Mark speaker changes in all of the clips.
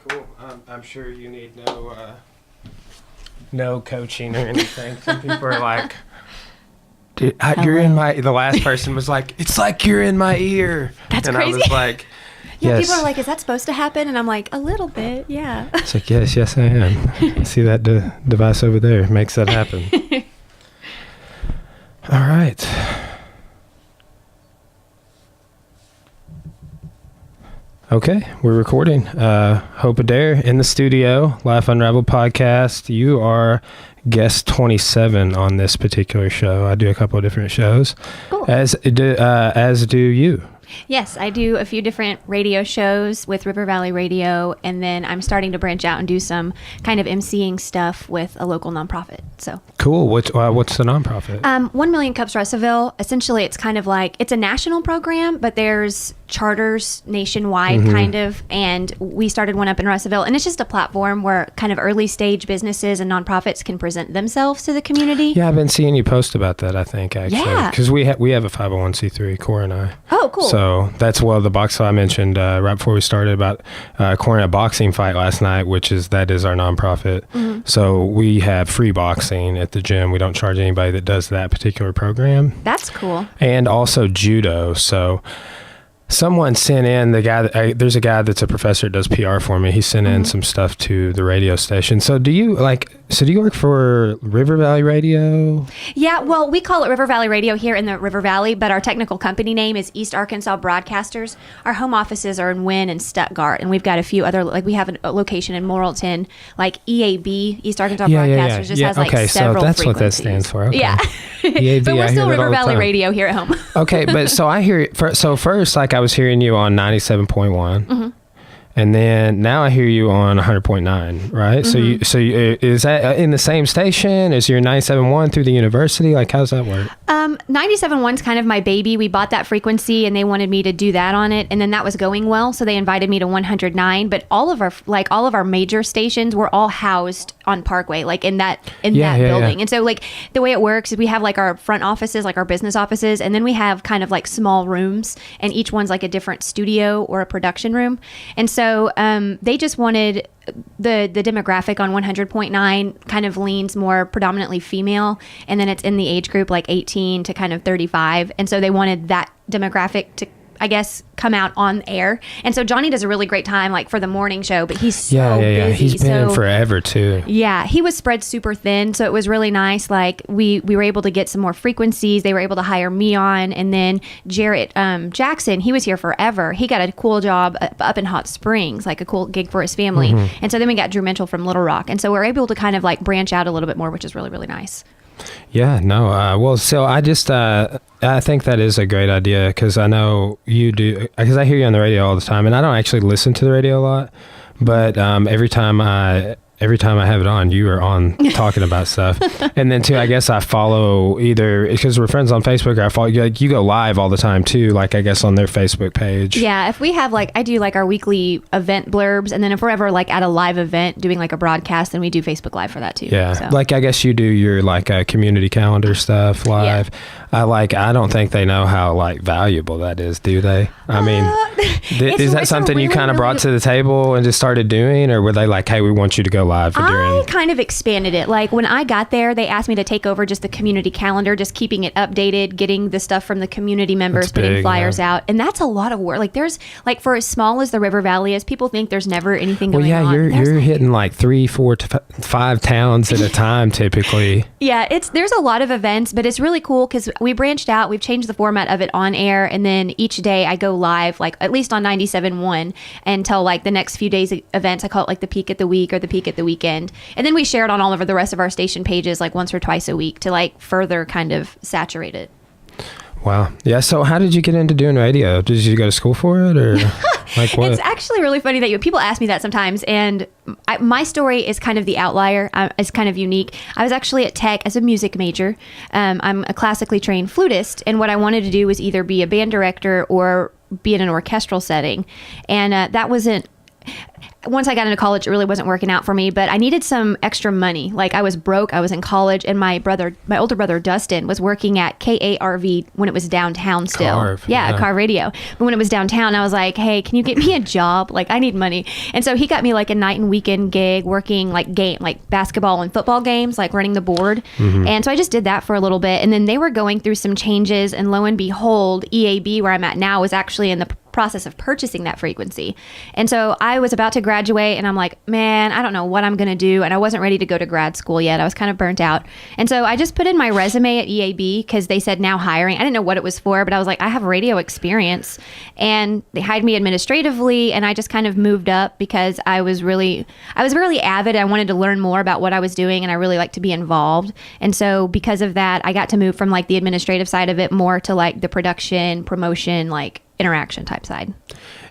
Speaker 1: Cool. I'm sure you need no coaching or anything. Some people are like, dude, you're in my, the last person was like, it's like you're in my ear.
Speaker 2: That's
Speaker 1: and
Speaker 2: crazy.
Speaker 1: I was like,
Speaker 2: Yeah,
Speaker 1: yes.
Speaker 2: people are like, is that supposed to happen? And I'm like, a little bit, yeah.
Speaker 1: It's like, yes, I am. See that device over there makes that happen. All right. Okay, we're recording. Hope Adair in the studio, Life Unraveled podcast. You are guest 27 on this particular show. I do a couple of different shows,
Speaker 2: Cool.
Speaker 1: as do you.
Speaker 2: Yes, I do a few different radio shows with River Valley Radio, and then I'm starting to branch out and do some kind of emceeing stuff with a local nonprofit. So
Speaker 1: Cool. What's the nonprofit?
Speaker 2: 1 Million Cups Russellville. Essentially, it's kind of like, it's a national program, but there's charters nationwide kind of, and we started one up in Russellville, and it's just a platform where kind of early stage businesses and nonprofits can present themselves to the community.
Speaker 1: Yeah, I've been seeing you post about that, I think, actually.
Speaker 2: Yeah.
Speaker 1: Because we have a 501c3, Cora and I.
Speaker 2: Oh, cool.
Speaker 1: So that's the box I mentioned right before we started about Cora and a boxing fight last night, that is our nonprofit. So we have free boxing at the gym. We don't charge anybody that does that particular program.
Speaker 2: That's cool.
Speaker 1: And also judo. So someone sent in there's a guy that's a professor that does PR for me. He sent in some stuff to the radio station. So do you work for River Valley Radio?
Speaker 2: Yeah, well, we call it River Valley Radio here in the River Valley, but our technical company name is East Arkansas Broadcasters. Our home offices are in Wynn and Stuttgart, and we've got a few other, we have a location in Morrilton, like EAB, East Arkansas Broadcasters, just has
Speaker 1: okay,
Speaker 2: several
Speaker 1: so that's what that
Speaker 2: frequencies.
Speaker 1: stands for. Okay.
Speaker 2: Yeah.
Speaker 1: EAB,
Speaker 2: But we're
Speaker 1: I
Speaker 2: still
Speaker 1: hear that
Speaker 2: River
Speaker 1: all the
Speaker 2: Valley
Speaker 1: time.
Speaker 2: Radio here at home.
Speaker 1: Okay, but so I hear first, like I was hearing you on 97.1. And then now I hear you on 100.9, right? So you is that in the same station? Is your 97.1 through the university? Like, how's that work?
Speaker 2: 97.1's kind of my baby. We bought that frequency and they wanted me to do that on it, and then that was going well, so they invited me to 109. But all of our major stations were all housed on Parkway, like in that building.
Speaker 1: Yeah.
Speaker 2: And so like the way it works is we have like our front offices, like our business offices, and then we have kind of like small rooms, and each one's like a different studio or a production room. And so they just wanted the demographic on 100.9 kind of leans more predominantly female, and then it's in the age group like 18 to kind of 35, and so they wanted that demographic to, I guess, come out on air. And so Johnny does a really great time like for the morning show, but he's so busy.
Speaker 1: He's been in forever too.
Speaker 2: Yeah, he was spread super thin, so it was really nice. Like we were able to get some more frequencies. They were able to hire me on, and then Jarrett Jackson, he was here forever. He got a cool job up in Hot Springs, like a cool gig for his family. And so then we got Drew Mitchell from Little Rock, and so we're able to kind of like branch out a little bit more, which is really, really nice.
Speaker 1: Yeah, no. Well, so I just I think that is a great idea, because I know you do, because I hear you on the radio all the time, and I don't actually listen to the radio a lot, but every time I have it on, you are on talking about stuff. And then too, I guess I follow either, because we're friends on Facebook, or I follow you, like you go live all the time too, like I guess on their Facebook page.
Speaker 2: Yeah, if we have I do like our weekly event blurbs, and then if we're ever like at a live event doing like a broadcast, then we do Facebook Live for that too.
Speaker 1: Yeah,
Speaker 2: so.
Speaker 1: like I guess you do your like community calendar stuff live. Yeah. I don't think they know how like valuable that is, do they? I mean, is that something you kind of brought to the table and just started doing, or were they like, hey, we want you to go live for
Speaker 2: I kind of expanded it. Like when I got there, they asked me to take over just the community calendar, just keeping it updated, getting the stuff from the community members, putting flyers out. And that's a lot of work. Like there's like, for as small as the River Valley is, people think there's never anything going on.
Speaker 1: Well, yeah, you're hitting like 3, 4 to 5 towns at a time typically.
Speaker 2: Yeah, there's a lot of events, but it's really cool because we branched out. We've changed the format of it on air, and then each day I go live, like at least on 97.1 until like the next few days events. I call it like the peak at the week or the peak at the weekend, and then we share it on all of the rest of our station pages like once or twice a week to like further kind of saturate it.
Speaker 1: Wow. Yeah. So how did you get into doing radio? Did you go to school for it, or like what?
Speaker 2: It's actually really funny that people ask me that sometimes, and my story is kind of the outlier. It's kind of unique. I was actually at Tech as a music major. I'm a classically trained flutist, and what I wanted to do was either be a band director or be in an orchestral setting, and that wasn't. once I got into college, it really wasn't working out for me, but I needed some extra money. Like I was broke, I was in college, and my older brother Dustin was working at KARV when it was downtown still.
Speaker 1: Carve,
Speaker 2: yeah, Carve Radio. But when it was downtown, I was like, hey, can you get me a job? Like I need money. And so he got me like a night and weekend gig working like basketball and football games, like running the board. And so I just did that for a little bit. And then they were going through some changes, and lo and behold, EAB, where I'm at now, was actually in the process of purchasing that frequency. And so I was about to graduate, and I'm like, man, I don't know what I'm going to do. And I wasn't ready to go to grad school yet. I was kind of burnt out. And so I just put in my resume at EAB because they said now hiring. I didn't know what it was for, but I was like, I have radio experience. And they hired me administratively, and I just kind of moved up because I was really avid. I wanted to learn more about what I was doing, and I really like to be involved. And so because of that, I got to move from like the administrative side of it more to like the production, promotion, like interaction type side.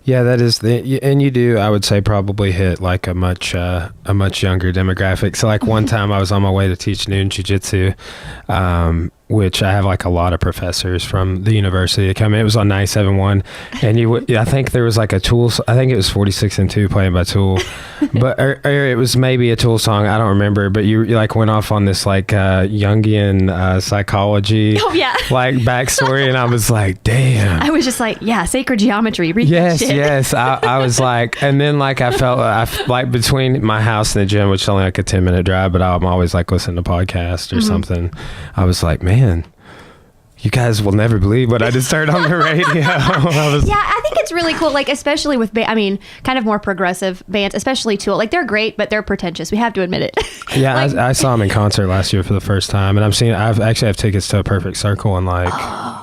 Speaker 1: Yeah, that is and you do, I would say, probably hit like a much younger demographic. So like one time I was on my way to teach noon jiu-jitsu, which I have like a lot of professors from the university that come in. It was on 97.1, and I think there was like a Tool, I think it was 46 and 2 playing by Tool, but or it was maybe a Tool song, I don't remember, but you like went off on this like Jungian psychology like backstory, and I was like, damn.
Speaker 2: I was just like, yeah, sacred geometry, read that shit.
Speaker 1: Yes, I was like, and then like I felt like between my house and the gym, which is only like a 10-minute drive, but I'm always like listening to podcasts or something. I was like, man, you guys will never believe what I just heard on the radio.
Speaker 2: I think it's really cool, like especially with kind of more progressive bands, especially Tool. Like they're great, but they're pretentious. We have to admit it.
Speaker 1: Yeah, like, I saw them in concert last year for the first time, and I've actually have tickets to a Perfect Circle in like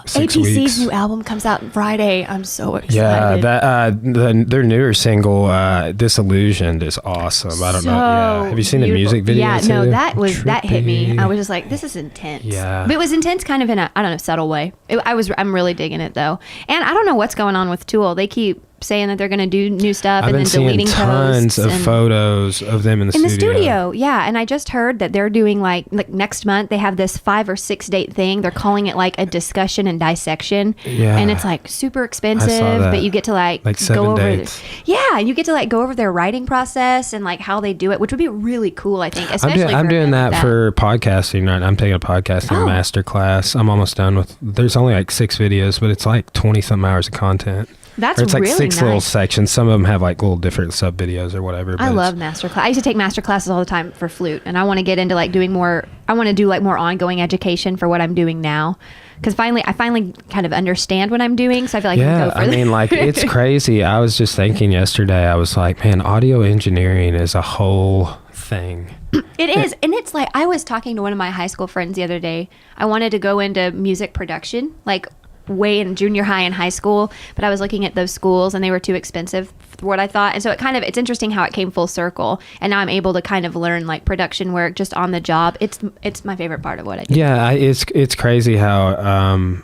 Speaker 1: 6 weeks.
Speaker 2: APC's new album comes out on Friday. I'm so excited.
Speaker 1: Yeah, their newer single Disillusioned is awesome. I don't know. Yeah. Have you seen the music video?
Speaker 2: Yeah, no, that hit me. I was just like, this is intense.
Speaker 1: Yeah,
Speaker 2: but it was intense kind of in a, I don't know, subtle way. I'm really digging it though, and I don't know what's going on with Tool. They keep saying that they're going to do new stuff and then deleting
Speaker 1: tons of photos of them in the studio.
Speaker 2: Yeah, and I just heard that they're doing like next month they have this 5 or 6 date thing. They're calling it like a discussion and dissection. Yeah, and it's like super expensive, but you get to like go over dates. You get to like go over their writing process and like how they do it, which would be really cool, I think. Especially
Speaker 1: I'm doing that for podcasting. Right, I'm taking a podcasting master class. I'm almost done with. There's only like 6 videos, but it's like 20 something hours of content.
Speaker 2: That's
Speaker 1: it's like
Speaker 2: really
Speaker 1: 6
Speaker 2: nice.
Speaker 1: Little sections. Some of them have like little different sub videos or whatever.
Speaker 2: I love master class. I used to take master classes all the time for flute, and I want to get into like doing more. I want to do like more ongoing education for what I'm doing now, because I finally kind of understand what I'm doing. So I feel like I can go further.
Speaker 1: I mean, like it's crazy. I was just thinking yesterday. I was like, man, audio engineering is a whole thing.
Speaker 2: It is, and it's like I was talking to one of my high school friends the other day. I wanted to go into music production, like way in junior high and high school, but I was looking at those schools and they were too expensive for what I thought. And so it's interesting how it came full circle, and now I'm able to kind of learn like production work just on the job. It's my favorite part of what I do.
Speaker 1: Yeah, it's crazy how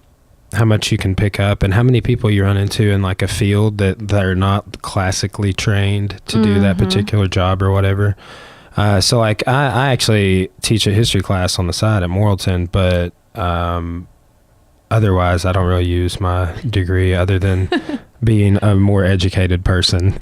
Speaker 1: much you can pick up and how many people you run into in like a field that are not classically trained to do that particular job or whatever. So like I actually teach a history class on the side at Morrilton, but otherwise, I don't really use my degree other than being a more educated person,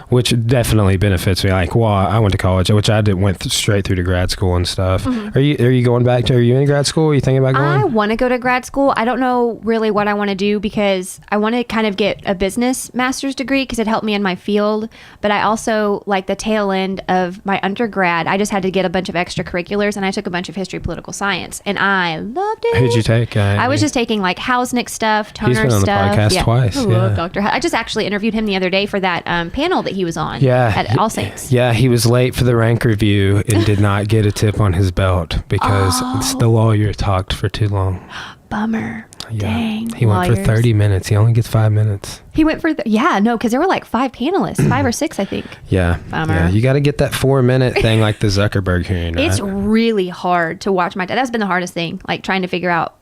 Speaker 1: which definitely benefits me. Like, well, I went to college, which I went straight through to grad school and stuff. Are you going back to? Are you in grad school? Are you thinking about going?
Speaker 2: I want to go to grad school. I don't know really what I want to do because I want to kind of get a business master's degree because it helped me in my field. But I also like the tail end of my undergrad. I just had to get a bunch of extracurriculars, and I took a bunch of history, political science, and I loved it.
Speaker 1: Who'd you take?
Speaker 2: I was just taking like Hausnick stuff, Toner stuff.
Speaker 1: He's been on the podcast twice.
Speaker 2: I love Dr. I just actually interviewed him the other day for that panel that he was on at All Saints.
Speaker 1: Yeah, he was late for the rank review and did not get a tip on his belt because the lawyer talked for too long.
Speaker 2: Bummer.
Speaker 1: Yeah.
Speaker 2: Dang.
Speaker 1: He went for 30 minutes. He only gets 5 minutes.
Speaker 2: He went for because there were like 5 panelists, 5 or 6, I think.
Speaker 1: Yeah.
Speaker 2: Bummer.
Speaker 1: Yeah, you got to get that 4-minute thing like the Zuckerberg hearing, right?
Speaker 2: It's really hard to watch my dad. That's been the hardest thing, like trying to figure out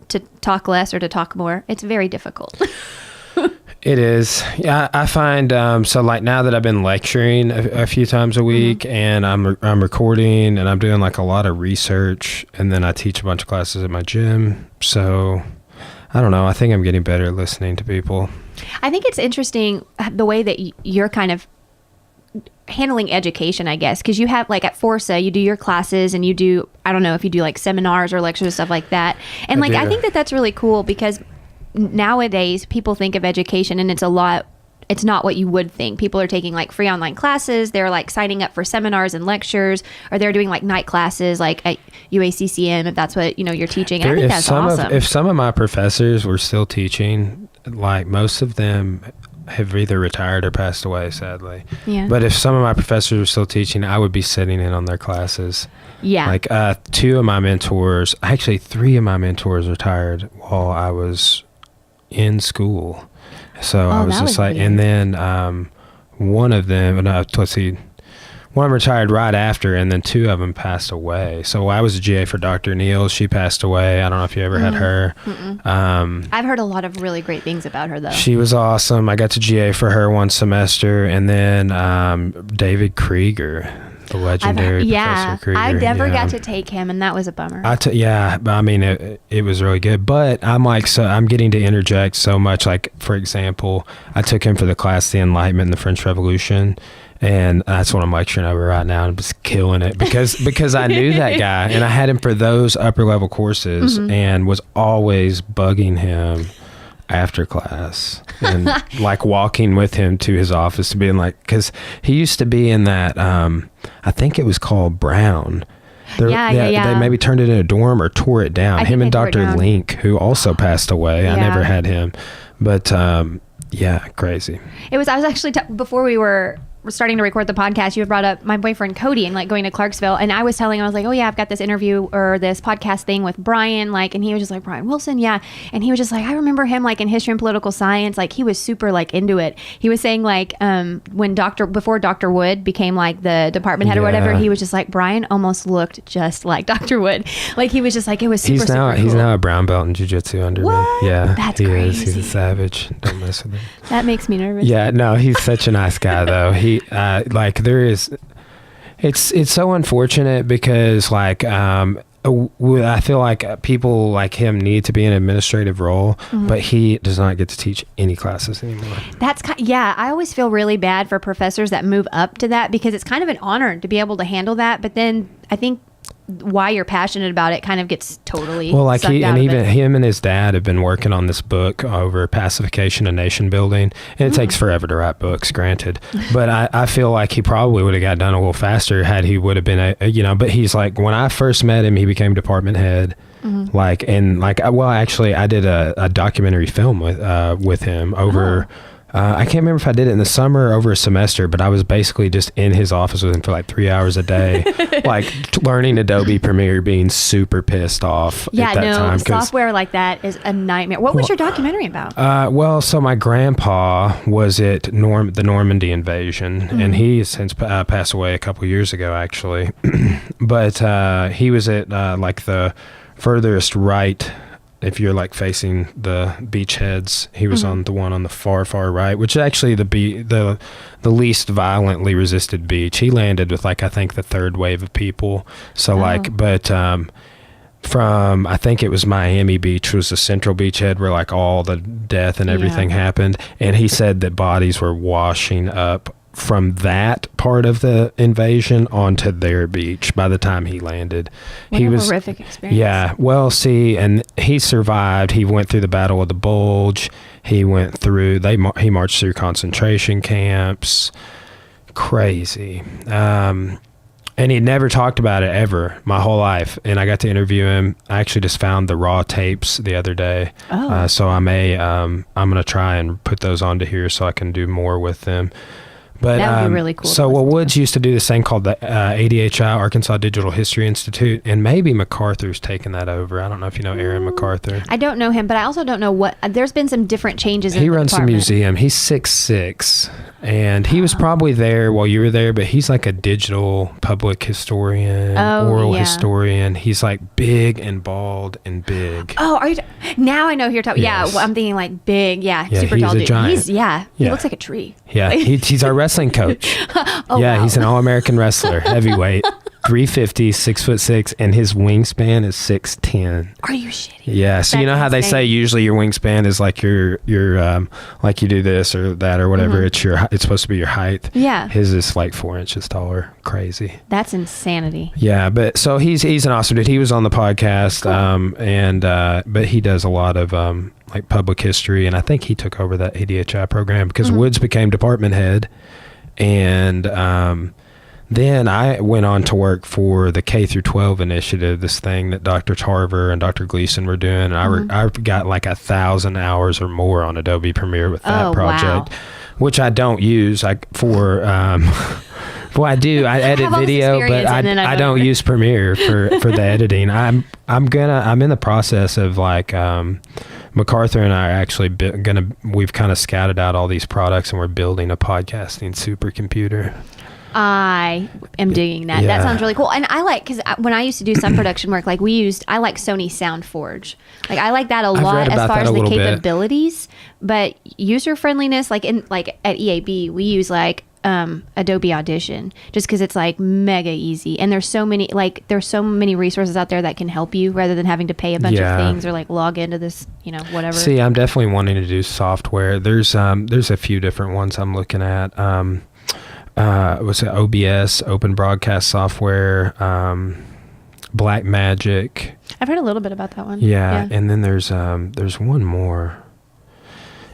Speaker 2: to talk less or to talk more. It's very difficult.
Speaker 1: It is. Yeah, I find so like now that I've been lecturing a few times a week and I'm recording and I'm doing like a lot of research, and then I teach a bunch of classes at my gym. So I don't know. I think I'm getting better at listening to people.
Speaker 2: I think it's interesting the way that you're kind of handling education, I guess, because you have like at Forza, you do your classes and you do, I don't know if you do like seminars or lectures, stuff like that. And I think that that's really cool because nowadays people think of education and it's not what you would think. People are taking like free online classes. They're like signing up for seminars and lectures, or they're doing like night classes like at UACCM if that's what you're teaching. And I think that's awesome.
Speaker 1: If some of my professors were still teaching, like most of them have either retired or passed away, sadly.
Speaker 2: Yeah.
Speaker 1: But if some of my professors were still teaching, I would be sitting in on their classes.
Speaker 2: Yeah.
Speaker 1: Like two of my mentors, actually 3 of my mentors retired while I was in school. So I was just like, weird. And then one of them, let's see, one of them retired right after, and then 2 of them passed away. So I was a GA for Dr. Neal. She passed away. I don't know if you ever had her.
Speaker 2: I've heard a lot of really great things about her, though.
Speaker 1: She was awesome. I got to GA for her one semester. And then David Krieger, the legendary Professor Krieger.
Speaker 2: I never got to take him, and that was a bummer.
Speaker 1: I mean, it was really good. But I'm getting to interject so much. Like, for example, I took him for the class, The Enlightenment and the French Revolution. And that's what I'm lecturing over right now. I'm just killing it because I knew that guy and I had him for those upper level courses and was always bugging him after class and like walking with him to his office and being like, because he used to be in that, I think it was called Brown. They maybe turned it into a dorm or tore it down. Him and Dr. Link, who also passed away. I never had him. But crazy.
Speaker 2: I was actually, before we were starting to record the podcast, you had brought up my boyfriend Cody and like going to Clarksville, and I was telling him, I was like, oh yeah, I've got this interview or this podcast thing with Brian, like, and he was just like, Brian Wilson, yeah, and he was just like, I remember him like in history and political science, like he was super like into it. He was saying like when before Dr. Wood became like the department head or whatever, he was just like, Brian almost looked just like Dr. Wood. Like he was just like, it was super super cool.
Speaker 1: He's now a brown belt in jiu-jitsu under me. Yeah,
Speaker 2: that's crazy.
Speaker 1: He's a savage. Don't mess with him.
Speaker 2: That makes me nervous.
Speaker 1: Yeah, no, he's such a nice guy though. It's so unfortunate because like I feel like people like him need to be in an administrative role, but he does not get to teach any classes anymore.
Speaker 2: I always feel really bad for professors that move up to that because it's kind of an honor to be able to handle that, but then I think why you're passionate about it kind of gets totally sucked out of it.
Speaker 1: Him and his dad have been working on this book over pacification and nation building, and it takes forever to write books, granted, but I feel like he probably would have got done a little faster had he would have been but he's like, when I first met him, he became department head. Actually I did a documentary film with him over I can't remember if I did it in the summer or over a semester, but I was basically just in his office with him for like 3 hours a day, like learning Adobe Premiere, being super pissed off at that time.
Speaker 2: Software like that is a nightmare. What was your documentary about?
Speaker 1: So my grandpa was at the Normandy invasion, and he has since passed away a couple years ago, actually. But he was at like the furthest right. If you're like facing the beachheads, he was on the one on the far right, which is actually the least violently resisted beach. He landed with like, I think the 3rd wave of people. So from, I think it was Miami Beach was the central beachhead where like all the death and everything happened. And he said that bodies were washing up from that part of the invasion onto their beach by the time he landed.
Speaker 2: What a horrific experience.
Speaker 1: Yeah. Well, see, and he survived. He went through the Battle of the Bulge. He went through, he marched through concentration camps. Crazy. And he'd never talked about it ever my whole life. And I got to interview him. I actually just found the raw tapes the other day. So I'm going to try and put those onto here so I can do more with them. But,
Speaker 2: that would be really cool.
Speaker 1: So Woods used to do this thing called the ADHI, Arkansas Digital History Institute, and maybe MacArthur's taken that over. I don't know if you know Aaron MacArthur.
Speaker 2: I don't know him, but I also don't know what. There's been some different changes in the department. He runs
Speaker 1: the museum. He's 6'6", and he was probably there while you were there, but he's like a digital public historian, oral historian. He's like big and bald and big.
Speaker 2: Oh, are you? Now I know who you're talking. Yes. Yeah, well, I'm thinking like big. Yeah, super tall.
Speaker 1: He's a giant.
Speaker 2: He looks like a tree.
Speaker 1: Yeah, he's our wrestling coach. Wow. He's an all-American wrestler, heavyweight. 350, 6'6", and his wingspan is 6'10".
Speaker 2: Are you shitting?
Speaker 1: Yeah. So you know how they say usually your wingspan is like your like you do this or that or whatever. It's supposed to be your height.
Speaker 2: Yeah.
Speaker 1: His is like 4 inches taller. Crazy.
Speaker 2: That's insanity.
Speaker 1: Yeah, but so he's an awesome dude. He was on the podcast,
Speaker 2: Cool.
Speaker 1: but he does a lot of like public history, and I think he took over that ADHI program because Woods became department head, and then I went on to work for the K through 12 initiative, this thing that Dr. Tarver and Dr. Gleason were doing. And I got like 1,000 hours or more on Adobe Premiere with that project, which I don't use for. Well, I do. I edit video, but I don't use Premiere for the editing. I'm in the process of like MacArthur and I are actually we've kind of scouted out all these products and we're building a podcasting supercomputer.
Speaker 2: I am digging that.
Speaker 1: Yeah.
Speaker 2: That sounds really cool. And I like, because when I used to do some production work, like I like Sony SoundForge. Like I like that a lot as far as the capabilities, but user friendliness, like at EAB, we use like Adobe Audition just because it's like mega easy. And there's so many resources out there that can help you rather than having to pay a bunch of things or like log into this, whatever.
Speaker 1: See, I'm definitely wanting to do software. There's a few different ones I'm looking at. Was it OBS, Open Broadcast Software, Blackmagic?
Speaker 2: I've heard a little bit about that one.
Speaker 1: Yeah. And then there's one more.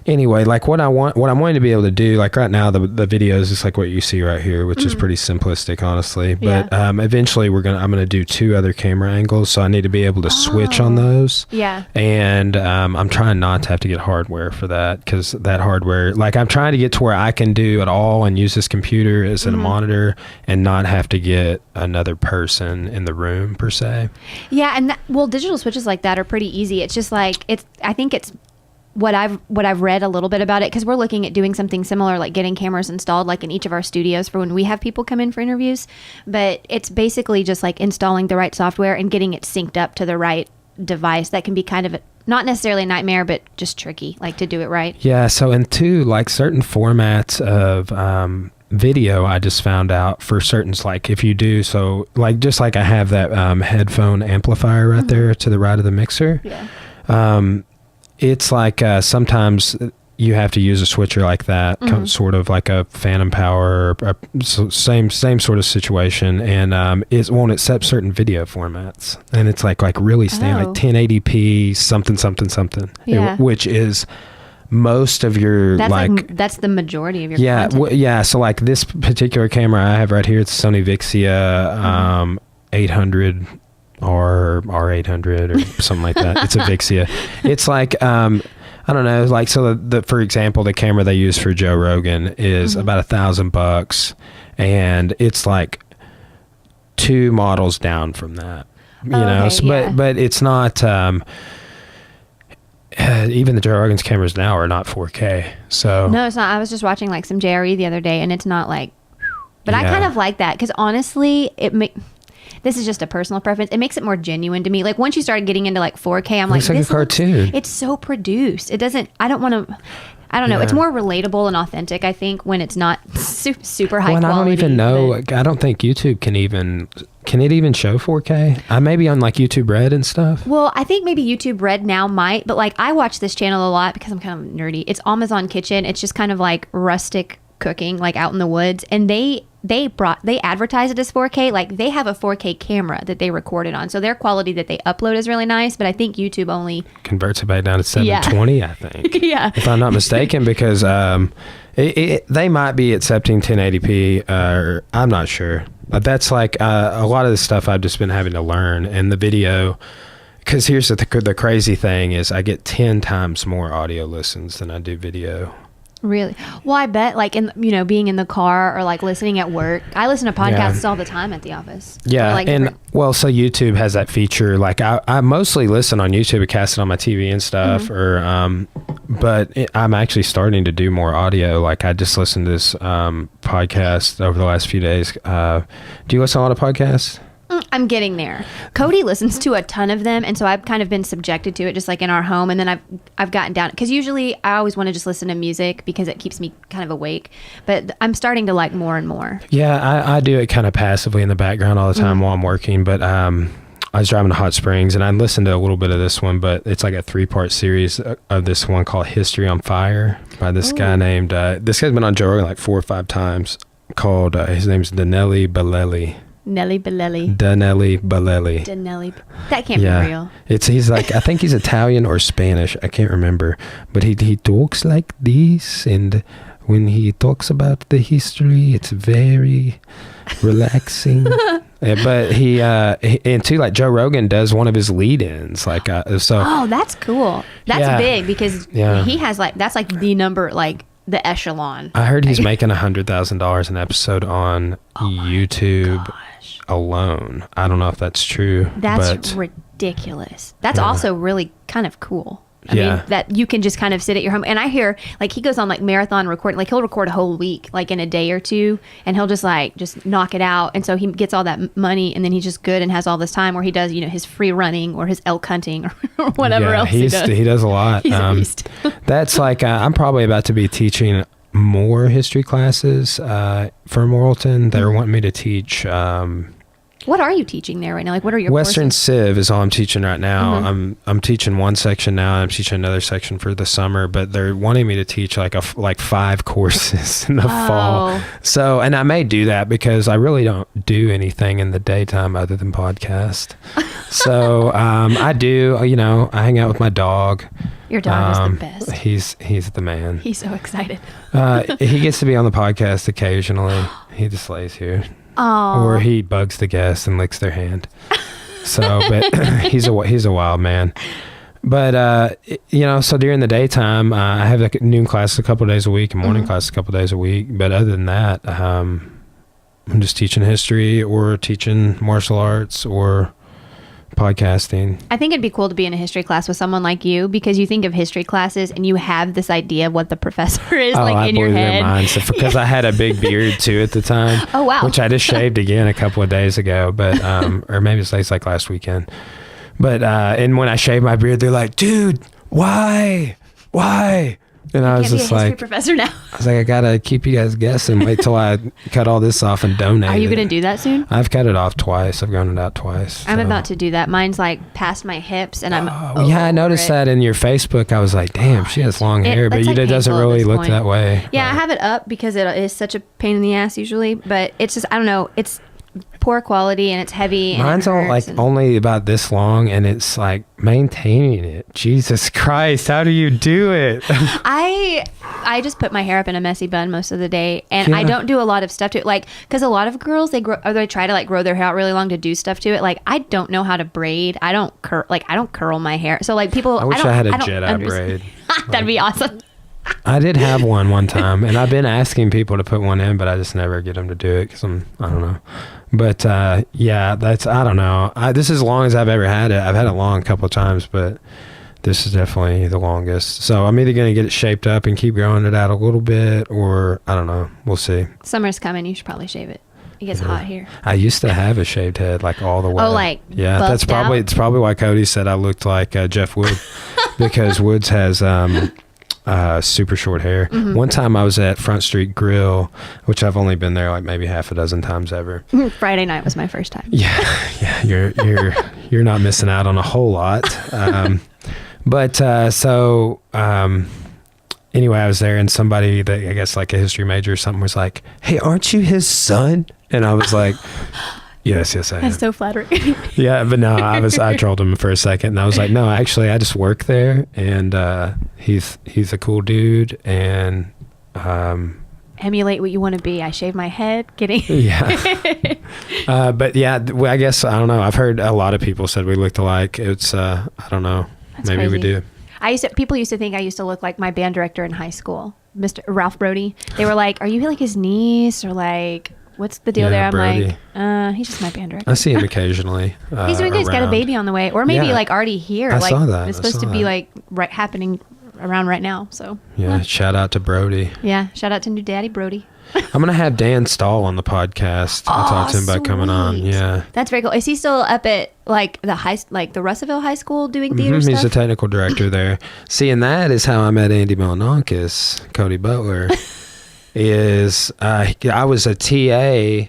Speaker 1: Anyway, like what I'm wanting to be able to do, like right now, the videos is like what you see right here, which is pretty simplistic, honestly. But eventually, I'm gonna do 2 other camera angles, so I need to be able to switch on those.
Speaker 2: Yeah.
Speaker 1: And I'm trying not to have to get hardware for that, because that hardware, like I'm trying to get to where I can do it all and use this computer as a monitor and not have to get another person in the room per se.
Speaker 2: Yeah, and digital switches like that are pretty easy. It's just like I think it's what I've read a little bit about it, because we're looking at doing something similar, like getting cameras installed like in each of our studios for when we have people come in for interviews. But it's basically just like installing the right software and getting it synced up to the right device. That can be kind of not necessarily a nightmare, but just tricky, like to do it right. Yeah.
Speaker 1: So in like certain formats of video, I just found out for certain, like if you do, so like just like I have that headphone amplifier right there to the right of the mixer.
Speaker 2: Yeah.
Speaker 1: It's like sometimes you have to use a switcher like that, sort of like a phantom power, same sort of situation, and it won't accept certain video formats, and it's like really standard, like 1080p something, which is most of your
Speaker 2: that's the majority of your content.
Speaker 1: So like this particular camera I have right here, it's Sony Vixia 800. Or R800 or something like that. It's a Vixia. It's like I don't know, like so for example, the camera they use for Joe Rogan is about $1,000, and it's like 2 models down from that. But it's not even the Joe Rogan's cameras now are not 4K. So
Speaker 2: no, it's not. I was just watching like some JRE the other day, and it's not like, but I kind of like that, because honestly this is just a personal preference. It makes it more genuine to me. Like once you started getting into like 4K, I'm like,
Speaker 1: this a cartoon.
Speaker 2: It's so produced. I don't know. It's more relatable and authentic, I think, when it's not super high quality.
Speaker 1: I don't even know. I don't think YouTube can it even show 4K? I maybe on like YouTube Red and stuff.
Speaker 2: Well, I think maybe YouTube Red now might, but like I watch this channel a lot because I'm kind of nerdy. It's Amazon Kitchen. It's just kind of like rustic cooking, like out in the woods, and they advertise it as 4K. Like they have a 4K camera that they recorded on, so their quality that they upload is really nice, but I think YouTube only
Speaker 1: converts it back down to 720. I think if I'm not mistaken, because they might be accepting 1080p, I'm not sure, but that's like a lot of the stuff I've just been having to learn. And the video, because here's the crazy thing is I get 10 times more audio listens than I do video.
Speaker 2: Really? Well, I bet like being in the car or like listening at work. I listen to podcasts all the time at the office.
Speaker 1: Yeah. So YouTube has that feature. Like I mostly listen on YouTube, cast it on my TV and stuff, but I'm actually starting to do more audio. Like I just listened to this podcast over the last few days. Do you listen to a lot of podcasts?
Speaker 2: I'm getting there. Cody listens to a ton of them, and so I've kind of been subjected to it, just like in our home. And then I've gotten down, because usually I always want to just listen to music because it keeps me kind of awake. But I'm starting to like more and more.
Speaker 1: Yeah, I do it kind of passively in the background all the time while I'm working. But I was driving to Hot Springs, and I listened to a little bit of this one, but it's like a 3-part series of this one called History on Fire by this guy named, this guy's been on Joe Rogan like 4 or 5 times, called, his name's Danelli Bellelli.
Speaker 2: Nelly Bellelli.
Speaker 1: Danelli Bellelli.
Speaker 2: Danelli. That can't be real.
Speaker 1: He's like, I think he's Italian or Spanish. I can't remember. But he talks like this, and when he talks about the history, it's very relaxing. But he and too, like Joe Rogan does one of his lead-ins, like so.
Speaker 2: Oh, that's cool. That's big, because he has like, that's like the number, like the echelon.
Speaker 1: I heard he's making $100,000 an episode on YouTube alone. I don't know if that's true.
Speaker 2: That's ridiculous. That's also really kind of cool. I mean, that you can just kind of sit at your home. And I hear, like, he goes on like marathon recording, like he'll record a whole week, like in a day or two, and he'll just knock it out. And so he gets all that money, and then he's just good and has all this time where he does, his free running or his elk hunting or whatever else he does.
Speaker 1: He does a lot.
Speaker 2: He's a beast.
Speaker 1: That's like, I'm probably about to be teaching more history classes for Morrilton. They're wanting me to teach.
Speaker 2: What are you teaching there right now? Like, what are your
Speaker 1: Western
Speaker 2: courses?
Speaker 1: Civ is all I'm teaching right now. I'm teaching one section now, and I'm teaching another section for the summer. But they're wanting me to teach like 5 courses in the fall. So, and I may do that because I really don't do anything in the daytime other than podcast. So I do. I hang out with my dog.
Speaker 2: Your dog is the best.
Speaker 1: He's the man.
Speaker 2: He's so excited.
Speaker 1: He gets to be on the podcast occasionally. He just lays here.
Speaker 2: Oh.
Speaker 1: Or he bugs the guests and licks their hand. So, but he's a wild man. But so during the daytime, I have like noon class a couple of days a week and morning class a couple of days a week. But other than that, I'm just teaching history or teaching martial arts or podcasting.
Speaker 2: I think it'd be cool to be in a history class with someone like you, because you think of history classes and you have this idea of what the professor is in your head.
Speaker 1: Their minds. Because I had a big beard too at the time.
Speaker 2: Oh wow!
Speaker 1: Which I just shaved again a couple of days ago, but or maybe it's like last weekend. But and when I shaved my beard, they're like, "Dude, why?" And I was just like,
Speaker 2: professor now.
Speaker 1: I was like, I gotta keep you guys guessing. Wait till I cut all this off and donate.
Speaker 2: Are you gonna do that soon?
Speaker 1: I've cut it off twice. I've grown it out twice.
Speaker 2: I'm about to do that. Mine's like past my hips, and I'm.
Speaker 1: Yeah, I noticed that in your Facebook. I was like, damn, she has long hair, but it doesn't really look that way.
Speaker 2: Yeah, I have it up because it is such a pain in the ass usually, but it's just, I don't know, it's poor quality and it's heavy.
Speaker 1: Mine's only about this long, and it's like maintaining it. Jesus Christ, how do you do it?
Speaker 2: I just put my hair up in a messy bun most of the day, and I don't do a lot of stuff to it, like, because a lot of girls they try to like grow their hair out really long to do stuff to it. Like, I don't know how to braid. I don't curl my hair. So like people,
Speaker 1: I wish I had a Jedi braid.
Speaker 2: That'd be awesome.
Speaker 1: I did have one time, and I've been asking people to put one in, but I just never get them to do it because I don't know. But yeah, I don't know. This is as long as I've ever had it. I've had it long a couple of times, but this is definitely the longest. So I'm either going to get it shaped up and keep growing it out a little bit, or I don't know. We'll see.
Speaker 2: Summer's coming. You should probably shave it. It gets hot here.
Speaker 1: I used to have a shaved head, like all the way.
Speaker 2: Oh, like
Speaker 1: yeah. It's probably why Cody said I looked like Jeff Wood, because Woods has super short hair. One time I was at Front Street Grill, which I've only been there like maybe half a dozen times ever.
Speaker 2: Friday night was my first time.
Speaker 1: Yeah. You're not missing out on a whole lot. Anyway, I was there, and somebody that I guess like a history major or something was like, "Hey, aren't you his son?" And I was like, Yes, I am.
Speaker 2: That's so flattering.
Speaker 1: Yeah, but no, I trolled him for a second, and I was like, no, actually, I just work there, and he's a cool dude, and
Speaker 2: emulate what you want to be. I shave my head. Kidding.
Speaker 1: Yeah. But yeah, I guess I don't know. I've heard a lot of people said we looked alike. It's I don't know.
Speaker 2: That's
Speaker 1: maybe
Speaker 2: crazy.
Speaker 1: we do.
Speaker 2: People used to think I used to look like my band director in high school, Mr. Ralph Brody. They were like, "Are you like his niece or like?" What's the deal there? I'm
Speaker 1: Brody.
Speaker 2: like, he's just my band director.
Speaker 1: I see him occasionally.
Speaker 2: He's doing good. He's got a baby on the way, or maybe like already here.
Speaker 1: I
Speaker 2: like,
Speaker 1: saw that.
Speaker 2: It's supposed to be like happening around right now. So
Speaker 1: yeah, shout out to Brody.
Speaker 2: Yeah, shout out to new daddy Brody.
Speaker 1: I'm gonna have Dan Stahl on the podcast. I talked to him about coming on. Yeah,
Speaker 2: that's very cool. Is he still up at like the Russellville High School doing theater stuff?
Speaker 1: He's the technical director there. See, and that is how I met Andy Melanonkis, Cody Butler. I was a TA,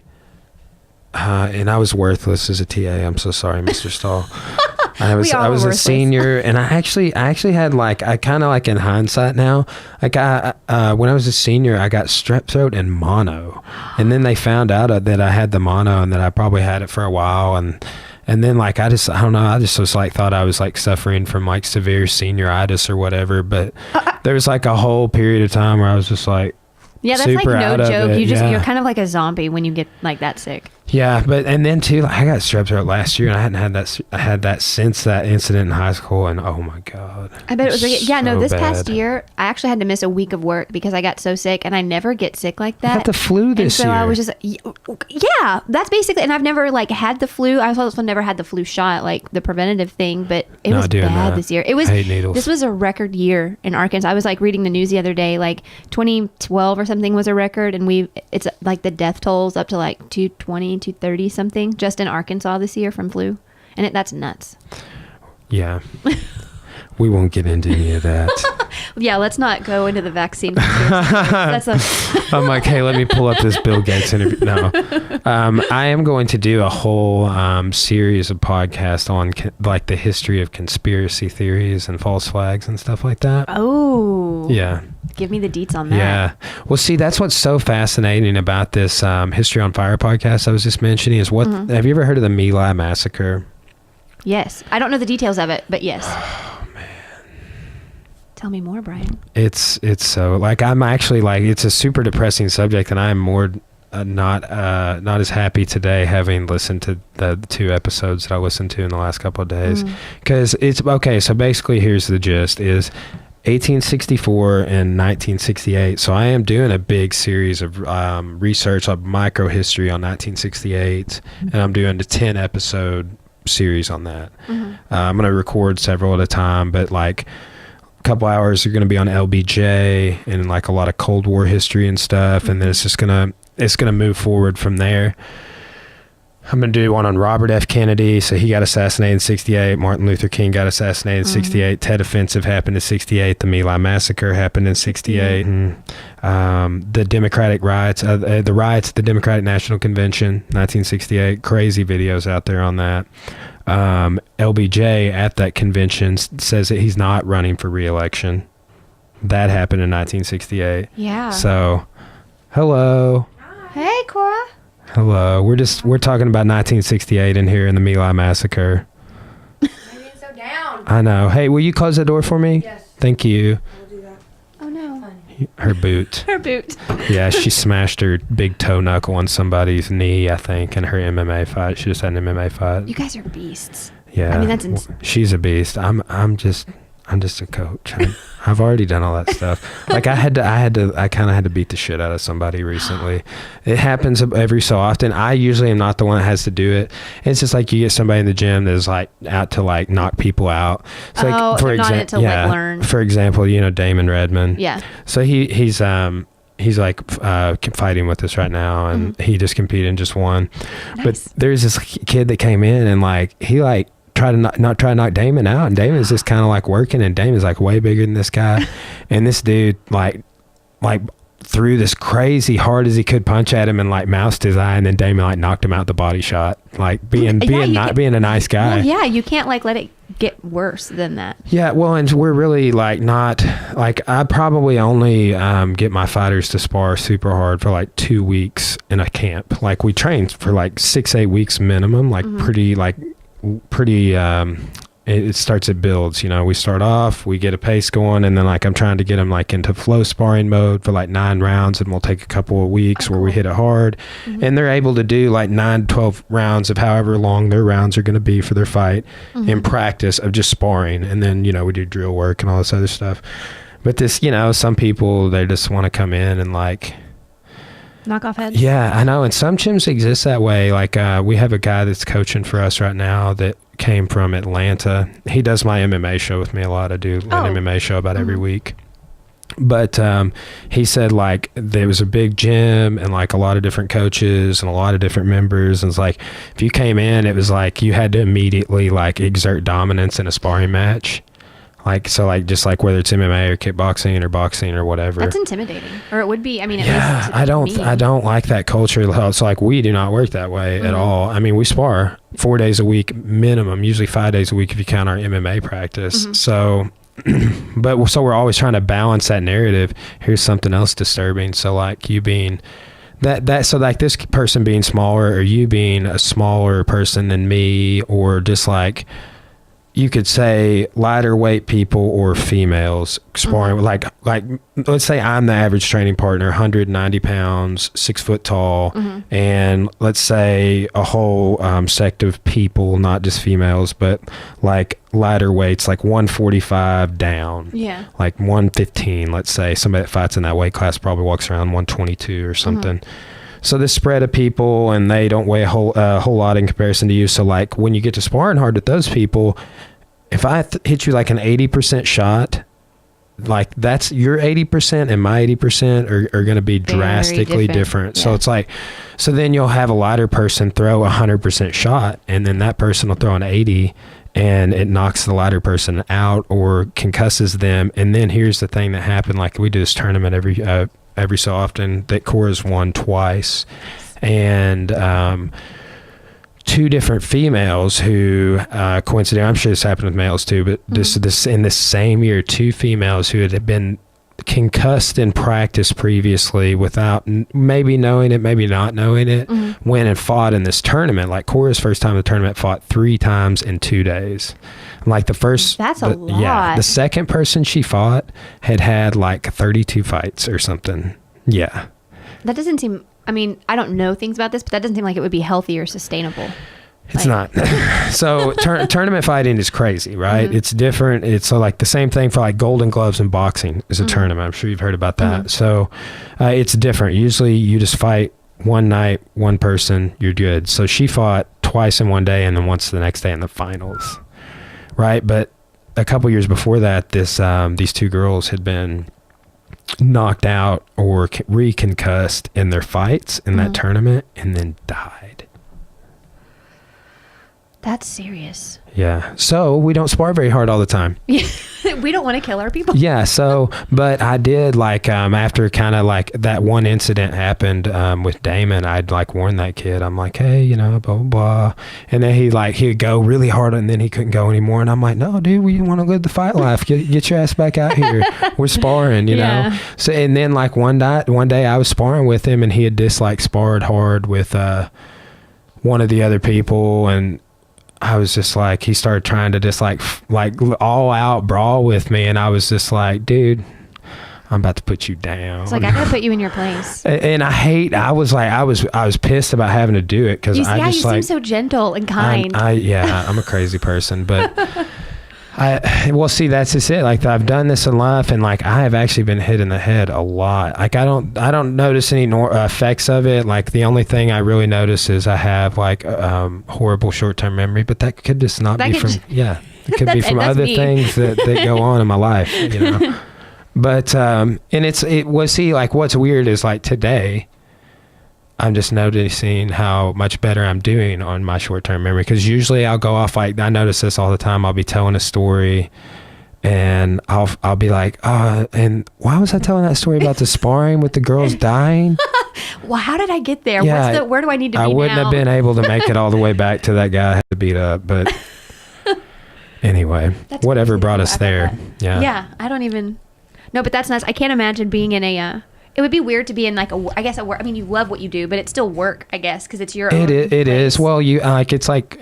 Speaker 1: and I was worthless as a TA. I'm so sorry, Mr. Stahl. I was a senior, and I actually had like, I kind of like in hindsight now, like when I was a senior, I got strep throat and mono, and then they found out that I had the mono and that I probably had it for a while, and then like I don't know, I just was like thought I was like suffering from like severe senioritis or whatever, but there was like a whole period of time where I was just like,
Speaker 2: yeah, that's like no joke. You're kind of like a zombie when you get like that sick.
Speaker 1: Yeah, and then too, like, I got strep throat last year, and I hadn't had that. I had that since that incident in high school, and oh my god,
Speaker 2: I bet it was this past year, I actually had to miss a week of work because I got so sick, and I never get sick like that.
Speaker 1: I got the flu this year.
Speaker 2: So I was just, yeah, that's basically, and I've never like had the flu. I also never had the flu shot, like the preventative thing, but it was bad this year. It was. I hate needles. This was a record year in Arkansas. I was like reading the news the other day, like 2012 or something was a record, and it's like the death tolls up to like 220. 230 something just in Arkansas this year from flu, and that's nuts.
Speaker 1: Yeah. We won't get into any of that.
Speaker 2: Yeah, let's not go into the vaccine. I'm
Speaker 1: like, hey, let me pull up this Bill Gates interview. No. I am going to do a whole series of podcasts on like the history of conspiracy theories and false flags and stuff like that.
Speaker 2: Oh.
Speaker 1: Yeah.
Speaker 2: Give me the deets on that.
Speaker 1: Yeah. Well, see, that's what's so fascinating about this History on Fire podcast I was just mentioning is have you ever heard of the My Lai massacre?
Speaker 2: Yes. I don't know the details of it, but yes. Tell me more, Brian.
Speaker 1: It's so like I'm actually like it's a super depressing subject, and I'm more not as happy today having listened to the 2 episodes that I listened to in the last couple of days, because it's okay. So basically, here's the gist: is 1864 and 1968. So I am doing a big series of research of microhistory on 1968, and I'm doing a 10 episode series on that. I'm going to record several at a time, but like couple hours are going to be on LBJ and like a lot of Cold War history and stuff, and then it's gonna move forward from there. I'm going to do one on Robert F. Kennedy. So he got assassinated in 68. Martin Luther King got assassinated in 68. Tet Offensive happened in 68. The My Lai massacre happened in 68. And, the Democratic riots, the riots at the Democratic National Convention, 1968. Crazy videos out there on that. LBJ at that convention says that he's not running for re-election. That happened in 1968.
Speaker 2: Yeah.
Speaker 1: So, hello.
Speaker 2: Hey, Cora.
Speaker 1: Hello. We're talking about 1968 in here in the My Lai massacre.
Speaker 3: I'm getting so down.
Speaker 1: I know. Hey, will you close the door for me?
Speaker 3: Yes.
Speaker 1: Thank you.
Speaker 3: I'll do that.
Speaker 2: Oh no.
Speaker 1: Her boot.
Speaker 2: Her boot.
Speaker 1: Yeah, she smashed her big toe knuckle on somebody's knee, I think, in her MMA fight. She just had an MMA fight.
Speaker 2: You guys are beasts.
Speaker 1: Yeah.
Speaker 2: I mean, that's
Speaker 1: she's a beast. I'm just a coach. I've already done all that stuff. Like I kind of had to beat the shit out of somebody recently. It happens every so often. I usually am not the one that has to do it. It's just like you get somebody in the gym that's like out to like knock people out. So like,
Speaker 2: for example, like learn.
Speaker 1: For example, Damon Redmond.
Speaker 2: Yeah.
Speaker 1: So he's like fighting with us right now, and he just competed and just won. Nice. But there's this kid that came in and like he like try to knock Damon out, and Damon's just kind of like working, and Damon's like way bigger than this guy, and this dude like threw this crazy hard as he could punch at him and like moused his eye, and then Damon like knocked him out the body shot, like being a nice guy.
Speaker 2: Well, yeah, you can't like let it get worse than that.
Speaker 1: Yeah, well, and we're really like not like I probably only get my fighters to spar super hard for like 2 weeks in a camp. Like we train for like 6-8 weeks minimum, like pretty it starts, it builds, we start off, we get a pace going, and then like I'm trying to get them like into flow sparring mode for like 9 rounds, and we'll take a couple of weeks where we hit it hard, and they're able to do like 9-12 rounds of however long their rounds are going to be for their fight in practice of just sparring, and then we do drill work and all this other stuff. But this, some people, they just want to come in and like
Speaker 2: knock off heads.
Speaker 1: Yeah, I know. And some gyms exist that way. Like we have a guy that's coaching for us right now that came from Atlanta. He does my MMA show with me a lot. I do an MMA show about every week. But he said like there was a big gym and like a lot of different coaches and a lot of different members, and it's like if you came in, it was like you had to immediately like exert dominance in a sparring match. Like, so like just like whether it's MMA or kickboxing or boxing or whatever.
Speaker 2: That's intimidating. Or it would be, I mean,
Speaker 1: I don't like that culture. So like we do not work that way at all. I mean, we spar 4 days a week minimum, usually 5 days a week if you count our MMA practice. So so we're always trying to balance that narrative. Here's something else disturbing. So like you being so like this person being smaller, or you being a smaller person than me, or just like you could say lighter weight people or females sparring, like let's say I'm the average training partner, 190 pounds, 6 foot tall, and let's say a whole sect of people, not just females, but like lighter weights, like 145 down, like 115. Let's say somebody that fights in that weight class probably walks around 122 or something. So this spread of people, and they don't weigh a whole lot in comparison to you. So like when you get to sparring hard with those people, if I hit you like an 80% shot, like that's your 80% and my 80% are going to be drastically different. So it's like, so then you'll have a lighter person throw 100% shot, and then that person will throw an 80, and it knocks the lighter person out or concusses them. And then here's the thing that happened. Like we do this tournament every so often that Cora's won twice, and two different females who coincidentally, I'm sure this happened with males too, but this in this same year, two females who had been concussed in practice previously without maybe knowing it, maybe not knowing it, went and fought in this tournament. Like Cora's first time in the tournament, fought 3 times in 2 days. Like the first,
Speaker 2: that's a lot.
Speaker 1: Yeah, the second person she fought had like 32 fights or something. Yeah,
Speaker 2: that doesn't seem. I mean, I don't know things about this, but that doesn't seem like it would be healthy or sustainable.
Speaker 1: It's not. So tournament fighting is crazy, right? It's different. It's like the same thing for like Golden Gloves in boxing is a tournament. I'm sure you've heard about that. So it's different. Usually you just fight one night, one person, you're good. So she fought twice in one day and then once the next day in the finals, right? But a couple years before that, these two girls had been knocked out or reconcussed in their fights in that tournament and then died.
Speaker 2: That's serious.
Speaker 1: Yeah. So we don't spar very hard all the time.
Speaker 2: We don't want to kill our people.
Speaker 1: Yeah. So, but I did like, after kind of like that one incident happened, with Damon, I'd like warn that kid. I'm like, hey, you know, blah, blah, blah. And then he'd go really hard and then he couldn't go anymore. And I'm like, no, dude, we want to live the fight life. Get your ass back out here. We're sparring, you know? So, and then like one day I was sparring with him and he had just like sparred hard with, one of the other people, and I was just like, he started trying to just like all out brawl with me. And I was just like, dude, I'm about to put you down.
Speaker 2: It's like, I gotta put you in your place.
Speaker 1: And I was pissed about having to do it. Cause
Speaker 2: you seem so gentle and kind.
Speaker 1: I'm a crazy person, but see, that's just it. Like I've done this in life, and like I have actually been hit in the head a lot. Like I don't notice any effects of it. Like the only thing I really notice is I have like horrible short-term memory, but that could just not be from it could be from other things that go on in my life, you know. But and like what's weird is like today I'm just noticing how much better I'm doing on my short-term memory, because usually I'll go off, like I notice this all the time. I'll be telling a story and I'll be like, and why was I telling that story about the sparring with the girls dying?
Speaker 2: Well, how did I get there? Yeah, where do I need to be now?
Speaker 1: I wouldn't have been able to make it all the way back to that guy I had to beat up, but anyway, whatever brought us there. Yeah,
Speaker 2: I don't even. No, but that's nice. I can't imagine being in a. It would be weird to be in like a work. I mean, you love what you do, but it's still work, I guess, because it's your. It
Speaker 1: is. Well, you like it's like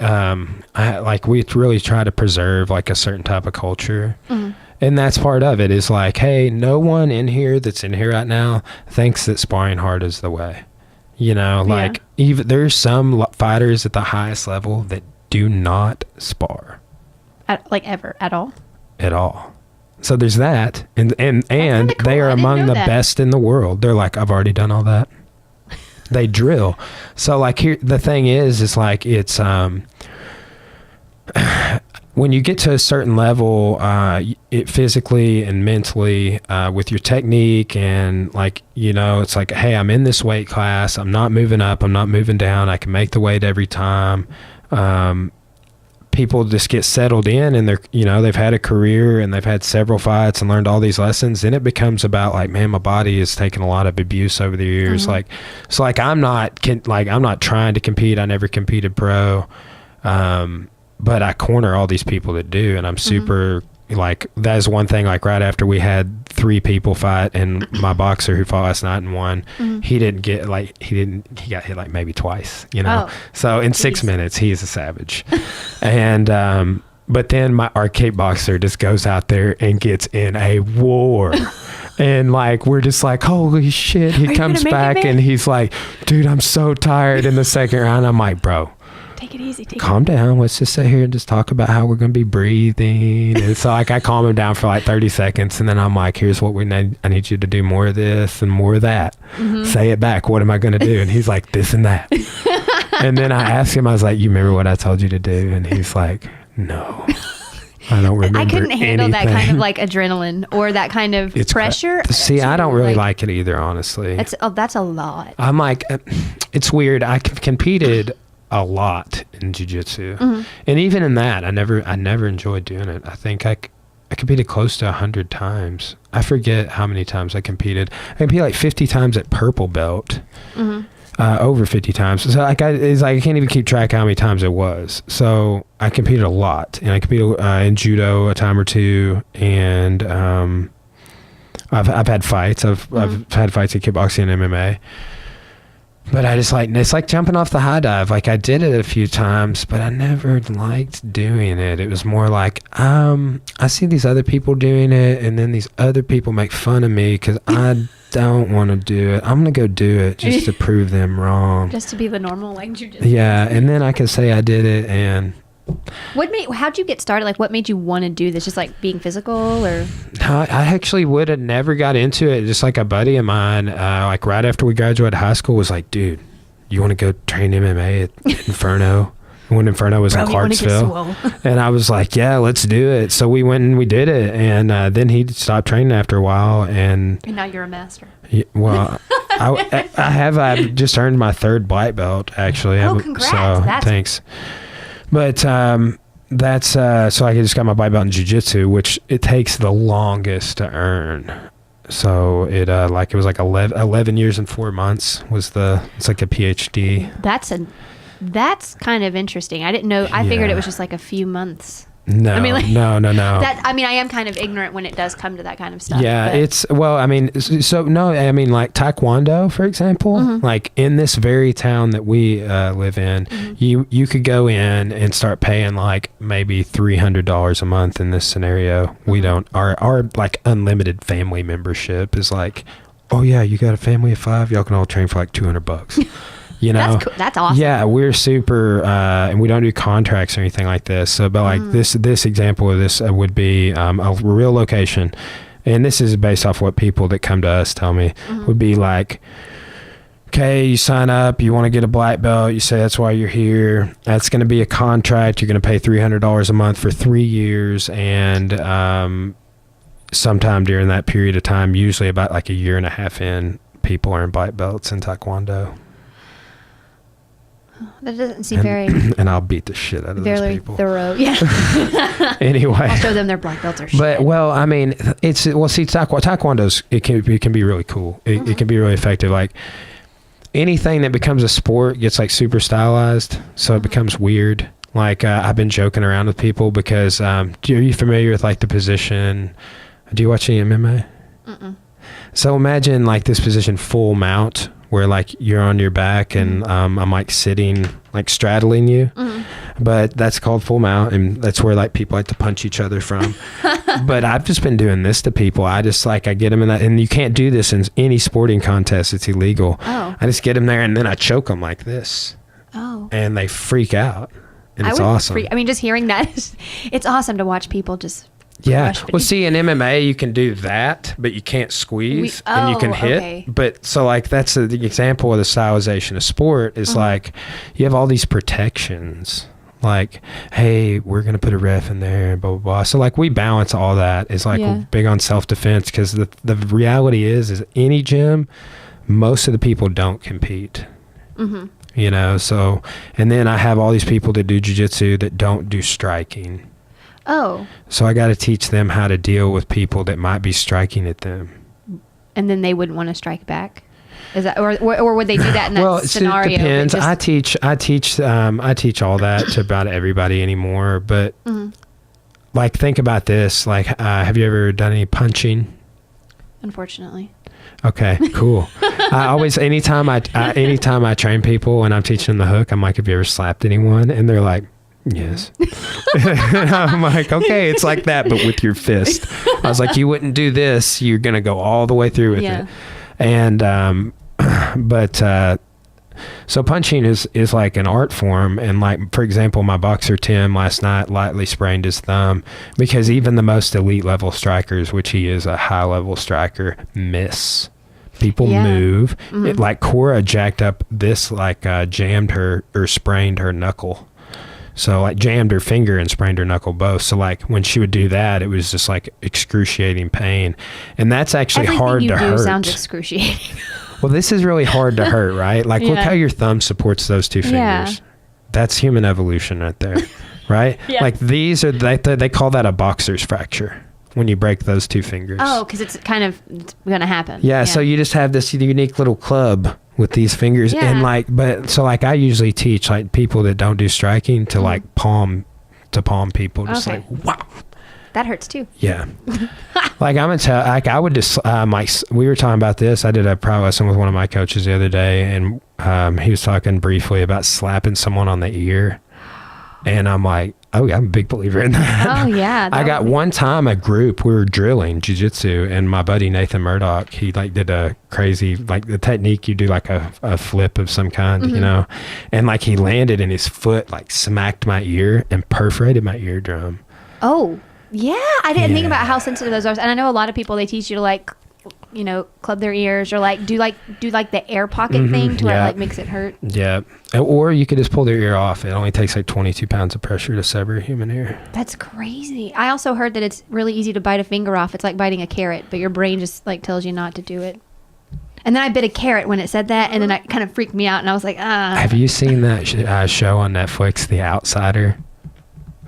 Speaker 1: we really try to preserve like a certain type of culture, and that's part of it. Is like, hey, no one in here that's in here right now thinks that sparring hard is the way. You know, like even there's some fighters at the highest level that do not spar,
Speaker 2: ever at all.
Speaker 1: At all. So there's that, and cool. They are among the best in the world. They're like, I've already done all that. They drill. So like here, the thing is like it's when you get to a certain level, it physically and mentally, with your technique and like, it's like, hey, I'm in this weight class. I'm not moving up. I'm not moving down. I can make the weight every time. People just get settled in and they've had a career and they've had several fights and learned all these lessons. Then it becomes about like, man, my body has taken a lot of abuse over the years. Mm-hmm. I'm not trying to compete. I never competed pro. But I corner all these people that do, and I'm super that is one thing. Like right after we had 3 people fight, and my boxer who fought last night and won, he got hit like maybe twice, So in 6 minutes, he is a savage. And but then my arcade boxer just goes out there and gets in a war. And like, we're just like, holy shit. He comes back and he's like, dude, I'm so tired in the second round. I'm like, bro,
Speaker 2: take it easy.
Speaker 1: Calm down. Let's just sit here and just talk about how we're going to be breathing. And so like I calm him down for like 30 seconds and then I'm like, here's what we need. I need you to do more of this and more of that. Mm-hmm. Say it back. What am I going to do? And he's like, this and that. And then I asked him, I was like, you remember what I told you to do? And he's like, no, I don't remember.
Speaker 2: I couldn't handle that kind of like adrenaline or that kind of pressure.
Speaker 1: See, I don't really like it either, honestly.
Speaker 2: That's a lot.
Speaker 1: I'm like, it's weird. I competed a lot in jiu-jitsu, and even in that I never enjoyed doing it. I think I competed close to 100 times. I forget how many times I competed like 50 times at purple belt. Over 50 times. So like I can't even keep track how many times it was. So I competed a lot, and I competed in judo a time or two, and I've had fights. I've had fights in kickboxing and MMA. But I just it's like jumping off the high dive. Like I did it a few times, but I never liked doing it. It was more like, I see these other people doing it, and then these other people make fun of me because I don't want to do it. I'm going to go do it just to prove them wrong.
Speaker 2: Just to be the normal, like jujitsu.
Speaker 1: Yeah, and then I can say I did it. And
Speaker 2: how'd you get started? Like, what made you want to do this? Just like being physical, or?
Speaker 1: I actually would have never got into it. Just like a buddy of mine, like right after we graduated high school, was like, dude, you want to go train MMA at Inferno? When Inferno was in Clarksville. And I was like, yeah, let's do it. So we went and we did it. And then he stopped training after a while. And
Speaker 2: now you're a master.
Speaker 1: Yeah, well, I've just earned my 3rd black belt, actually.
Speaker 2: Oh, congrats.
Speaker 1: So thanks. But that's so I just got my black belt in jiu-jitsu, which it takes the longest to earn. So it was like 11 years and 4 months it's like a PhD.
Speaker 2: That's kind of interesting. I didn't know. I figured it was just like a few months.
Speaker 1: No, I mean, like, no.
Speaker 2: I am kind of ignorant when it does come to that kind of stuff.
Speaker 1: Yeah, like Taekwondo, for example, like in this very town that we live in, you could go in and start paying like maybe $300 a month in this scenario. We don't, our like unlimited family membership is like, oh yeah, you got a family of 5, y'all can all train for like $200.
Speaker 2: That's cool. That's awesome.
Speaker 1: Yeah, we're super, and we don't do contracts or anything like this. So, but like this example of this would be a real location, and this is based off what people that come to us tell me would be like, okay, you sign up, you want to get a black belt, you say that's why you're here. That's going to be a contract. You're going to pay $300 a month for 3 years, and sometime during that period of time, usually about like a year and a half in, people earn black belts in Taekwondo.
Speaker 2: That doesn't seem very...
Speaker 1: And I'll beat the shit out of those people.
Speaker 2: Very thorough, yeah.
Speaker 1: Anyway.
Speaker 2: I'll show them their black belts are shit.
Speaker 1: But, well, I mean, Taekwondo's, it can be really cool. It can be really effective. Like, anything that becomes a sport gets, like, super stylized, so it becomes weird. Like, I've been joking around with people because, are you familiar with, like, the position... Do you watch any MMA? Mm-mm. So imagine, like, this position full mount... where like you're on your back and I'm like sitting, like straddling you, but that's called full mount, and that's where like people like to punch each other from. But I've just been doing this to people. I just like, I get them in that, and you can't do this in any sporting contest. It's illegal. I just get them there and then I choke them like this. And they freak out, and it's awesome.
Speaker 2: Just hearing that, it's awesome to watch people just...
Speaker 1: Yeah. Well, see, in MMA, you can do that, but you can't squeeze and you can hit. Okay. But so like, that's the example of the stylization of sport is like, you have all these protections. Like, hey, we're going to put a ref in there, blah, blah, blah. So like we balance all that. It's like
Speaker 2: Yeah.
Speaker 1: we're big on self-defense because the reality is any gym, most of the people don't compete.
Speaker 2: Mm-hmm.
Speaker 1: You know, so, and then I have all these people that do jiu-jitsu that don't do striking.
Speaker 2: Oh.
Speaker 1: So I got to teach them how to deal with people that might be striking at them.
Speaker 2: And then they wouldn't want to strike back. Is that, or would they do that in that
Speaker 1: Well,
Speaker 2: scenario?
Speaker 1: it depends.
Speaker 2: Just,
Speaker 1: I teach all that to about everybody anymore. But like, think about this. Like, have you ever done any punching?
Speaker 2: unfortunately.
Speaker 1: Okay, cool. I always, anytime I train people and I'm teaching them the hook, I'm like, have you ever slapped anyone? And they're like, yes. I'm like, okay, it's like that, but with your fist. I was like, you wouldn't do this. You're going to go all the way through with it. And, so punching is like an art form. And like, for example, my boxer Tim last night lightly sprained his thumb because even the most elite level strikers, which he is a high level striker, miss. People move. It, like Cora jacked up this, like jammed her or sprained her knuckle. So like jammed her finger and sprained her knuckle both. So like when she would do that, it was just like excruciating pain. And that's actually hard to hurt.
Speaker 2: Everything you do sounds excruciating.
Speaker 1: Well, this is really hard to hurt, right? Like, look how your thumb supports those two fingers.
Speaker 2: Yeah.
Speaker 1: That's human evolution right there, right?
Speaker 2: Yeah.
Speaker 1: Like, these are, they call that a boxer's fracture when you break those two fingers.
Speaker 2: Oh, because it's kind of going to happen.
Speaker 1: Yeah, so you just have this unique little club with these fingers.
Speaker 2: Yeah.
Speaker 1: And, like, so, like, I usually teach, like, people that don't do striking to, like, palm people. Just like, wow.
Speaker 2: That hurts too.
Speaker 1: Yeah. Like I'm gonna tell, like I would just, like we were talking about this. I did a pro lesson with one of my coaches the other day, and he was talking briefly about slapping someone on the ear, and I'm like, oh yeah, I'm a big believer in that.
Speaker 2: Oh yeah.
Speaker 1: I got one time a group, we were drilling jiu-jitsu, and my buddy Nathan Murdoch, he like did a crazy, like the technique you do like a flip of some kind, you know, and like he landed and his foot like smacked my ear and perforated my eardrum.
Speaker 2: Oh. Yeah, I didn't think about how sensitive those are. And I know a lot of people, they teach you to like, you know, club their ears or like do the air pocket thing to where it like makes it hurt.
Speaker 1: Yeah. Or you could just pull their ear off. It only takes like 22 pounds of pressure to sever a human ear.
Speaker 2: That's crazy. I also heard that it's really easy to bite a finger off. It's like biting a carrot, but your brain just like tells you not to do it. And then I bit a carrot when it said that, and then it kind of freaked me out, and I was like, ah.
Speaker 1: Have you seen that show on Netflix, The Outsider?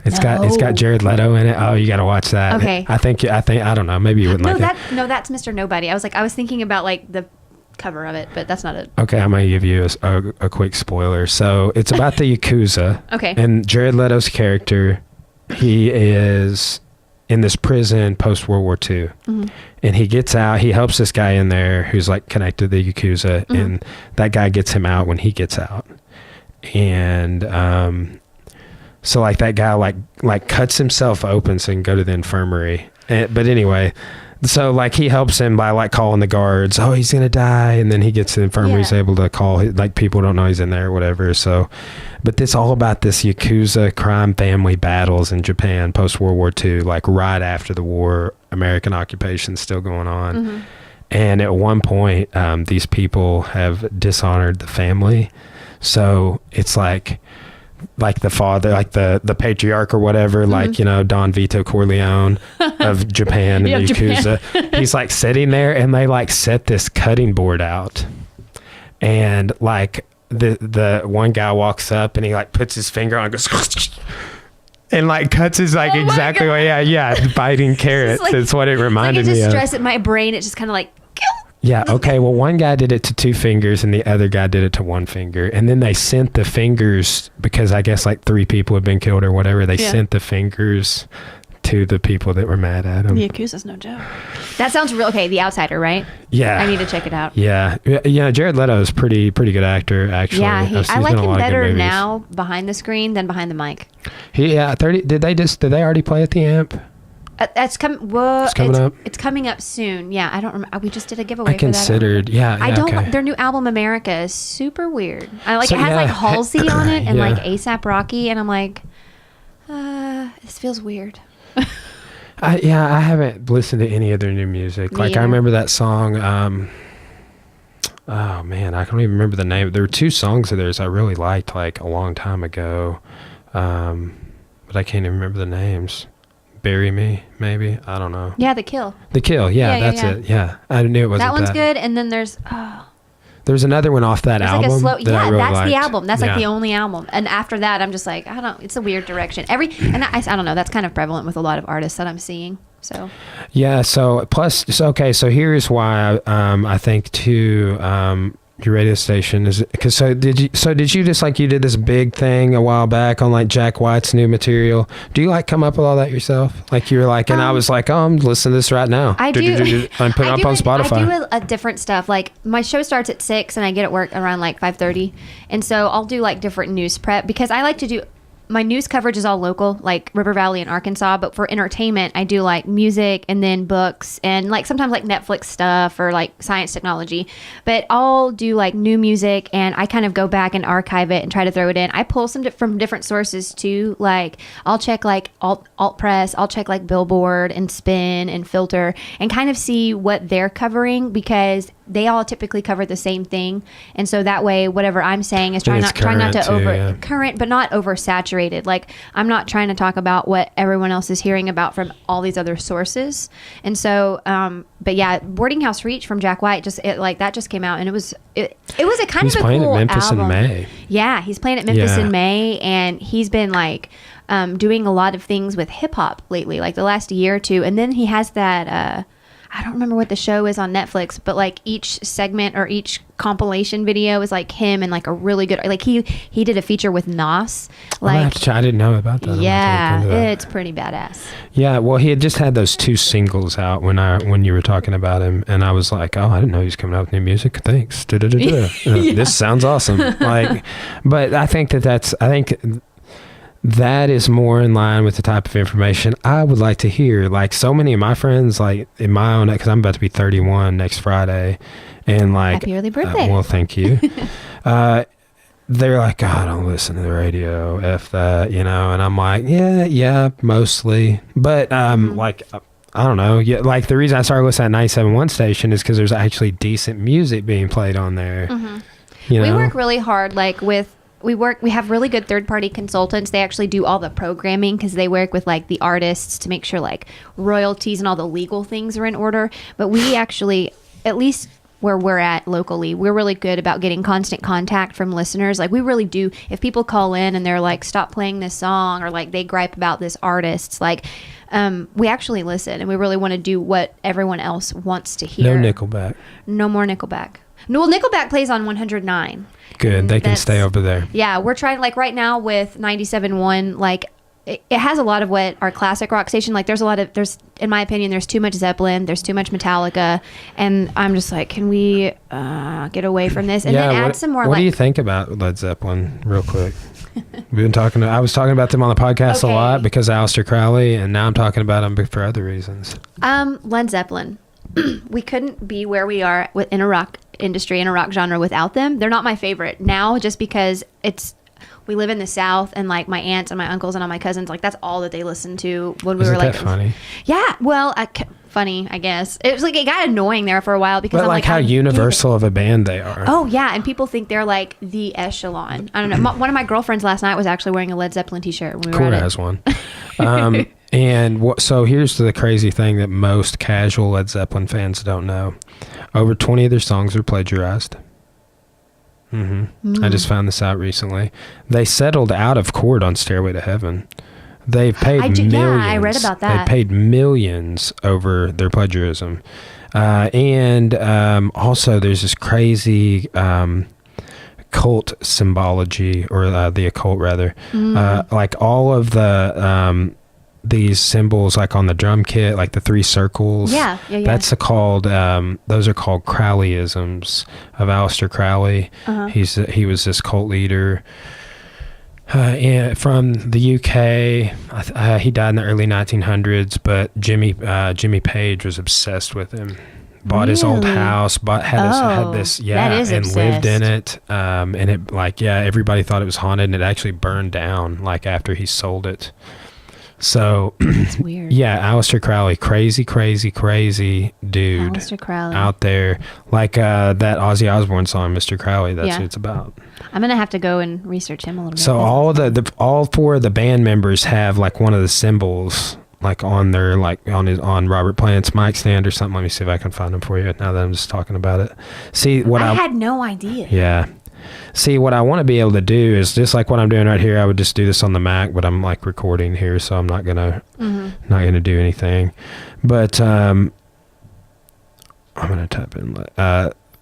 Speaker 1: It's got Jared Leto in it. Oh, you got to watch that.
Speaker 2: Okay.
Speaker 1: I think I don't know. Maybe you wouldn't like it.
Speaker 2: No, that's Mr. Nobody. I was thinking about like the cover of it, but that's not it.
Speaker 1: Okay, I'm gonna give you a quick spoiler. So it's about the Yakuza.
Speaker 2: Okay.
Speaker 1: And Jared Leto's character, he is in this prison post World War II, and he gets out. He helps this guy in there who's like connected to the Yakuza, and that guy gets him out when he gets out, and so like that guy like cuts himself open so he can go to the infirmary. But anyway, so like he helps him by like calling the guards. Oh, he's gonna die, and then he gets to the infirmary. He's able to call, like people don't know he's in there or whatever. So, but this all about this Yakuza crime family battles in Japan post World War II, like right after the war, American occupation still going on. And at one point, these people have dishonored the family. So it's like the father, like the patriarch or whatever, like, you know, Don Vito Corleone of Japan and the Yakuza. He's like sitting there, and they like set this cutting board out, and like the one guy walks up and he like puts his finger on and goes and like cuts his like exactly biting carrots.
Speaker 2: Like,
Speaker 1: that's what it reminded me of.
Speaker 2: It just stressed at my brain. It just kind of like.
Speaker 1: Yeah, okay. Well, one guy did it to 2 fingers and the other guy did it to 1 finger. And then they sent the fingers, because I guess like 3 people had been killed or whatever, they sent the fingers to the people that were mad at him.
Speaker 2: The Yakuza's no joke. That sounds real. Okay, The Outsider, right?
Speaker 1: Yeah.
Speaker 2: I need to check it out.
Speaker 1: Yeah. Yeah, Jared Leto is pretty good actor, actually.
Speaker 2: Yeah, I like him better now behind the screen than behind the mic.
Speaker 1: Did they already play at the Amp?
Speaker 2: It's coming
Speaker 1: up.
Speaker 2: It's coming up soon. Yeah, I don't remember. We just did a giveaway.
Speaker 1: I considered.
Speaker 2: For that.
Speaker 1: Yeah.
Speaker 2: I don't.
Speaker 1: Okay.
Speaker 2: Their new album America is super weird. I like
Speaker 1: So,
Speaker 2: it has like Halsey on it and
Speaker 1: Yeah.
Speaker 2: like ASAP Rocky, and I'm like, this feels weird.
Speaker 1: I haven't listened to any of their new music. Like I remember that song. Oh man, I can't even remember the name. There were 2 songs of theirs I really liked like a long time ago. but I can't even remember the names. Bury Me, maybe. I don't know.
Speaker 2: Yeah, The Kill.
Speaker 1: The Kill. Yeah, that's it. Yeah, I knew it wasn't
Speaker 2: that. One's good. And then there's
Speaker 1: there's another one off that album.
Speaker 2: Like a slow,
Speaker 1: that I really
Speaker 2: that's
Speaker 1: liked.
Speaker 2: the album. That's like the only album. And after that, I'm just like, I don't. It's a weird direction. I don't know. That's kind of prevalent with a lot of artists that I'm seeing. So. Yeah.
Speaker 1: So so here's why I think too. Your radio station is because did you just like you did this big thing a while back on like Jack White's new material? Do you like come up with all that yourself? Like you were like, and I was like, oh, I'm listening to this right now.
Speaker 2: I do.
Speaker 1: I'm putting it up on Spotify.
Speaker 2: I do a different stuff. Like my show starts at 6 and I get at work around like 5:30, and so I'll do like different news prep because I like to do. My news coverage is all local, like River Valley and Arkansas, but for entertainment, I do like music and then books and like sometimes like Netflix stuff or like science technology, but I'll do like new music and I kind of go back and archive it and try to throw it in. I pull some from different sources too. Like I'll check like alt press, I'll check like Billboard and Spin and Filter and kind of see what they're covering because they all typically cover the same thing. And so that way, whatever I'm saying is trying not to current, but not oversaturated. Like I'm not trying to talk about what everyone else is hearing about from all these other sources. And so, but yeah, Boarding House Reach from Jack White just came out and it was a kind of a cool album. He's playing at Memphis in May. Yeah, he's playing at Memphis in May, and he's been like doing a lot of things with hip hop lately, like the last year or two. And then he has that. I don't remember what the show is on Netflix, but like each segment or each compilation video is like him and like a really good, like he did a feature with Nas. Like
Speaker 1: I didn't know about that.
Speaker 2: Yeah, it's pretty badass.
Speaker 1: Yeah, well, he had just had those 2 singles out when you were talking about him, and I was like, oh, I didn't know he was coming out with new music. Thanks. This sounds awesome. Like, but I think that is more in line with the type of information I would like to hear. Like so many of my friends, like in my own, because I'm about to be 31 next Friday, and like
Speaker 2: happy early birthday.
Speaker 1: Well, thank you. They're like, oh, I don't listen to the radio, F that, and I'm like, yeah, mostly, but like I don't know, like the reason I started listening at 97.1 station is because there's actually decent music being played on there.
Speaker 2: We work really hard, like with. We have really good third-party consultants. They actually do all the programming because they work with like the artists to make sure like royalties and all the legal things are in order. But we actually, at least where we're at locally, we're really good about getting constant contact from listeners. Like we really do. If people call in and they're like, stop playing this song, or like they gripe about this artist, like we actually listen and we really want to do what everyone else wants to hear.
Speaker 1: No Nickelback.
Speaker 2: No more Nickelback. No, well, Nickelback plays on 109.
Speaker 1: Good. They can stay over there.
Speaker 2: Yeah, we're trying, like right now with 97.1, like it has a lot of what our classic rock station, like there's in my opinion, there's too much Zeppelin, there's too much Metallica, and I'm just like, can we get away from this and then add some more.
Speaker 1: What do you think about Led Zeppelin, real quick? I was talking about them on the podcast a lot because of Aleister Crowley, and now I'm talking about them for other reasons.
Speaker 2: Led Zeppelin. We couldn't be where we are in a rock industry, in a rock genre without them. They're not my favorite now just because we live in the South, and like my aunts and my uncles and all my cousins, like that's all that they listened to when we were like.
Speaker 1: Isn't that funny?
Speaker 2: Yeah, well, funny, I guess. It was like, it got annoying there for a while because
Speaker 1: but
Speaker 2: I'm like
Speaker 1: how universal of a band they are.
Speaker 2: Oh yeah, and people think they're like the echelon. I don't know. One of my girlfriends last night was actually wearing a Led Zeppelin t-shirt when we were at it.
Speaker 1: Cora has one. So here's the crazy thing that most casual Led Zeppelin fans don't know. Over 20 of their songs are plagiarized. I just found this out recently. They settled out of court on Stairway to Heaven. They've paid millions.
Speaker 2: Yeah, I read about that.
Speaker 1: They paid millions over their plagiarism. And also there's this crazy cult symbology, or the occult rather. Like all of the these symbols, like on the drum kit, like the 3 circles.
Speaker 2: Yeah.
Speaker 1: That's called. Those are called Crowleyisms of Aleister Crowley. He was this cult leader. From the UK. He died in the early 1900s, but Jimmy Page was obsessed with him. Bought his old house, had this, and lived in it. And it, like, everybody thought it was haunted, and it actually burned down, like, after he sold it. So
Speaker 2: It's weird.
Speaker 1: yeah, Aleister Crowley, crazy dude
Speaker 2: Aleister Crowley.
Speaker 1: out there, like that Ozzy Osbourne song, Mr. Crowley. That's what it's about.
Speaker 2: I'm gonna have to go and research him a little bit.
Speaker 1: So all four of the band members have like one of the symbols like on their on Robert Plant's mic stand or something. Let me see if I can find them for you now that I'm just talking about it. See what
Speaker 2: I had no idea.
Speaker 1: Yeah. See, what I want to be able to do is just like what I'm doing right here. I would just do this on the Mac, but I'm like recording here, so I'm not gonna do anything. But I'm gonna type in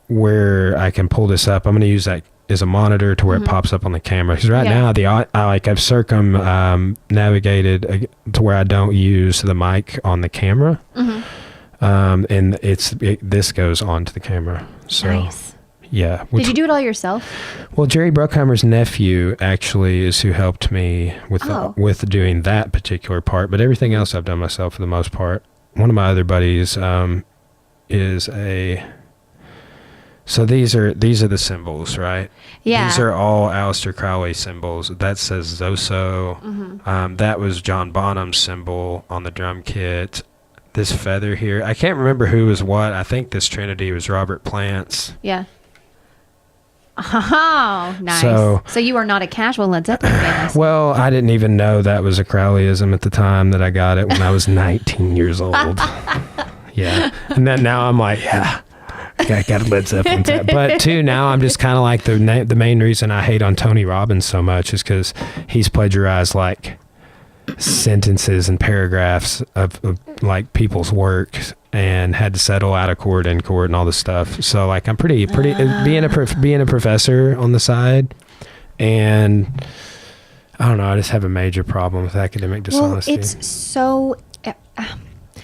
Speaker 1: where I can pull this up. I'm gonna use that as a monitor to where it pops up on the camera. Because right now I've circumnavigated to where I don't use the mic on the camera, and this goes onto the camera. So.
Speaker 2: Nice.
Speaker 1: Yeah.
Speaker 2: Did you do it all yourself?
Speaker 1: Well, Jerry Bruckheimer's nephew actually is who helped me with doing that particular part, but everything else I've done myself for the most part. One of my other buddies is a. So these are the symbols, right?
Speaker 2: Yeah.
Speaker 1: These are all Aleister Crowley symbols. That says Zoso. That was John Bonham's symbol on the drum kit. This feather here, I can't remember who was what. I think this Trinity was Robert Plant's.
Speaker 2: Yeah. Oh, nice. So you are not a casual Led Zeppelin fan.
Speaker 1: Well, I didn't even know that was a Crowleyism at the time that I got it when I was 19 years old. Yeah. And then now I'm like, yeah, I got a Led Zeppelin. But too, now I'm just kind of like the main reason I hate on Tony Robbins so much is because he's plagiarized like sentences and paragraphs of like people's work and had to settle out of court in court and all this stuff. So like I'm pretty being a professor on the side, and I don't know, I just have a major problem with academic dishonesty.
Speaker 2: Well, it's so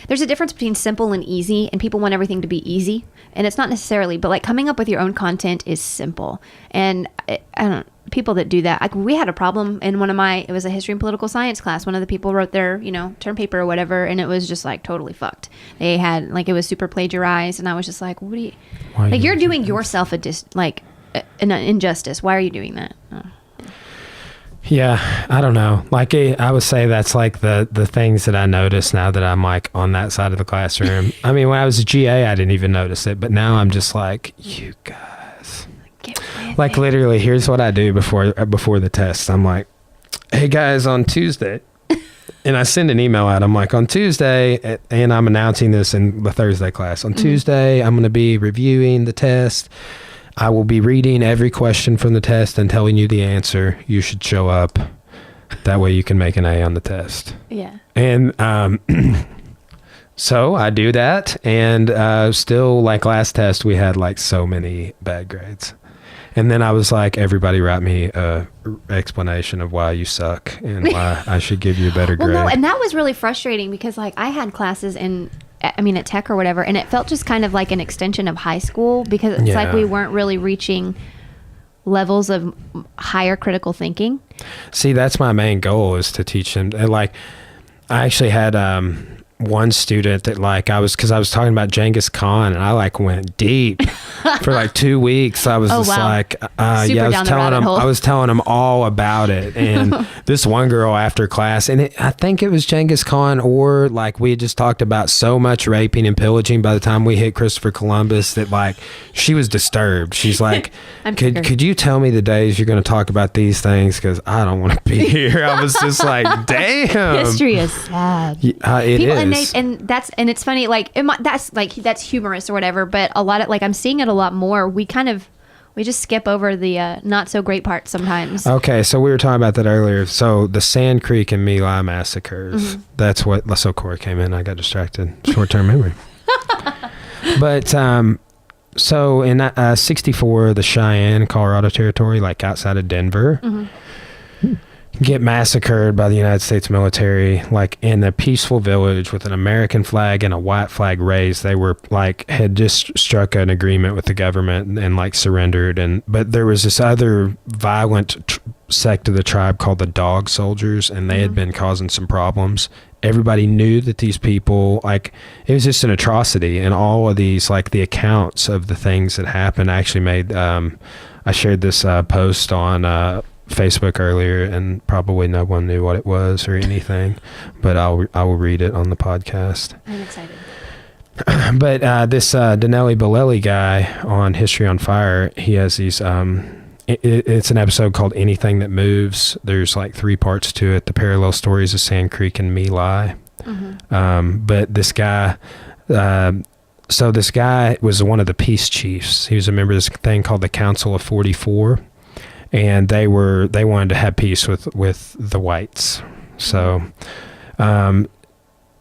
Speaker 2: there's a difference between simple and easy, and people want everything to be easy, and it's not necessarily, but like coming up with your own content is simple. And I don't people that do that, like we had a problem in it was a history and political science class. One of the people wrote their, term paper or whatever, and it was just like totally fucked. They had it was super plagiarized, and I was just like, what do you, you're doing yourself an injustice. Why are you doing that? Oh.
Speaker 1: Yeah, I don't know. Like I would say that's like the things that I notice now that I'm like on that side of the classroom. I mean, when I was a GA, I didn't even notice it, but now I'm just like, you guys. Like literally, here's what I do before the test. I'm like, hey guys, on Tuesday, and I send an email out. I'm like, on Tuesday, and I'm announcing this in the Thursday class. On Tuesday, I'm going to be reviewing the test. I will be reading every question from the test and telling you the answer. You should show up. That way you can make an A on the test.
Speaker 2: Yeah.
Speaker 1: And so I do that, and still, like last test, we had like so many bad grades. And then I was like, everybody write me a explanation of why you suck and why I should give you a better grade.
Speaker 2: No, and that was really frustrating because like I had classes at Tech or whatever, and it felt just kind of like an extension of high school because it's like we weren't really reaching levels of higher critical thinking.
Speaker 1: See, that's my main goal, is to teach them. Like, I actually had one student that because I was talking about Genghis Khan, and I like went deep for like 2 weeks. I was I was telling him all about it. And this one girl after class, and I think it was Genghis Khan, or like we had just talked about so much raping and pillaging by the time we hit Christopher Columbus that like she was disturbed. She's like, could you tell me the days you're going to talk about these things, because I don't want to be here. I was just like, damn,
Speaker 2: history is sad.
Speaker 1: It is.
Speaker 2: And it's funny, like that's humorous or whatever, but a lot of I'm seeing it a lot more. We just skip over the not so great parts sometimes. Okay,
Speaker 1: so we were talking about that earlier. So the Sand Creek and My Lai massacres. That's what. So Corey came in. I got distracted. Short-term memory. But so in '64, the Cheyenne, Colorado territory, like outside of Denver. Get massacred by the United States military, like in a peaceful village with an American flag and a white flag raised. They were had just struck an agreement with the government and like surrendered. But there was this other violent sect of the tribe called the Dog Soldiers, and they had been causing some problems. Everybody knew that these people, it was just an atrocity, and all of these, the accounts of the things that happened, I actually made, I shared this post on Facebook earlier, and probably no one knew what it was or anything, but I will read it on the podcast.
Speaker 2: I'm excited.
Speaker 1: But this Danelli Bolelli guy on History on Fire, he has these. It's an episode called Anything That Moves. There's like 3 parts to it: the parallel stories of Sand Creek and My Lai. But this guy. So this guy was one of the peace chiefs. He was a member of this thing called the Council of 44, and they wanted to have peace with the whites. So, and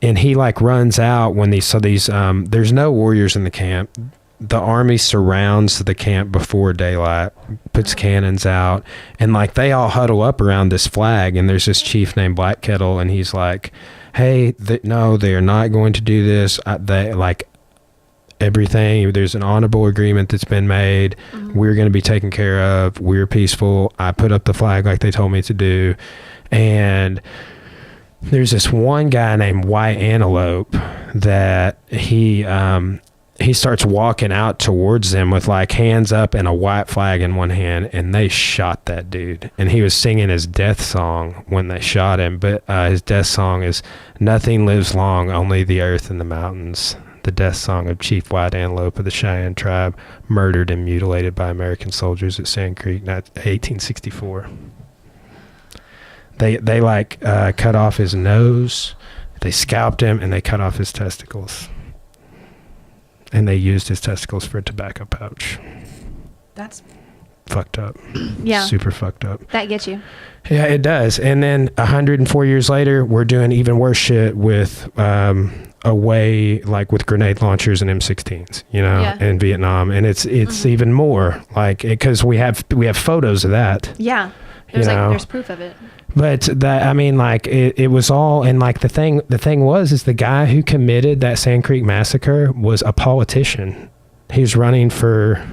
Speaker 1: he like runs out when there's no warriors in the camp. The army surrounds the camp before daylight, puts cannons out, and like they all huddle up around this flag, and there's this chief named Black Kettle, and he's like, hey, no, they are not going to do this. Everything, there's an honorable agreement that's been made. We're going to be taken care of. We're peaceful. I put up the flag like they told me to do. And there's this one guy named White Antelope that he starts walking out towards them with like hands up and a white flag in one hand, and they shot that dude. And he was singing his death song when they shot him, but his death song is "Nothing lives long, only the earth and the mountains." The death song of Chief White Antelope of the Cheyenne tribe, murdered and mutilated by American soldiers at Sand Creek, 1864. They cut off his nose, they scalped him, and they cut off his testicles. And they used his testicles for a tobacco pouch. That's fucked up.
Speaker 2: Yeah.
Speaker 1: Super fucked up.
Speaker 2: That gets you.
Speaker 1: Yeah, it does. And then 104 years later, we're doing even worse shit with with grenade launchers and M16s, in Vietnam. And it's even more like, because we have photos of that.
Speaker 2: Yeah. There's proof of it.
Speaker 1: But that, I mean, like it was all, and like the thing is the guy who committed that Sand Creek massacre was a politician. He was running for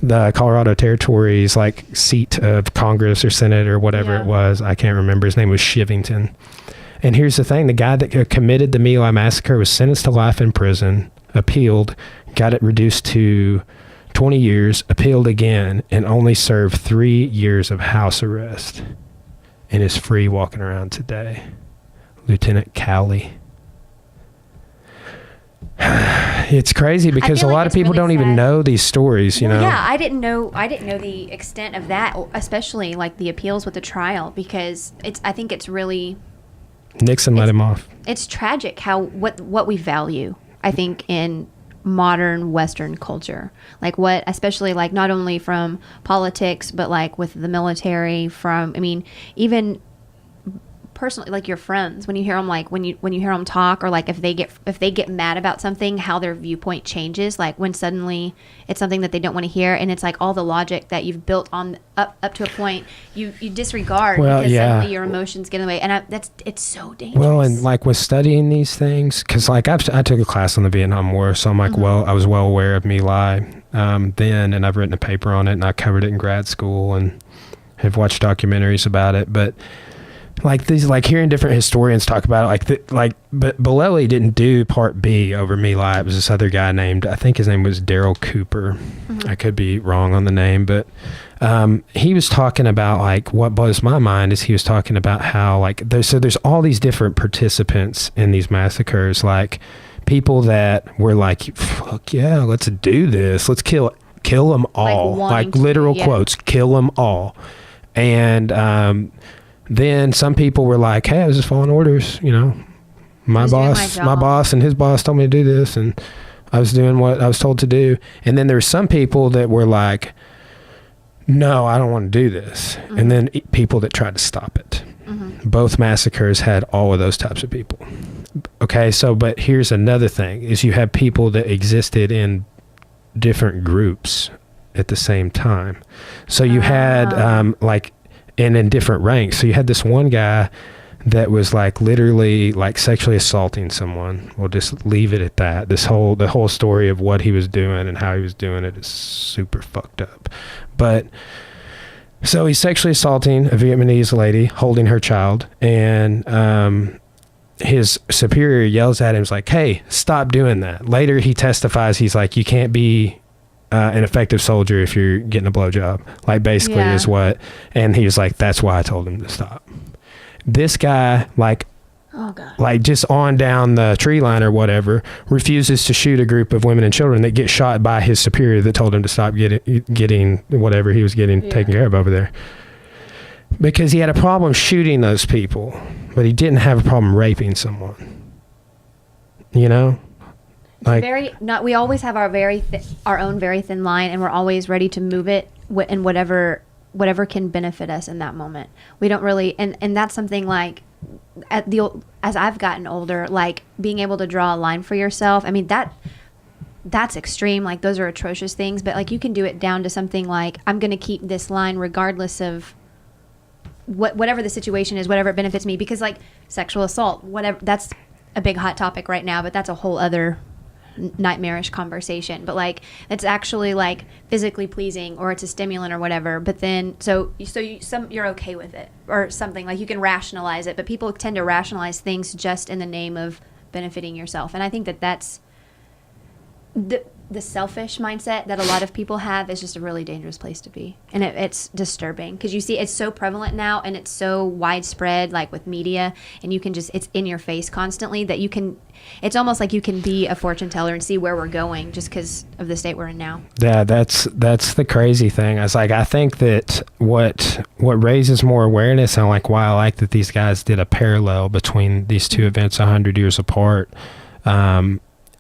Speaker 1: the Colorado Territory's like seat of Congress or Senate or whatever it was. I can't remember. His name was Shivington. And here's the thing: the guy that committed the My Lai massacre was sentenced to life in prison, appealed, got it reduced to 20 years, appealed again, and only served 3 years of house arrest, and is free walking around today. Lieutenant Cowley. It's crazy because a lot of people don't even know these stories, you know?
Speaker 2: Yeah, I didn't know the extent of that, especially like the appeals with the trial, because I think it's really...
Speaker 1: Nixon let him off.
Speaker 2: It's tragic what we value, I think, in modern Western culture. Like what, especially like not only from politics, but like with the military, even personally, like your friends, when you hear them, like when you hear them talk, or like if they get mad about something, how their viewpoint changes, like when suddenly it's something that they don't want to hear, and it's like all the logic that you've built on up to a point you disregard, because suddenly your emotions get in the way, and it's so dangerous. Well,
Speaker 1: and like with studying these things, because like I took a class on the Vietnam War, so I'm like, I was well aware of My Lai then, and I've written a paper on it, and I covered it in grad school, and have watched documentaries about it, but like these, like hearing different historians talk about it, but Bolelli didn't do part B over My Lai. It was this other guy named, I think his name was Daryl Cooper. I could be wrong on the name, but he was talking about, like, what blows my mind is he was talking about how like there's all these different participants in these massacres, like people that were like, fuck yeah, let's do this, let's kill them all, like literal quotes, kill them all. And then some people were like, hey, I was just following orders, my boss and his boss told me to do this, and I was doing what I was told to do. And then there's some people that were like, no, I don't want to do this. And then people that tried to stop it. Both massacres had all of those types of people. Okay, so, but here's another thing, is you have people that existed in different groups at the same time. So you had and in different ranks. So you had this one guy that was like literally like sexually assaulting someone. We'll just leave it at that. The whole story of what he was doing and how he was doing it is super fucked up. But so he's sexually assaulting a Vietnamese lady holding her child, and his superior yells at him, like, hey, stop doing that. Later he testifies, he's like, you can't be an effective soldier if you're getting a blowjob. Like, basically is what. And he was like, that's why I told him to stop. This guy, like,
Speaker 2: oh God,
Speaker 1: like just on down the tree line or whatever, refuses to shoot a group of women and children that get shot by his superior that told him to stop getting whatever he was getting taken care of over there. Because he had a problem shooting those people, but he didn't have a problem raping someone. You know? Like,
Speaker 2: we always have our own very thin line, and we're always ready to move it in whatever can benefit us in that moment. We don't really, and that's something like as I've gotten older, like being able to draw a line for yourself. I mean, that's extreme. Like, those are atrocious things, but like you can do it down to something like, I'm going to keep this line regardless of whatever the situation is, whatever it benefits me, because like sexual assault, whatever, that's a big hot topic right now, but that's a whole other nightmarish conversation. But like, it's actually like physically pleasing, or it's a stimulant or whatever, but then you're okay with it or something, like you can rationalize it. But people tend to rationalize things just in the name of benefiting yourself, and I think that's the selfish mindset that a lot of people have is just a really dangerous place to be. And it's disturbing because you see it's so prevalent now, and it's so widespread, like with media, and you can just, it's in your face constantly, that it's almost like you can be a fortune teller and see where we're going just because of the state we're in now.
Speaker 1: Yeah, that's the crazy thing. I think that what raises more awareness, and like why I like that these guys did a parallel between these two events 100 years apart,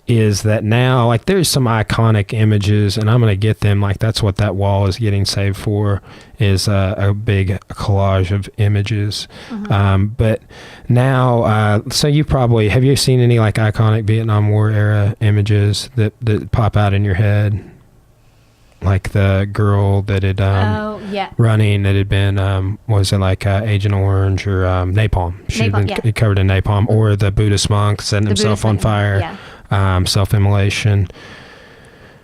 Speaker 1: is that now, like, there's some iconic images, and I'm going to get them. Like, that's what that wall is getting saved for, is a big collage of images. But now, so have you seen any like iconic Vietnam War era images that pop out in your head? Like the girl that had running, that had been was it like Agent Orange or napalm? She had been covered in napalm, or the Buddhist monk setting himself on fire.
Speaker 2: Yeah.
Speaker 1: Self-immolation.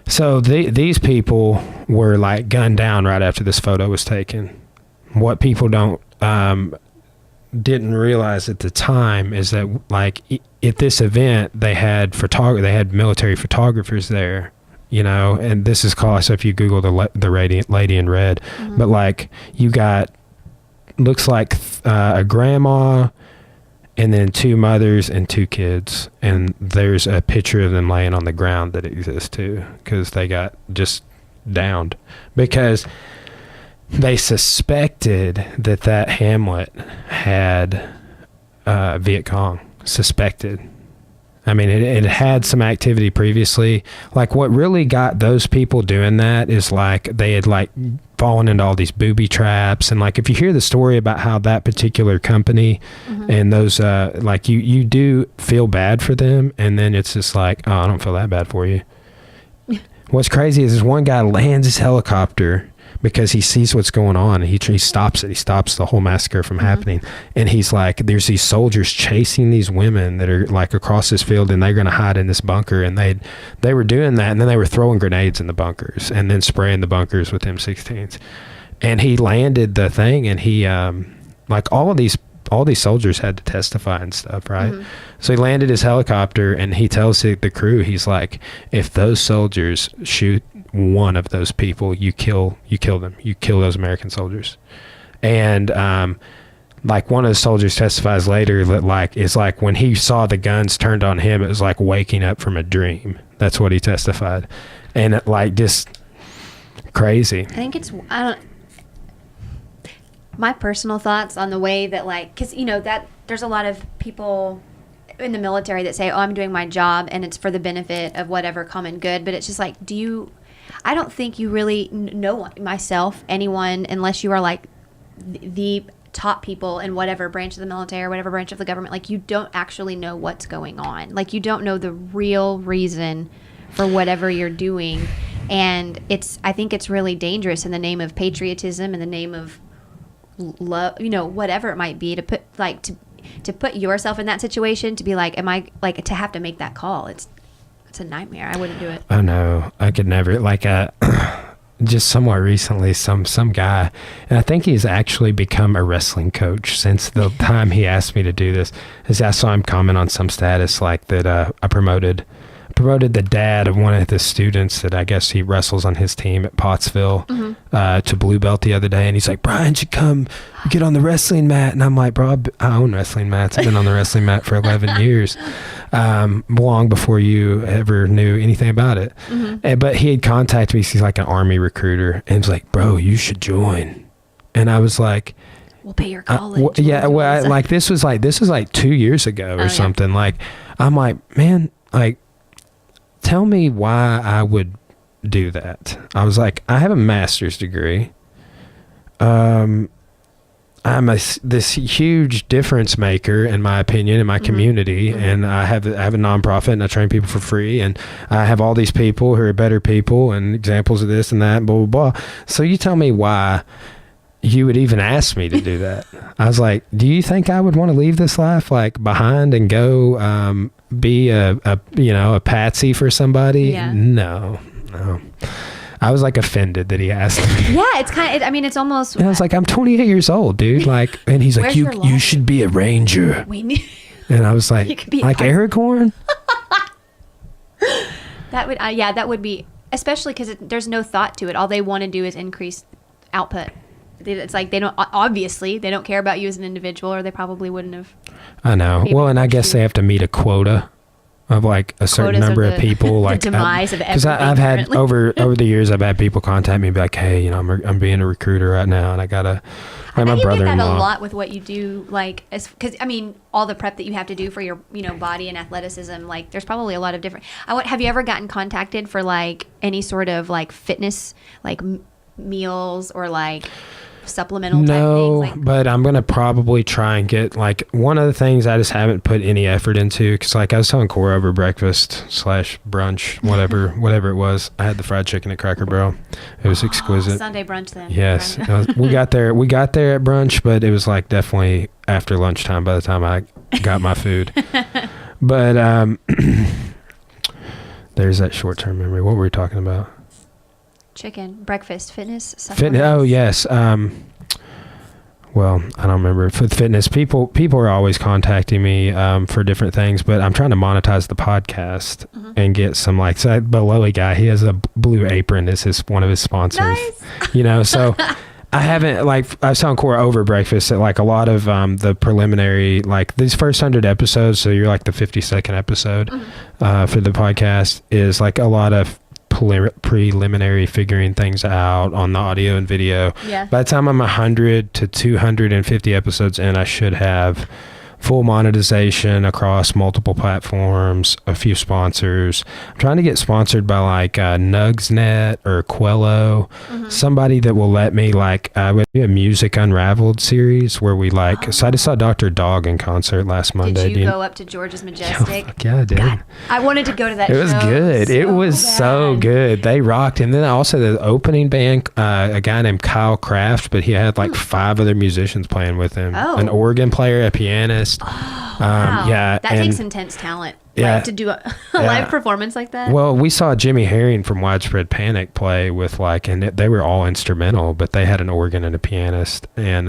Speaker 1: So these people were like gunned down right after this photo was taken. What people didn't realize at the time is that, like, at this event they had military photographers there, you know, and this is called, so if you Google the lady in red, but like you got, looks like a grandma, and then two mothers and two kids, and there's a picture of them laying on the ground that exists too, because they got just downed, because they suspected that Hamlet had Viet Cong. Suspected. I mean, it had some activity previously. Like, what really got those people doing that is like they had like fallen into all these booby traps, and like if you hear the story about how that particular company and those like you do feel bad for them, and then it's just like, oh, I don't feel that bad for you. What's crazy is this one guy lands his helicopter because he sees what's going on, and he stops it. He stops the whole massacre from happening. And he's like, there's these soldiers chasing these women that are like across this field, and they're going to hide in this bunker. And they were doing that, and then they were throwing grenades in the bunkers and then spraying the bunkers with M16s. And he landed the thing, and he like all these soldiers had to testify and stuff, right? So he landed his helicopter, and he tells the crew, he's like, if those soldiers shoot one of those people, you kill them. You kill those American soldiers. And like one of the soldiers testifies later that like it's like when he saw the guns turned on him, it was like waking up from a dream. That's what he testified. And it, like, just crazy.
Speaker 2: I think my personal thoughts on the way that, like, because you know that there's a lot of people in the military that say, oh, I'm doing my job and it's for the benefit of whatever common good, but it's just like, I don't think you really know myself, anyone, unless you are like the top people in whatever branch of the military or whatever branch of the government. Like, you don't actually know what's going on. Like, you don't know the real reason for whatever you're doing. And I think it's really dangerous in the name of patriotism, in the name of love, you know, whatever it might be, to put like to put yourself in that situation, to be like, am I like, to have to make that call? It's a nightmare. I wouldn't do it.
Speaker 1: I know. I could never. Like, just somewhat recently, some guy, and I think he's actually become a wrestling coach since the time he asked me to do this. Is I saw him comment on some status like that. I promoted promoted the dad of one of the students that I guess he wrestles on his team at Pottsville to blue belt the other day, and he's like, Brian should come get on the wrestling mat. And I'm like, bro, I own wrestling mats. I've been on the wrestling mat for 11 years, long before you ever knew anything about it. But he had contacted me. He's like an Army recruiter, and he's like, bro, you should join. And I was like,
Speaker 2: we'll pay your college.
Speaker 1: This was like 2 years ago or something.
Speaker 2: Yeah.
Speaker 1: Like, I'm like, man, like, tell me why I would do that. I was like, I have a master's degree. I'm this huge difference maker, in my opinion, in my community, and I have a nonprofit, and I train people for free, and I have all these people who are better people, and examples of this and that, and blah blah blah. So you tell me why you would even ask me to do that. I was like, do you think I would want to leave this life like behind and go be a patsy for somebody?
Speaker 2: Yeah.
Speaker 1: No. I was like offended that he asked me.
Speaker 2: Yeah, it's kind of, I mean, it's almost.
Speaker 1: And I was like, I'm 28 years old, dude. Like, and he's like, you should be a ranger.
Speaker 2: We need.
Speaker 1: And I was like,
Speaker 2: You could be
Speaker 1: like Aragorn?
Speaker 2: That would, that would be, especially because there's no thought to it. All they want to do is increase output. It's like they don't care about you as an individual, or they probably wouldn't have.
Speaker 1: I know. Well, and I guess they have to meet a quota of like a certain number of people. Like
Speaker 2: the demise of everything.
Speaker 1: Because I've had
Speaker 2: currently.
Speaker 1: over the years, I've had people contact me and be like, hey, I'm being a recruiter right now, and I gotta. Like my brother-in-law.
Speaker 2: You get that a lot with what you do, like, because I mean, all the prep that you have to do for your, body and athleticism. Like, there's probably a lot of different. Have you ever gotten contacted for like any sort of like fitness, like meals or like supplemental type things?
Speaker 1: But I'm gonna probably try and get like one of the things I just haven't put any effort into, because like I was telling Cora over breakfast / brunch, whatever it was, I had the fried chicken at Cracker Barrel. It was exquisite.
Speaker 2: Sunday brunch then.
Speaker 1: Yes. we got there at brunch, but it was like definitely after lunchtime by the time I got my food. But there's that short-term memory. What were we talking about?
Speaker 2: Chicken, breakfast, fitness,
Speaker 1: Oh yes. Well, I don't remember. For fitness, people are always contacting me for different things, but I'm trying to monetize the podcast and get some like. So the Lily guy, he has a Blue Apron as one of his sponsors.
Speaker 2: Nice.
Speaker 1: So I haven't, like, I was telling Cora over breakfast that like a lot of the preliminary, like these first 100 episodes, so you're like the 52nd episode for the podcast, is like a lot of preliminary figuring things out on the audio and video.
Speaker 2: Yeah.
Speaker 1: By the time I'm 100 to 250 episodes in, I should have full monetization across multiple platforms, a few sponsors. I'm trying to get sponsored by like Nugsnet or Quello, somebody that will let me like we do a music Unraveled series where we like. So I just saw Dr. Dog in concert last Monday.
Speaker 2: Did you go up to George's Majestic?
Speaker 1: Yeah, I did.
Speaker 2: God, I wanted to go to that.
Speaker 1: It was
Speaker 2: show
Speaker 1: good. It was
Speaker 2: bad.
Speaker 1: so good. They rocked. And then also the opening band, a guy named Kyle Kraft, but he had like 5 other musicians playing with him.
Speaker 2: Oh.
Speaker 1: An organ player, a pianist.
Speaker 2: Wow.
Speaker 1: Yeah.
Speaker 2: That takes intense talent.
Speaker 1: Yeah.
Speaker 2: Like, to do a live performance like that.
Speaker 1: Well, we saw Jimmy Herring from Widespread Panic play with like, and they were all instrumental, but they had an organ and a pianist. And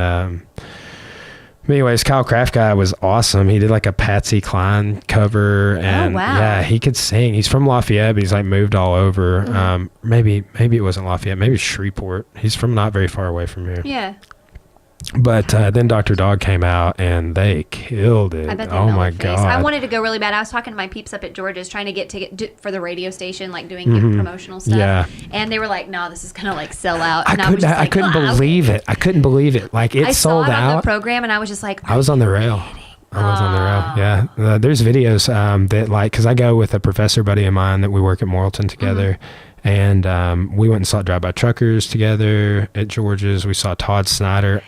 Speaker 1: anyways, Kyle Kraft guy was awesome. He did like a Patsy Cline cover, and yeah, he could sing. He's from Lafayette, but he's like moved all over. Maybe it wasn't Lafayette. Maybe Shreveport. He's from not very far away from here.
Speaker 2: Yeah.
Speaker 1: But then Dr. Dog came out and they killed it.
Speaker 2: I bet
Speaker 1: oh my God.
Speaker 2: I wanted to go really bad. I was talking to my peeps up at George's trying to get ticket for the radio station, like doing promotional stuff.
Speaker 1: Yeah.
Speaker 2: And they were like, no, this is going to like sell out. And
Speaker 1: I couldn't believe it. I couldn't believe it. Like it sold out.
Speaker 2: I saw it on the program and I was just like,
Speaker 1: I was on the rail. Yeah. There's videos that like, because I go with a professor buddy of mine that we work at Morrilton together. And we went and saw Drive By Truckers together at George's. We saw Todd Snyder. Nice.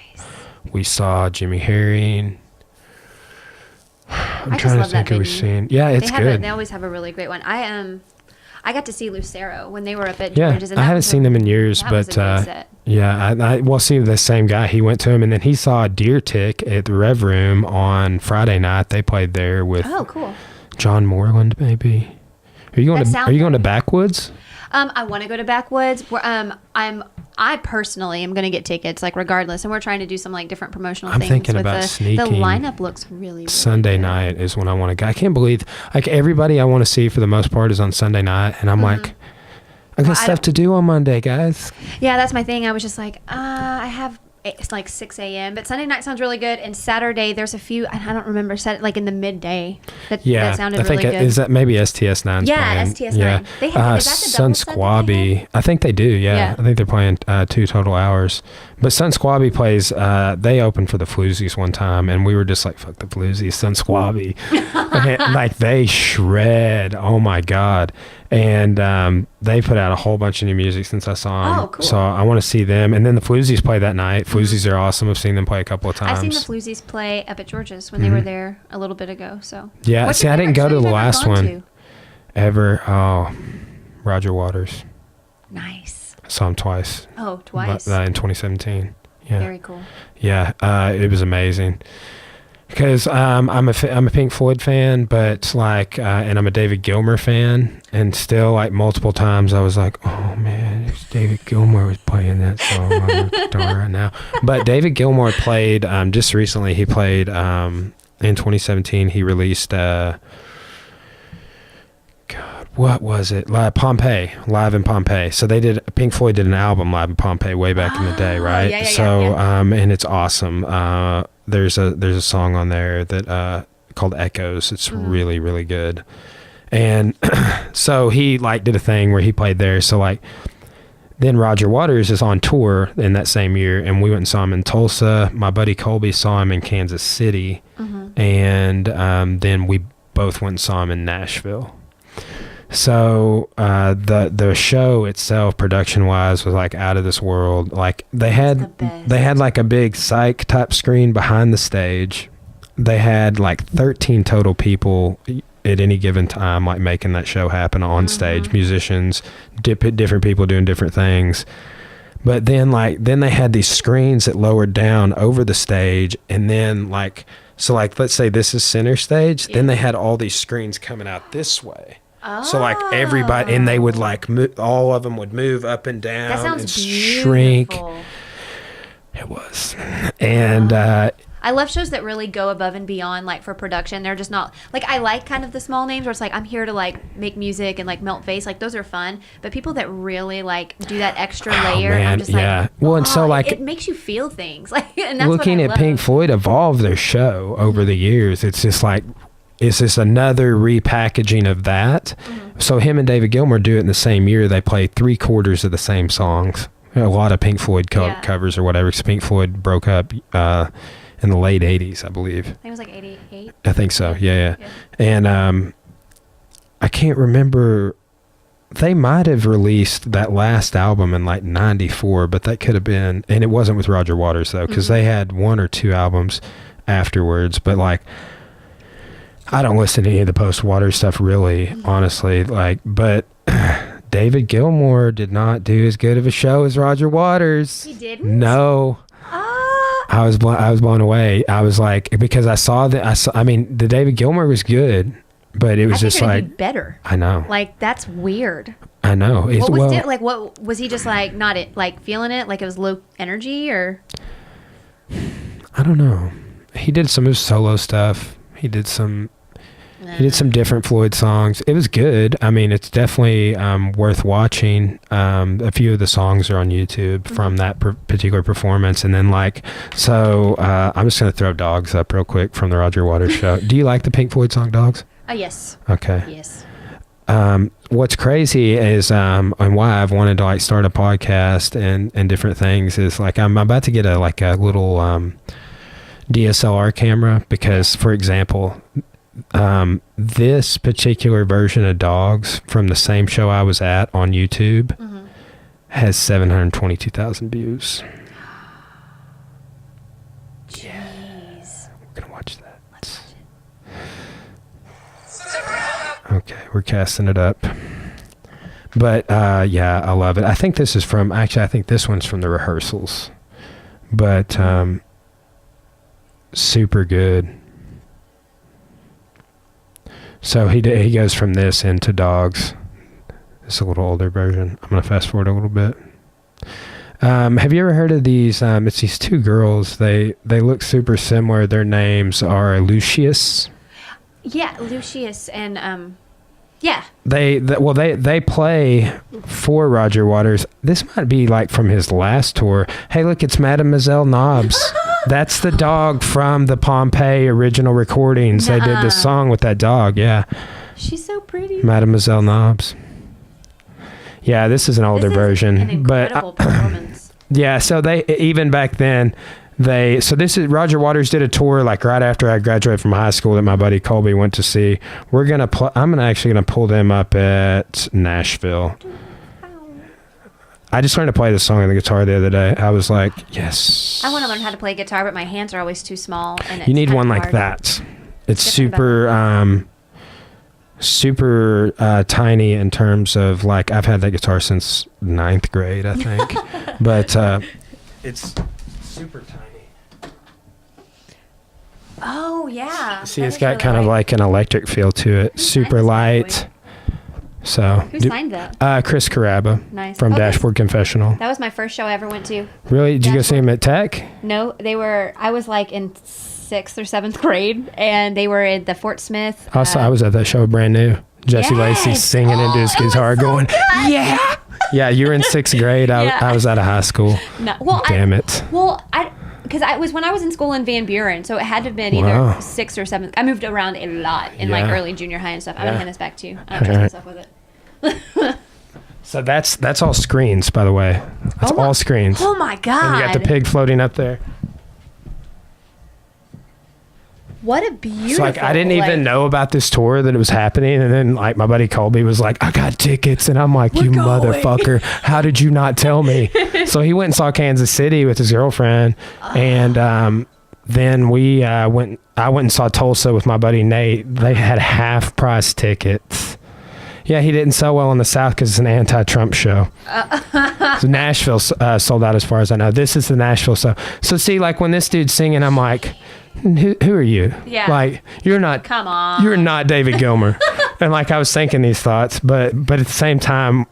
Speaker 1: We saw Jimmy Herring. I'm trying to think who we've seen. Yeah, it's good.
Speaker 2: They always have a really great one. I got to see Lucero when they were up at
Speaker 1: George's. Yeah, I haven't seen them in years, but yeah, I see the same guy. He went to him, and then he saw Deer Tick at the Rev Room on Friday night. They played there with
Speaker 2: cool.
Speaker 1: John Moreland, maybe. Are you going to Backwoods?
Speaker 2: I want to go to Backwoods. I personally am going to get tickets, like regardless, and we're trying to do some like different promotional
Speaker 1: I'm
Speaker 2: things.
Speaker 1: thinking
Speaker 2: with
Speaker 1: about
Speaker 2: the
Speaker 1: sneaking.
Speaker 2: lineup looks really
Speaker 1: Sunday
Speaker 2: good.
Speaker 1: night is when I want to go. I can't believe like everybody I want to see for the most part is on Sunday night, and I'm like, I got stuff to do on Monday, guys.
Speaker 2: Yeah, that's my thing. I was just like, I have. It's like 6 a.m. But Sunday night sounds really good, and Saturday there's a few. I don't remember. Like in the midday. That sounded really good.
Speaker 1: Is that maybe STS 9's
Speaker 2: Yeah,
Speaker 1: playing?
Speaker 2: STS 9. They have, is that the double set that they
Speaker 1: Squabby. I think they do. Yeah, I think they're playing 2 total hours. But Sun Squabby plays. They opened for the Floozies one time, and we were just like, "Fuck the Floozies, Sun Squabby." Like they shred. Oh my god! And they put out a whole bunch of new music since I saw them.
Speaker 2: Oh, cool.
Speaker 1: So I want to see them. And then the Floozies play that night. Floozies are awesome. I've seen them play a couple of times.
Speaker 2: I've seen the Floozies play up at George's when they were there a little bit ago. So
Speaker 1: yeah,
Speaker 2: what's
Speaker 1: see,
Speaker 2: your
Speaker 1: I didn't
Speaker 2: favorite
Speaker 1: go to
Speaker 2: show
Speaker 1: the
Speaker 2: you've
Speaker 1: last
Speaker 2: ever gone
Speaker 1: one
Speaker 2: to?
Speaker 1: ever. Oh, Roger Waters.
Speaker 2: Nice.
Speaker 1: I saw him twice.
Speaker 2: Oh, twice.
Speaker 1: In 2017. Yeah.
Speaker 2: Very cool.
Speaker 1: Yeah, it was amazing. Because I'm a Pink Floyd fan, but like, and I'm a David Gilmour fan, and still like multiple times I was like, oh man, if David Gilmour was playing that song on the guitar right now. But David Gilmour played just recently. He played in 2017. He released what was it? Live in Pompeii. So Pink Floyd did an album live in Pompeii way back in the day, right?
Speaker 2: Yeah.
Speaker 1: And it's awesome. There's a song on there that called Echoes. It's really, really good. And so he like did a thing where he played there. So like then Roger Waters is on tour in that same year, and we went and saw him in Tulsa. My buddy Colby saw him in Kansas City, and then we both went and saw him in Nashville. So the show itself, production wise, was like out of this world. Like they had like a big psych type screen behind the stage. They had like 13 total people at any given time, like making that show happen on stage. Musicians, different people doing different things. But then they had these screens that lowered down over the stage, and then like let's say this is center stage. Then they had all these screens coming out this way. So like everybody, and they would like all of them would move up and down.
Speaker 2: That sounds
Speaker 1: and
Speaker 2: beautiful.
Speaker 1: shrink. It was, and
Speaker 2: I love shows that really go above and beyond, like for production. They're just not like, I like kind of the small names where it's like, I'm here to like make music and like melt face. Like those are fun, but people that really like do that extra layer, I'm just like,
Speaker 1: well, and so like
Speaker 2: it makes you feel things. Like, and that's
Speaker 1: looking
Speaker 2: what I
Speaker 1: at
Speaker 2: love.
Speaker 1: Pink Floyd evolve their show over the years. It's just like, it's just another repackaging of that. So him and David Gilmour do it in the same year. They play 3/4 of the same songs. A lot of Pink Floyd covers or whatever. 'Cause Pink Floyd broke up in the late 80s, I believe.
Speaker 2: I think it was like 88.
Speaker 1: I think so. Yeah. And I can't remember. They might have released that last album in like 94, but that could have been, and it wasn't with Roger Waters though, because they had 1 or 2 albums afterwards. But like, I don't listen to any of the post-Waters stuff really, honestly. Like, but David Gilmour did not do as good of a show as Roger Waters.
Speaker 2: He didn't?
Speaker 1: No. I was blown away. I was like, because I saw that. I mean, the David Gilmour was good, but it was just like
Speaker 2: better.
Speaker 1: I know.
Speaker 2: Like that's weird.
Speaker 1: I know.
Speaker 2: What was like? What was he just like? Not it like feeling it? Like it was low energy or?
Speaker 1: I don't know. He did some of his solo stuff. He did some different Floyd songs. It was good. I mean, it's definitely worth watching. A few of the songs are on YouTube from that particular performance. And then I'm just going to throw Dogs up real quick from the Roger Waters show. Do you like the Pink Floyd song Dogs?
Speaker 2: Yes.
Speaker 1: Okay.
Speaker 2: Yes.
Speaker 1: What's crazy is, and why I've wanted to like start a podcast and different things is like, I'm about to get a little DSLR camera because, for example, this particular version of Dogs from the same show I was at on YouTube has 722,000 views.
Speaker 2: Jeez.
Speaker 1: We're gonna watch that.
Speaker 2: Let's watch it.
Speaker 1: Okay, we're casting it up. But yeah, I love it. I think this one's from the rehearsals. But super good. So he goes from this into Dogs. It's a little older version. I'm going to fast forward a little bit. Have you ever heard of these? It's these two girls. They look super similar. Their names are Lucius.
Speaker 2: Yeah, Lucius and yeah.
Speaker 1: They play for Roger Waters. This might be like from his last tour. Hey, look, it's Mademoiselle Knobs. That's the dog from the Pompeii original recordings. They did this song with that dog. Yeah.
Speaker 2: She's so pretty.
Speaker 1: Mademoiselle Knobs. Yeah, this is an older version.
Speaker 2: An incredible performance.
Speaker 1: Yeah, so they even back then this is Roger Waters did a tour like right after I graduated from high school that my buddy Colby went to see. I'm actually gonna pull them up at Nashville. I just learned to play this song on the guitar the other day. I was like, yes.
Speaker 2: I want to learn how to play guitar, but my hands are always too small. And
Speaker 1: you need one
Speaker 2: hard.
Speaker 1: like that. It's super tiny in terms of like I've had that guitar since 9th grade, I think. But it's super tiny.
Speaker 2: Oh yeah.
Speaker 1: See, it's got kind of like an electric feel to it.
Speaker 2: Who
Speaker 1: Super
Speaker 2: signed this,
Speaker 1: light. So
Speaker 2: Who signed that?
Speaker 1: Chris Caraba
Speaker 2: Nice.
Speaker 1: from
Speaker 2: Okay.
Speaker 1: Dashboard Confessional.
Speaker 2: That was my first show I ever went to.
Speaker 1: Really? Did you go see
Speaker 2: Dashboard.
Speaker 1: him at Tech?
Speaker 2: No, I was like in 6th or 7th grade, and they were at the Fort Smith.
Speaker 1: Also, I was at that show brand new. Jesse Lacey
Speaker 2: Yes.
Speaker 1: singing into his
Speaker 2: Oh, it was
Speaker 1: guitar
Speaker 2: so
Speaker 1: going,
Speaker 2: good.
Speaker 1: yeah. Yeah, you were in 6th grade.
Speaker 2: Yeah.
Speaker 1: I was out of high school.
Speaker 2: No, well,
Speaker 1: Damn it.
Speaker 2: Because I was when I was in school in Van Buren, so it had to have been either
Speaker 1: Wow.
Speaker 2: 6th or 7th. I moved around a lot in like
Speaker 1: Yeah.
Speaker 2: early junior high and stuff. I'm
Speaker 1: Yeah.
Speaker 2: gonna hand this back to you. I don't trust myself with it.
Speaker 1: So that's all screens, by the way. That's all screens.
Speaker 2: Oh my god!
Speaker 1: And you got the pig floating up there.
Speaker 2: What a beautiful.
Speaker 1: So like I didn't even know about this tour that it was happening, and then like my buddy Colby was like, "I got tickets," and I'm like, "You motherfucker! How did you not tell me?" So he went and saw Kansas City with his girlfriend, and then I went and saw Tulsa with my buddy Nate. They had half price tickets. Yeah, he didn't sell well in the South because it's an anti-Trump show. So Nashville sold out as far as I know. This is the Nashville show. So see, like when this dude's singing, I'm like, who are you?
Speaker 2: Yeah.
Speaker 1: Like you're not.
Speaker 2: Come on.
Speaker 1: You're not David Gilmour. And like I was thinking these thoughts, but at the same time,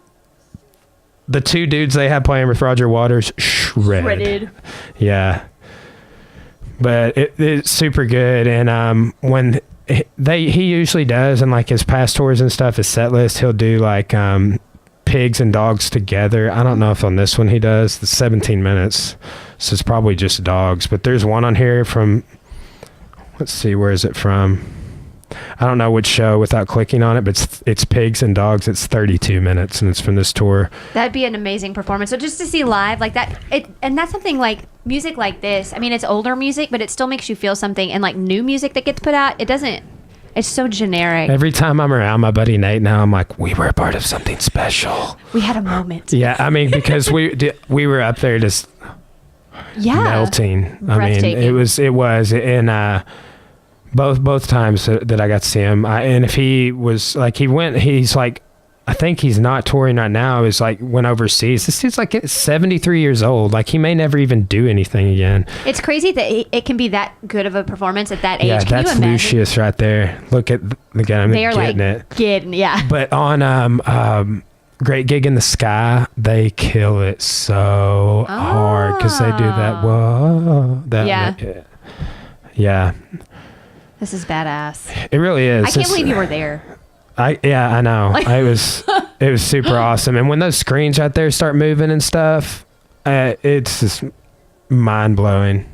Speaker 1: the two dudes they had playing with Roger Waters shredded. Yeah. But it's super good, and when he usually does, and like his past tours and stuff, his set list, he'll do like pigs and dogs together. I don't know if on this one he does. The 17 minutes, so it's probably just dogs. But there's one on here from, let's see, where is it from? I don't know which show without clicking on it, but it's pigs and dogs. It's 32 minutes, and it's from this tour.
Speaker 2: That'd be an amazing performance. So just to see live like that, and that's something like music like this. I mean, it's older music, but it still makes you feel something. And like new music that gets put out, it doesn't. It's so generic.
Speaker 1: Every time I'm around my buddy Nate now, I'm like, we were a part of something special.
Speaker 2: We had a moment.
Speaker 1: Yeah, I mean, because we were up there just melting. I mean, it was, and both times that I got to see him. And if he was like, he's like, I think he's not touring right now. Is like went overseas. This dude's like 73 years old. Like he may never even do anything again.
Speaker 2: It's crazy that it can be that good of a performance at that age.
Speaker 1: Yeah,
Speaker 2: Can
Speaker 1: that's
Speaker 2: you imagine?
Speaker 1: Lucius right there. Look at again. I'm
Speaker 2: They are
Speaker 1: getting
Speaker 2: like
Speaker 1: it.
Speaker 2: getting, yeah.
Speaker 1: But on Great Gig in the Sky, they kill it so hard because they do that. Whoa, yeah.
Speaker 2: This is badass.
Speaker 1: It really is.
Speaker 2: I can't believe you were there.
Speaker 1: I know. It was super awesome. And when those screens right there start moving and stuff, it's just mind blowing.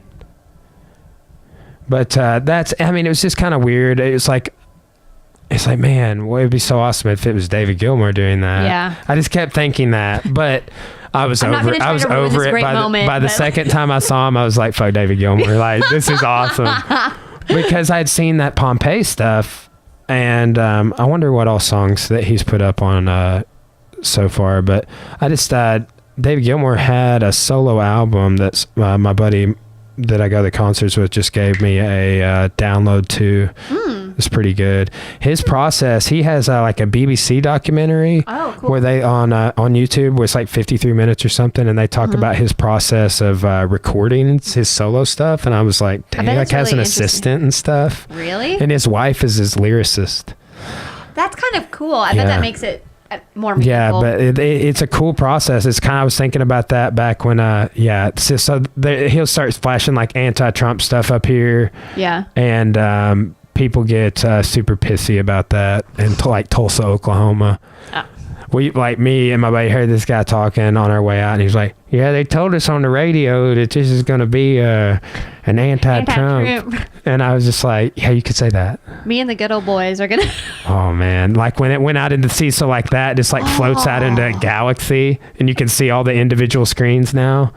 Speaker 1: But it was just kind of weird. It's like, man, well, it'd be so awesome if it was David Gilmour doing that.
Speaker 2: Yeah.
Speaker 1: I just kept thinking that, but I was over it by the second time I saw him. I was like, fuck David Gilmour. Like, this is awesome. Because I had seen that Pompeii stuff, and I wonder what all songs that he's put up on so far. But I just David Gilmour had a solo album that's my buddy that I go to the concerts with just gave me a download to. It's pretty good. His process, he has like a BBC documentary where they on YouTube where it's like 53 minutes or something, and they talk about his process of recording his solo stuff. And I was like, damn, he like has
Speaker 2: really
Speaker 1: an assistant and stuff.
Speaker 2: Really?
Speaker 1: And his wife is his lyricist.
Speaker 2: That's kind of cool. I bet that makes it more meaningful.
Speaker 1: but it's a cool process. It's kind of, I was thinking about that back when, he'll start flashing like anti-Trump stuff up here.
Speaker 2: Yeah.
Speaker 1: And people get super pissy about that in like Tulsa, Oklahoma.
Speaker 2: Oh.
Speaker 1: Me and my buddy heard this guy talking on our way out, and he was like, yeah, they told us on the radio that this is going to be an anti-Trump. And I was just like, yeah, you could say that.
Speaker 2: Me and the good old boys are going to...
Speaker 1: Oh, man. Like when it went out into Cecil like that, just like floats out into a galaxy, and you can see all the individual screens now.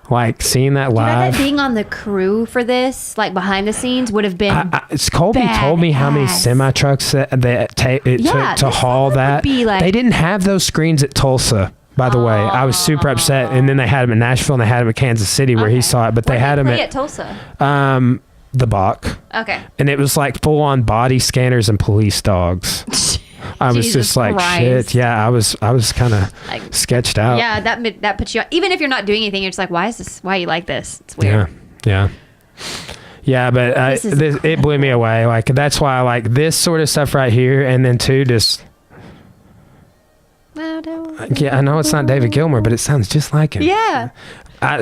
Speaker 1: Like seeing that live.
Speaker 2: That being on the crew for this, like behind the scenes, would have been.
Speaker 1: Colby told me how many semi trucks that took to haul that. They didn't have those screens at Tulsa. By the way, I was super upset. And then they had them in Nashville and they had them in Kansas City where he saw it. But they had them
Speaker 2: at Tulsa.
Speaker 1: The Bach.
Speaker 2: Okay.
Speaker 1: And it was like full on body scanners and police dogs. I was just like, shit. Yeah, I was kind of like, sketched out.
Speaker 2: Yeah, that puts you on. Even if you're not doing anything, you're just like, why you like this? It's weird.
Speaker 1: Yeah. But it blew me away. Like that's why I like this sort of stuff right here, and then too just. Yeah, I know it's not David Gilmour, but it sounds just like him.
Speaker 2: Yeah.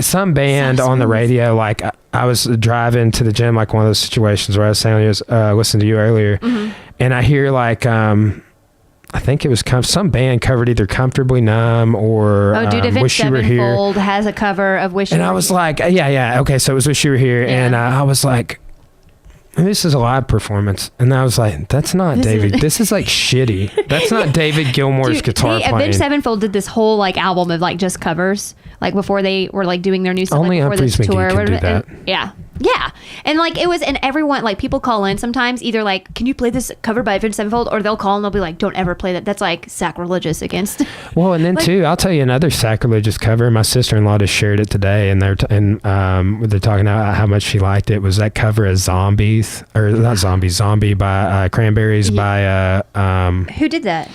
Speaker 1: Some band on the radio, like I was driving to the gym, like one of those situations where I was saying, listening to you earlier, and I hear like. I think it was some band covered either Comfortably Numb or Wish You Were Here.
Speaker 2: Sevenfold has a cover of Wish You Were Here.
Speaker 1: And I was like, yeah. Okay, so it was Wish You Were Here. Yeah. And I was like, this is a live performance. And I was like, that's not David. This is like shitty. That's not David Gilmour's guitar playing.
Speaker 2: Avenged Sevenfold did this whole like album of like just covers, like before they were like doing their new stuff.
Speaker 1: Only
Speaker 2: like,
Speaker 1: Humphreys McGee can do that.
Speaker 2: Yeah. And like it was, and everyone, like people call in sometimes either like, can you play this cover by Avenged Sevenfold? Or they'll call and they'll be like, don't ever play that. That's like sacrilegious against.
Speaker 1: Well, and then like, too, I'll tell you another sacrilegious cover. My sister-in-law just shared it today, and they're talking about how much she liked it. Was that cover of Zombies, or not Zombies, Zombie by Cranberries by
Speaker 2: who did that?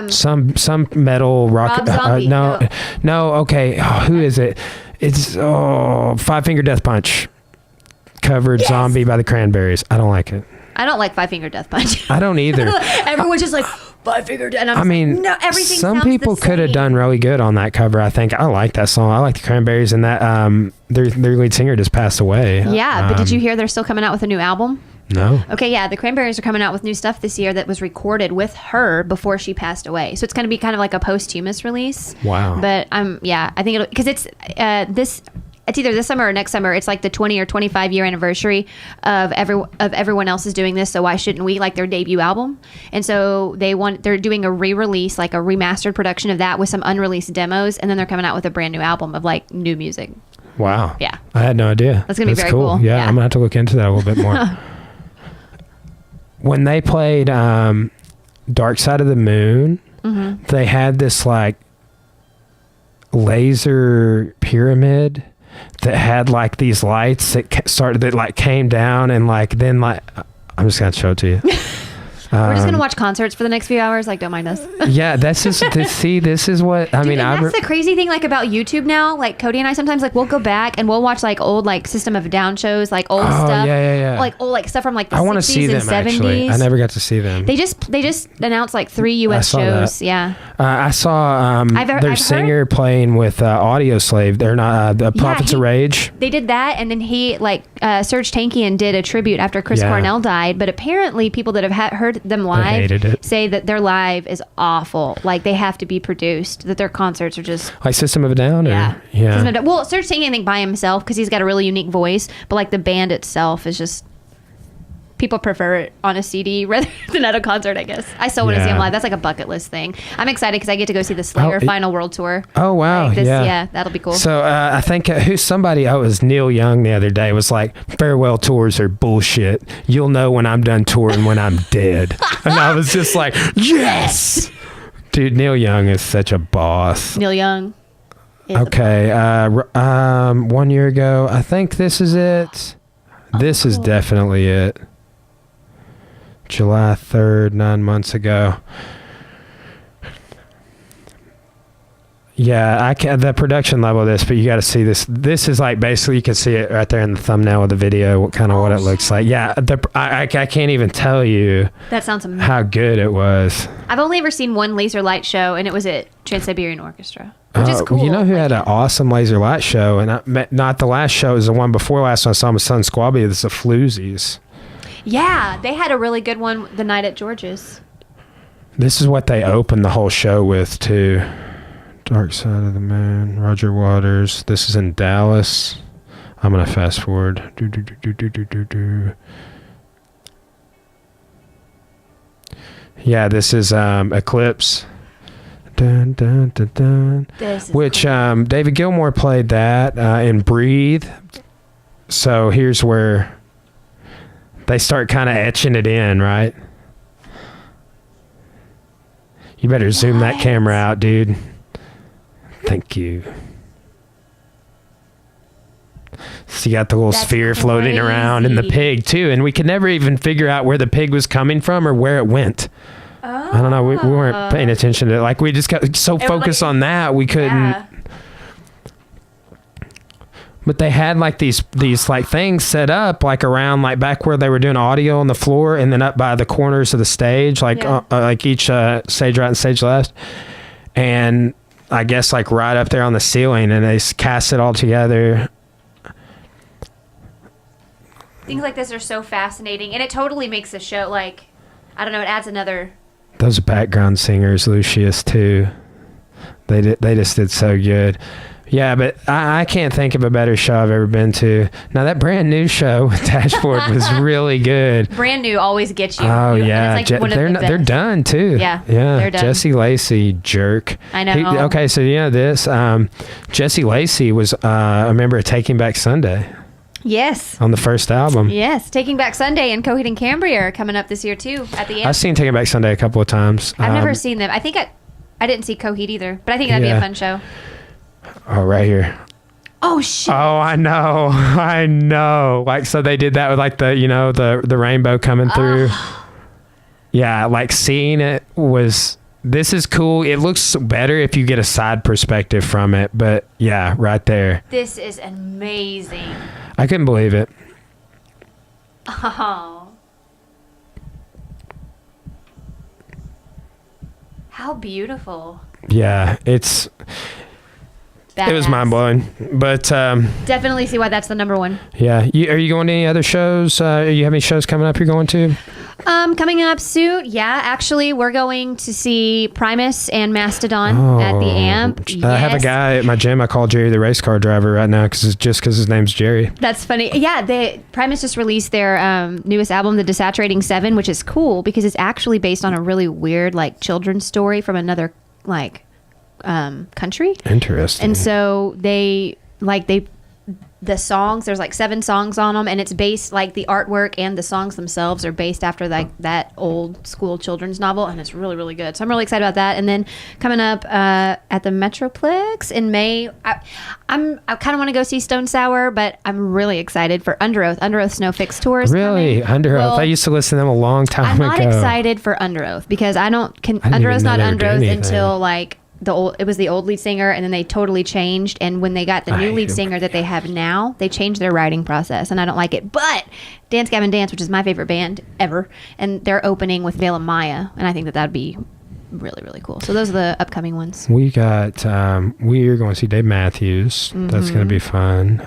Speaker 1: Some metal rock.
Speaker 2: Rob Zombie.
Speaker 1: No. Okay. Who is it? It's Five Finger Death Punch covered Zombie by the Cranberries. I don't like it.
Speaker 2: I don't like Five Finger Death Punch.
Speaker 1: I don't either.
Speaker 2: Everyone's just like Five Finger Death. And no, everything.
Speaker 1: Some people could have done really good on that cover. I think I like that song. I like the Cranberries, and that their lead singer just passed away.
Speaker 2: Yeah, but did you hear they're still coming out with a new album?
Speaker 1: No.
Speaker 2: Okay, yeah, the Cranberries are coming out with new stuff this year that was recorded with her before she passed away. So it's going to be kind of like a posthumous release.
Speaker 1: Wow.
Speaker 2: But I think it'll, because it's it's either this summer or next summer. It's like the 20 or 25 year anniversary of everyone else is doing this. So why shouldn't we, like their debut album? And so they're doing a re-release, like a remastered production of that with some unreleased demos, and then they're coming out with a brand new album of like new music.
Speaker 1: Wow.
Speaker 2: Yeah.
Speaker 1: I had no idea.
Speaker 2: That's gonna be very cool.
Speaker 1: Yeah, I'm gonna have to look into that a little bit more. When they played Dark Side of the Moon, they had this like laser pyramid that had like these lights that like came down, and like then like I'm just gonna show it to you.
Speaker 2: We're just gonna watch concerts for the next few hours. Like, don't mind us.
Speaker 1: Yeah, this is what I mean.
Speaker 2: That's the crazy thing, like about YouTube now. Like Cody and I sometimes like we'll go back and we'll watch like old like System of a Down shows, like old stuff.
Speaker 1: Yeah.
Speaker 2: Like old like stuff from like the 60s
Speaker 1: I want to see them
Speaker 2: and 70s.
Speaker 1: actually. I never got to see them.
Speaker 2: They just announced like 3 U.S. shows.
Speaker 1: That.
Speaker 2: Yeah.
Speaker 1: I saw their singer playing with Audio Slave. They're not the Prophets of Rage.
Speaker 2: They did that, and then he like Serge Tankian did a tribute after Chris Cornell died. But apparently, people that have heard them live say that their live is awful. Like they have to be produced. That their concerts are just
Speaker 1: like System of a Down.
Speaker 2: Yeah. Well, Serge Tankian, I think by himself because he's got a really unique voice. But like the band itself is just. People prefer it on a CD rather than at a concert, I guess. I still want to see them live. That's like a bucket list thing. I'm excited because I get to go see the Slayer Final World Tour.
Speaker 1: Oh, wow.
Speaker 2: Like yeah, that'll be cool.
Speaker 1: So I think it was Neil Young the other day was like, farewell tours are bullshit. You'll know when I'm done touring when I'm dead. And I was just like, yes! Dude, Neil Young is such a boss.
Speaker 2: Neil Young.
Speaker 1: Okay. 1 year ago, I think this is it. This is definitely it. July 3rd, 9 months ago. Yeah, I can the production level of this, but you got to see this. This is like basically you can see it right there in the thumbnail of the video, what it looks like. Yeah, I can't even tell you.
Speaker 2: That sounds amazing.
Speaker 1: How good it was.
Speaker 2: I've only ever seen one laser light show, and it was at Trans-Siberian Orchestra, which is cool.
Speaker 1: You know who had an awesome laser light show, and not the last show, it was the one before last one I saw my son Squabby. It's the Floozies.
Speaker 2: Yeah, they had a really good one the night at George's.
Speaker 1: This is what they opened the whole show with too. Dark Side of the Moon, Roger Waters. This is in Dallas. I'm gonna fast forward. Yeah, this is Eclipse. Dun, dun, dun, dun. Which cool. David Gilmour played that in Breathe. So here's where they start kind of etching it in, right? You better zoom that camera out, dude. Thank you. So you got the little sphere floating around and the pig too. And we could never even figure out where the pig was coming from or where it went. Oh. I don't know. We weren't paying attention to it. Like we just got so focused on that we couldn't. Yeah. But they had like these like things set up like around like back where they were doing audio on the floor and then up by the corners of the stage like like each stage right and stage left. And I guess like right up there on the ceiling, and they cast it all together.
Speaker 2: Things like this are so fascinating, and it totally makes the show like, I don't know, it adds another.
Speaker 1: Those background singers, Lucius too. They just did so good. Yeah, but I can't think of a better show I've ever been to. Now, that brand new show with Dashboard was really good.
Speaker 2: Brand new always gets you.
Speaker 1: Oh, yeah.
Speaker 2: It's like
Speaker 1: they're done, too.
Speaker 2: Yeah,
Speaker 1: they're done. Jesse Lacey, jerk.
Speaker 2: I know.
Speaker 1: Okay, so you know this. Jesse Lacey was a member of Taking Back Sunday.
Speaker 2: Yes.
Speaker 1: On the first album.
Speaker 2: Yes. Taking Back Sunday and Coheed and Cambria are coming up this year, too, at the end.
Speaker 1: I've seen Taking Back Sunday a couple of times.
Speaker 2: I've never seen them. I think I didn't see Coheed either, but I think that'd be a fun show.
Speaker 1: Oh, right here.
Speaker 2: Oh, shit.
Speaker 1: Oh, I know. Like, so they did that with like the, you know, the rainbow coming through. Yeah, like seeing it was, this is cool. It looks better if you get a side perspective from it. But yeah, right there.
Speaker 2: This is amazing.
Speaker 1: I couldn't believe it.
Speaker 2: Oh. How beautiful.
Speaker 1: Yeah, it was mind blowing, but
Speaker 2: definitely see why that's the number one.
Speaker 1: Yeah, are you going to any other shows? You have any shows coming up you're going to?
Speaker 2: Coming up soon. Yeah, actually, we're going to see Primus and Mastodon at the Amp.
Speaker 1: I have a guy at my gym I call Jerry the race car driver right now because his name's Jerry.
Speaker 2: That's funny. Yeah, Primus just released their newest album, The Desaturating 7, which is cool because it's actually based on a really weird like children's story from another like country. Interesting. And so the songs, there's like 7 songs on them, and it's based like the artwork and the songs themselves are based after like that old school children's novel, and it's really, really good. So I'm really excited about that. And then coming up at the Metroplex in May, I kind of want to go see Stone Sour, but I'm really excited for Under Oath. Under Oath's No Fix tour is
Speaker 1: really coming. Under Oath. I used to listen to them a long time ago.
Speaker 2: I'm not excited for Under Oath because Under Oath's not Under Oath until like it was the old lead singer, and then they totally changed. And when they got the new lead singer that they have now, they changed their writing process, and I don't like it. But Dance Gavin Dance, which is my favorite band ever, and they're opening with Veil of Maya, and I think that would be really, really cool. So those are the upcoming ones.
Speaker 1: We got we're going to see Dave Matthews. Mm-hmm. That's going to be fun.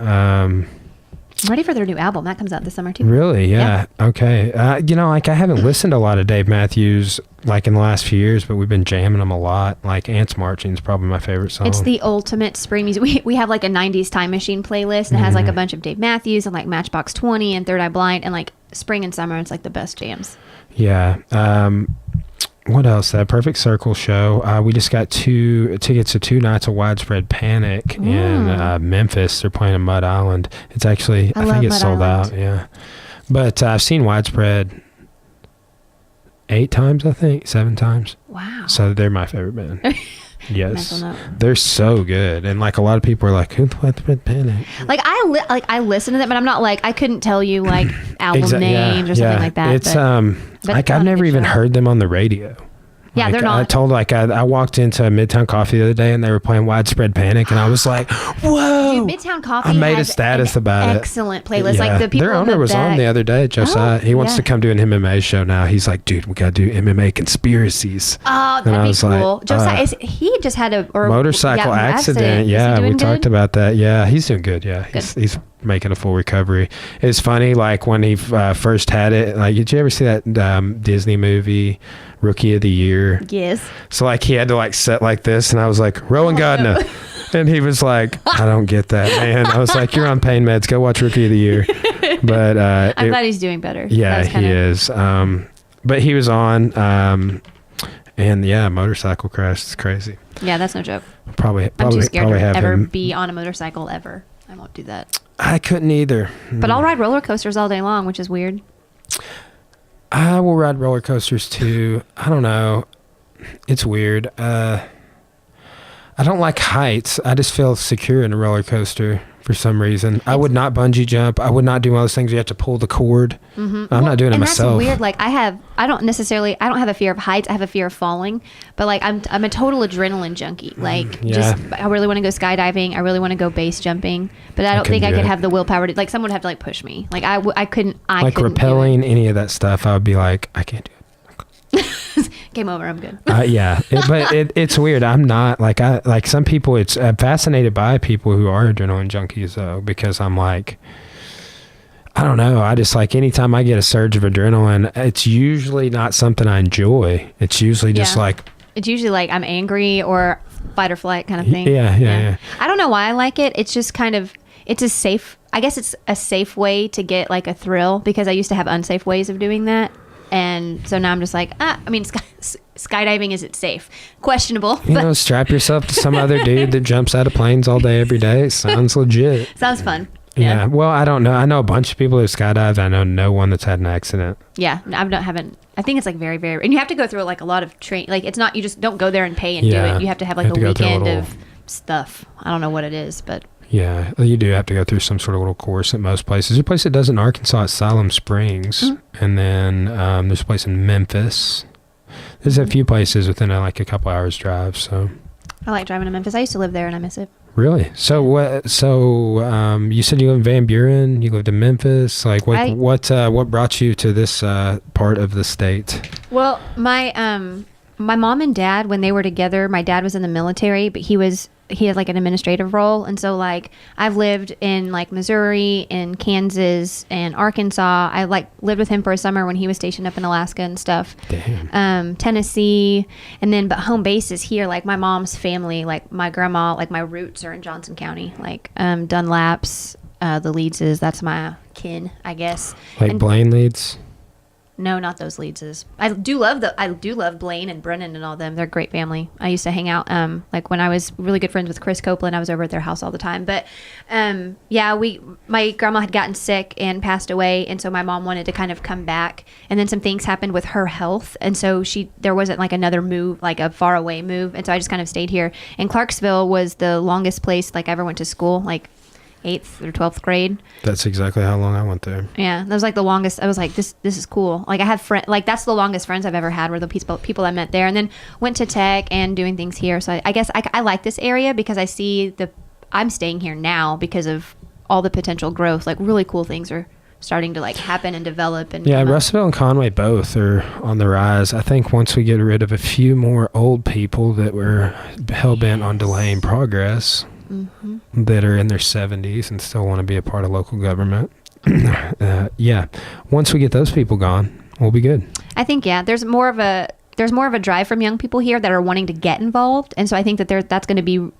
Speaker 2: I'm ready for their new album. That comes out this summer too.
Speaker 1: Really? Yeah. Okay. Like I haven't listened to a lot of Dave Matthews like in the last few years, but we've been jamming them a lot. Like Ants Marching is probably my favorite song.
Speaker 2: It's the ultimate spring music. We have like a 90s Time Machine playlist, and it has like a bunch of Dave Matthews and like Matchbox 20 and Third Eye Blind, and like spring and summer. It's like the best jams.
Speaker 1: Yeah. What else? That Perfect Circle show. We just got 2 tickets to 2 nights of Widespread Panic in Memphis. They're playing in Mud Island. It's actually, I think it's sold out. Yeah. But I've seen Widespread 8 times, I think, 7 times.
Speaker 2: Wow.
Speaker 1: So they're my favorite band. Yes. They're so good. And like a lot of people are like, who's Widespread Panic?
Speaker 2: Like I listen to them, but I'm not like, I couldn't tell you like album names or something like that.
Speaker 1: It's like I've never even heard them on the radio.
Speaker 2: Yeah,
Speaker 1: Like,
Speaker 2: they're not.
Speaker 1: I told I walked into Midtown Coffee the other day and they were playing Widespread Panic and I was like, whoa.
Speaker 2: Dude, Midtown Coffee
Speaker 1: I made a
Speaker 2: has
Speaker 1: status
Speaker 2: an
Speaker 1: about it.
Speaker 2: excellent playlist. Like the people
Speaker 1: their
Speaker 2: in
Speaker 1: owner
Speaker 2: the
Speaker 1: was on
Speaker 2: back-
Speaker 1: the other day, Josiah. He wants
Speaker 2: yeah.
Speaker 1: to come do an MMA show now. He's like, dude, we got to do MMA conspiracies.
Speaker 2: Oh,
Speaker 1: And I
Speaker 2: that'd be
Speaker 1: was like,
Speaker 2: cool. Josiah, he just had a
Speaker 1: motorcycle accident.
Speaker 2: Is he
Speaker 1: Yeah, we
Speaker 2: doing
Speaker 1: talked
Speaker 2: good?
Speaker 1: about that. Yeah, he's doing good. Yeah, he's making a full recovery. It's funny, like when he first had it. Like, did you ever see that Disney movie, Rookie of the Year?
Speaker 2: Yes.
Speaker 1: So like he had to like sit like this, and I was like, Rowan Gardner. And he was like, I don't get that, man. I was like, you're on pain meds. Go watch Rookie of the Year. But
Speaker 2: I'm glad he's doing better.
Speaker 1: yeah, he is. But he was on, and yeah, motorcycle crash. It's crazy.
Speaker 2: Yeah, that's no joke.
Speaker 1: Probably
Speaker 2: I'm too scared
Speaker 1: probably
Speaker 2: to
Speaker 1: have
Speaker 2: ever
Speaker 1: him.
Speaker 2: be on a motorcycle ever. I won't do that.
Speaker 1: I couldn't either.
Speaker 2: But I'll ride roller coasters all day long, which is weird.
Speaker 1: I will ride roller coasters too. I don't know. It's weird. I don't like heights. I just feel secure in a roller coaster for some reason. I would not bungee jump. I would not do all those things. You have to pull the cord. I'm not doing it
Speaker 2: and
Speaker 1: myself.
Speaker 2: that's weird. Like I don't have a fear of heights. I have a fear of falling. But like I'm a total adrenaline junkie. Like I really want to go skydiving. I really want to go base jumping. But I don't think I
Speaker 1: couldn't
Speaker 2: could
Speaker 1: do it.
Speaker 2: have the willpower to, like, someone would have to like push me. Like I couldn't.
Speaker 1: Like
Speaker 2: couldn't do
Speaker 1: rappelling any of that stuff, I would be like, I can't do it.
Speaker 2: it. Game over. I'm good.
Speaker 1: Yeah, it's weird. I'm not like some people. I'm fascinated by people who are adrenaline junkies though, because I'm like, I don't know. I just like anytime I get a surge of adrenaline, it's usually not something I enjoy. It's usually just
Speaker 2: Yeah.
Speaker 1: like,
Speaker 2: It's usually like I'm angry or fight or flight kind of thing.
Speaker 1: Yeah.
Speaker 2: I don't know why I like it. It's just kind of, I guess it's a safe way to get like a thrill, because I used to have unsafe ways of doing that. And so now I'm just like, skydiving, is it safe? Questionable.
Speaker 1: you know, strap yourself to some other dude that jumps out of planes all day, every day. Sounds legit.
Speaker 2: Sounds fun.
Speaker 1: Yeah. Well, I don't know. I know a bunch of people who skydived. I know no one that's had an accident.
Speaker 2: Yeah. I think it's like very, very, and you have to go through like a lot of like it's not, you just don't go there and pay and do it. You have to have like a weekend of stuff. I don't know what it is, but.
Speaker 1: Yeah, you do have to go through some sort of little course at most places. There's a place that does in Arkansas at Siloam Springs, and then there's a place in Memphis. There's a few places within like a couple hours drive. So
Speaker 2: I like driving to Memphis. I used to live there and I miss it.
Speaker 1: really. So what? So you said you lived in Van Buren. You lived in Memphis. Like what brought you to this part of the state?
Speaker 2: Well, my mom and dad, when they were together, my dad was in the military, but he had like an administrative role. And so like I've lived in like Missouri and Kansas and Arkansas. I like lived with him for a summer when he was stationed up in Alaska and stuff.
Speaker 1: Damn.
Speaker 2: Tennessee. And then, but home base is here. Like my mom's family, like my grandma, like my roots are in Johnson County, like Dunlaps, the Leedses. That's my kin, I guess.
Speaker 1: Like Blaine Leeds.
Speaker 2: No, not those Leedses. I do love Blaine and Brennan and all them. They're a great family. I used to hang out, like when I was really good friends with Chris Copeland, I was over at their house all the time. But, my grandma had gotten sick and passed away. And so my mom wanted to kind of come back, and then some things happened with her health. And so there wasn't like another move, like a far away move. And so I just kind of stayed here. And Clarksville was the longest place like I ever went to school, like 8th or 12th grade.
Speaker 1: That's exactly how long I went there.
Speaker 2: Yeah, that was like the longest. I was like, this is cool. Like I have like that's the longest friends I've ever had were the people I met there, and then went to tech and doing things here. So I guess I like this area because I see I'm staying here now because of all the potential growth. Like really cool things are starting to like happen and develop. And
Speaker 1: yeah, Russellville and Conway both are on the rise. I think once we get rid of a few more old people that were hell-bent on delaying progress, that are in their 70s and still want to be a part of local government. Once we get those people gone, we'll be good.
Speaker 2: I think there's more of a drive from young people here that are wanting to get involved, and so I think that that's going to be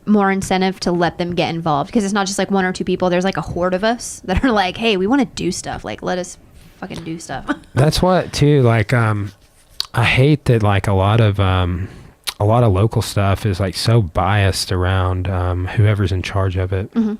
Speaker 2: more incentive to let them get involved, because it's not just like one or two people. There's like a horde of us that are like, hey, we want to do stuff. Like let us fucking do stuff.
Speaker 1: That's what too. Like I hate that like a lot of local stuff is like so biased around whoever's in charge of it. I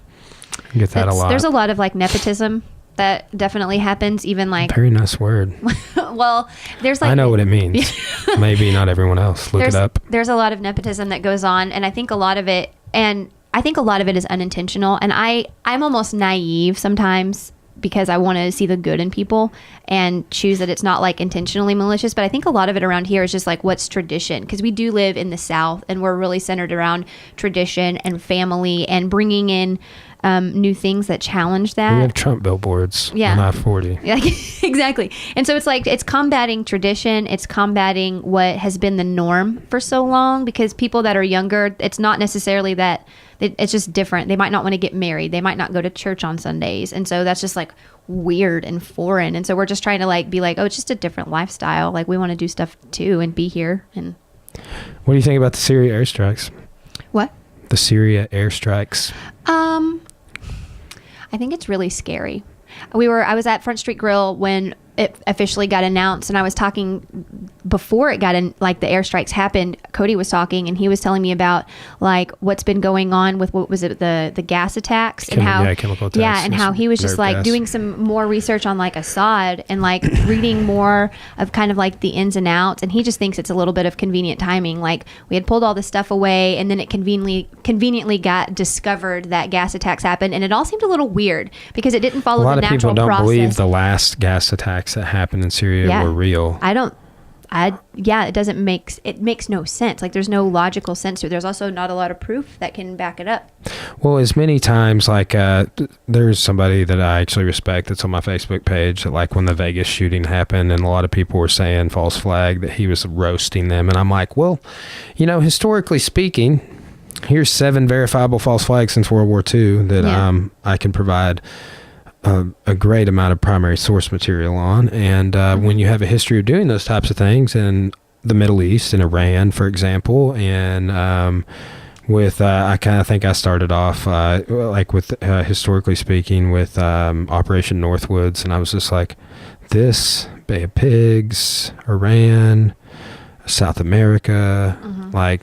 Speaker 1: get that a lot.
Speaker 2: There's a lot of like nepotism that definitely happens, even like
Speaker 1: very nice word.
Speaker 2: well, there's like
Speaker 1: I know what it means. Maybe not everyone else. Look it up.
Speaker 2: There's a lot of nepotism that goes on, and I think a lot of it is unintentional, and I'm almost naive sometimes because I want to see the good in people and choose that it's not like intentionally malicious. But I think a lot of it around here is just like what's tradition, because we do live in the South and we're really centered around tradition and family and bringing in new things that challenge that.
Speaker 1: We have Trump billboards on I-40.
Speaker 2: Yeah, exactly. And so it's like, it's combating tradition. It's combating what has been the norm for so long, because people that are younger, it's not necessarily that, it's just different. They might not want to get married. They might not go to church on Sundays. And so that's just like weird and foreign. And so we're just trying to like be like, oh, it's just a different lifestyle. Like we want to do stuff too and be here. And
Speaker 1: what do you think about the Syria airstrikes?
Speaker 2: What?
Speaker 1: The Syria airstrikes.
Speaker 2: I think it's really scary. I was at Front Street Grill when it officially got announced, and I was talking before it got in, like the airstrikes happened. Cody was talking and he was telling me about like what's been going on with, what was it, the gas attacks and how
Speaker 1: chemical attacks,
Speaker 2: and how he was just like doing some more research on like Assad and like reading more of kind of like the ins and outs, and he just thinks it's a little bit of convenient timing. Like we had pulled all this stuff away and then it conveniently got discovered that gas attacks happened, and it all seemed a little weird because it didn't follow the natural process. A lot of people don't believe
Speaker 1: the last gas attacks that happened in Syria were real.
Speaker 2: It makes no sense. Like there's no logical sense to it. There's also not a lot of proof that can back it up.
Speaker 1: Well, as many times, like there's somebody that I actually respect that's on my Facebook page that, like, when the Vegas shooting happened and a lot of people were saying false flag, that he was roasting them. And I'm like, well, historically speaking, here's 7 verifiable false flags since World War II that I can provide a great amount of primary source material on. And when you have a history of doing those types of things in the Middle East, in Iran, for example, and with I kind of think I started off with historically speaking with Operation Northwoods, and I was just like, this, Bay of Pigs, Iran, South America, like,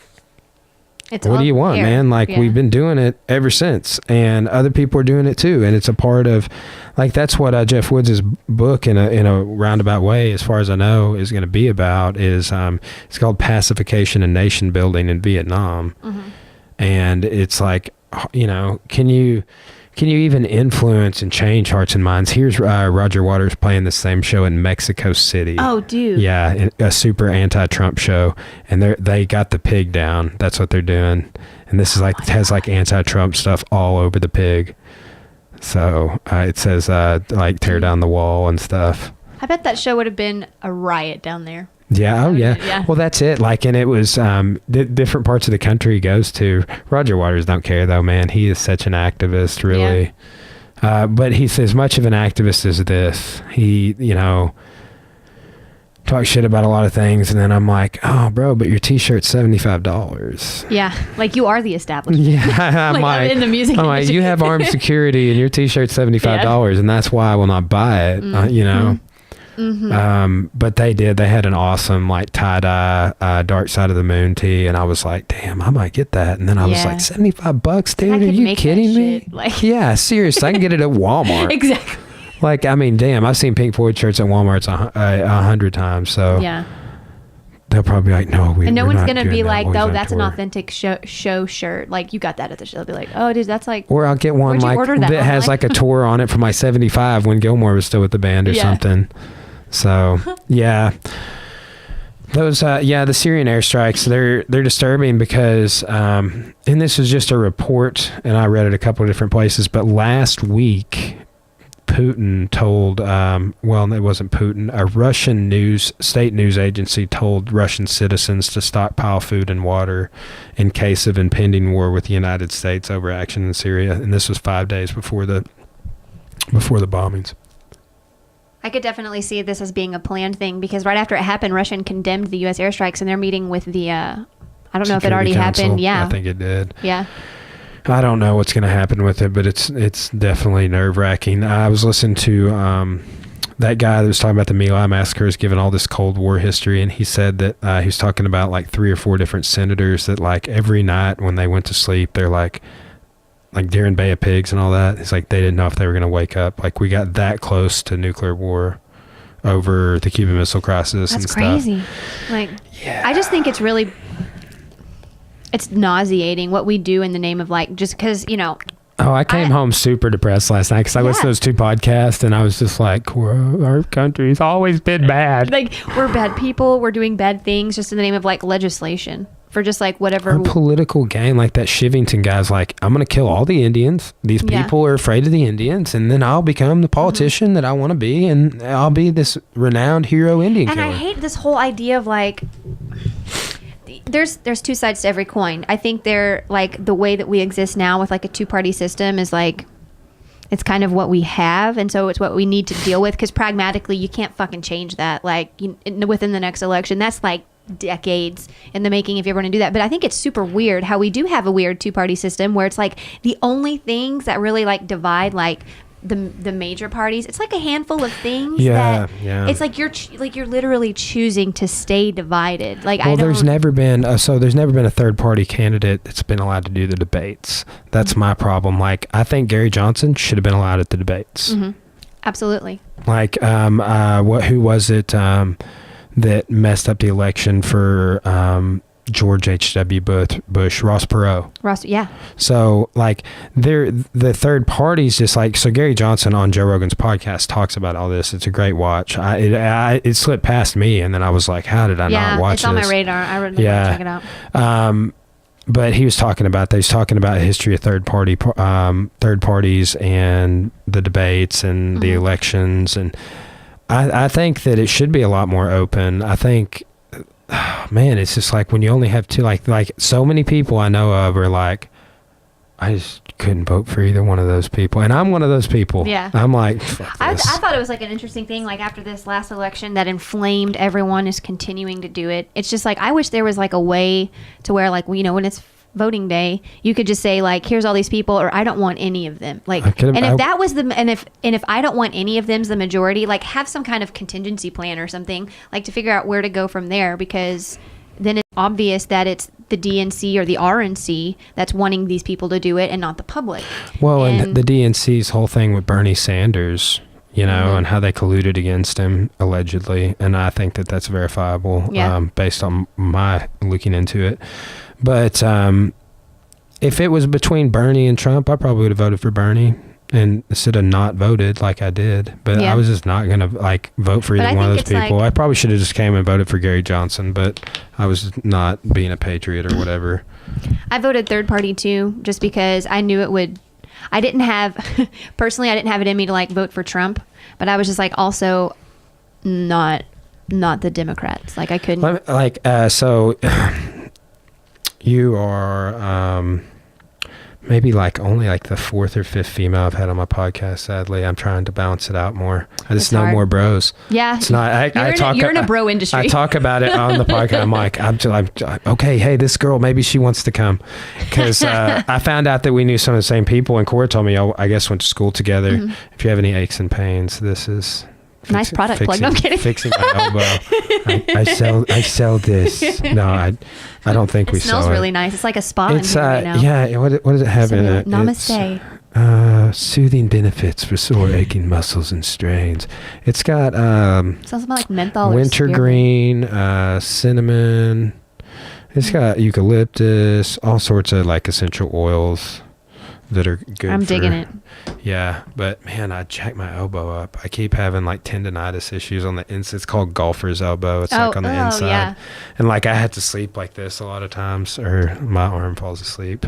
Speaker 2: it's
Speaker 1: what do you want, man? Like, we've been doing it ever since, and other people are doing it too. And it's a part of, like, that's what Jeff Woods' book in a roundabout way, as far as I know, is going to be about, is it's called Pacification and Nation Building in Vietnam. And it's like, can you even influence and change hearts and minds? Here's Roger Waters playing the same show in Mexico City.
Speaker 2: Oh, dude.
Speaker 1: Yeah, a super anti-Trump show, and they got the pig down. That's what they're doing, and this is like has like anti-Trump stuff all over the pig. So it says like tear down the wall and stuff.
Speaker 2: I bet that show would have been a riot down there.
Speaker 1: Yeah. Oh, yeah. Well, that's it. Like, and it was different parts of the country he goes to. Roger Waters don't care, though, man. He is such an activist, really. Yeah. But he's as much of an activist as this. He, talks shit about a lot of things, and then I'm like, oh, bro, but your T-shirt's $75.
Speaker 2: Yeah, like you are the establishment.
Speaker 1: Yeah, I'm like
Speaker 2: in the music industry.
Speaker 1: Like, you have armed security, and your T-shirt's $75, and that's why I will not buy it. But they had an awesome like tie-dye Dark Side of the Moon tee, and I was like, damn, I might get that. And then I was like, $75, dude, are you kidding me? Like, yeah, seriously, I can get it at Walmart.
Speaker 2: Exactly.
Speaker 1: Like, I mean, damn, I've seen Pink Floyd shirts at Walmart 100 times. So
Speaker 2: yeah,
Speaker 1: they'll probably be like, no,
Speaker 2: and no
Speaker 1: we're
Speaker 2: one's
Speaker 1: not
Speaker 2: gonna be
Speaker 1: doing
Speaker 2: like,
Speaker 1: that.
Speaker 2: oh, that's an authentic show shirt. Like, you got that at the show. They'll be like, oh, dude, that's like.
Speaker 1: Or I'll get one like that has like a tour on it from like '75 when Gilmore was still with the band or something. So yeah, those the Syrian airstrikes, they're disturbing because and this was just a report, and I read it a couple of different places, but last week Putin told it wasn't Putin, a Russian state news agency told Russian citizens to stockpile food and water in case of impending war with the United States over action in Syria, and this was 5 days before the bombings.
Speaker 2: I could definitely see this as being a planned thing, because right after it happened, Russia condemned the U.S. airstrikes, and they're meeting with the, I don't know if it already happened. Yeah.
Speaker 1: I think it did.
Speaker 2: Yeah.
Speaker 1: I don't know what's going to happen with it, but it's definitely nerve-wracking. I was listening to that guy that was talking about the My Lai massacres, giving all this Cold War history, and he said that he was talking about like 3 or 4 different senators that like every night when they went to sleep, they're like during Bay of Pigs and all that, it's like they didn't know if they were going to wake up. Like, we got that close to nuclear war over the Cuban Missile Crisis and stuff.
Speaker 2: That's crazy. Like, yeah. I just think it's nauseating what we do in the name of, like, just because,
Speaker 1: Oh, I came home super depressed last night because I listened to those 2 podcasts and I was just like, our country's always been bad.
Speaker 2: Like, we're bad people. We're doing bad things just in the name of like legislation for just like whatever.
Speaker 1: Our political game, like that Shivington guy's like, I'm going to kill all the Indians. These people are afraid of the Indians, and then I'll become the politician that I want to be, and I'll be this renowned hero Indian killer.
Speaker 2: And I hate this whole idea of like, there's 2 sides to every coin. I think they're like the way that we exist now with like a 2-party system is like, it's kind of what we have, and so it's what we need to deal with, because pragmatically you can't fucking change that like within the next election. That's like decades in the making if you're going to do that. But I think it's super weird how we do have a weird 2-party system where it's like the only things that really like divide like the major parties, it's like a handful of things it's like you're literally choosing to stay divided. Like,
Speaker 1: there's never been a 3rd-party candidate that's been allowed to do the debates. That's my problem. Like, I think Gary Johnson should have been allowed at the debates.
Speaker 2: Absolutely.
Speaker 1: Like, who was it that messed up the election for George H.W. Bush, Ross Perot.
Speaker 2: Yeah.
Speaker 1: So, like, the third party's just like, so Gary Johnson on Joe Rogan's podcast talks about all this. It's a great watch. It slipped past me, and then I was like, how did I not watch this?
Speaker 2: Yeah, it's on my radar. I really want to check it out.
Speaker 1: But he was talking about the history of third parties and the debates and the elections. And I think that it should be a lot more open. I think, man, it's just like when you only have 2, like so many people I know of are like, I just couldn't vote for either one of those people. And I'm one of those people.
Speaker 2: Yeah.
Speaker 1: I'm like, fuck this.
Speaker 2: I thought it was like an interesting thing, like after this last election that inflamed everyone is continuing to do it. It's just like, I wish there was like a way to where, like, you know, when it's voting day, you could just say like, here's all these people, or I don't want any of them. Like, if I don't want any of them's the majority, like have some kind of contingency plan or something, like to figure out where to go from there, because then it's obvious that it's the DNC or the RNC that's wanting these people to do it and not the public.
Speaker 1: Well, and the DNC's whole thing with Bernie Sanders, you know, and how they colluded against him allegedly, and I think that that's verifiable based on my looking into it. But if it was between Bernie and Trump, I probably would have voted for Bernie and instead of not voted like I did. But I was just not going to like vote for either one of those people. I probably should have just came and voted for Gary Johnson, but I was not being a patriot or whatever.
Speaker 2: I voted third party too, just because I knew it would. I didn't have it in me to like vote for Trump, but I was just like also not the Democrats. Like I couldn't.
Speaker 1: So you are maybe like only like the 4th or 5th female I've had on my podcast. Sadly, I'm trying to balance it out more. I just know more bros.
Speaker 2: Yeah,
Speaker 1: it's not.
Speaker 2: You're in a bro industry.
Speaker 1: I talk about it on the podcast. I'm like, I'm okay. Hey, this girl, maybe she wants to come, because I found out that we knew some of the same people, and Cora told me, I guess went to school together. Mm-hmm. If you have any aches and pains, this is.
Speaker 2: Nice product plug. No, I'm kidding.
Speaker 1: Fixing my elbow. I sell this. No, I don't think we sell it.
Speaker 2: It smells really nice. It's like a spa in here right now.
Speaker 1: Yeah. What does it have in it?
Speaker 2: Namaste.
Speaker 1: It's, soothing benefits for sore aching muscles and strains. It's got
Speaker 2: smells like menthol,
Speaker 1: wintergreen, cinnamon. It's got eucalyptus, all sorts of like essential oils that are good.
Speaker 2: I'm digging it.
Speaker 1: Yeah, but man, I jacked my elbow up. I keep having like tendonitis issues on the inside. It's called golfer's elbow. It's like on the inside. Yeah. And like I had to sleep like this a lot of times, or my arm falls asleep.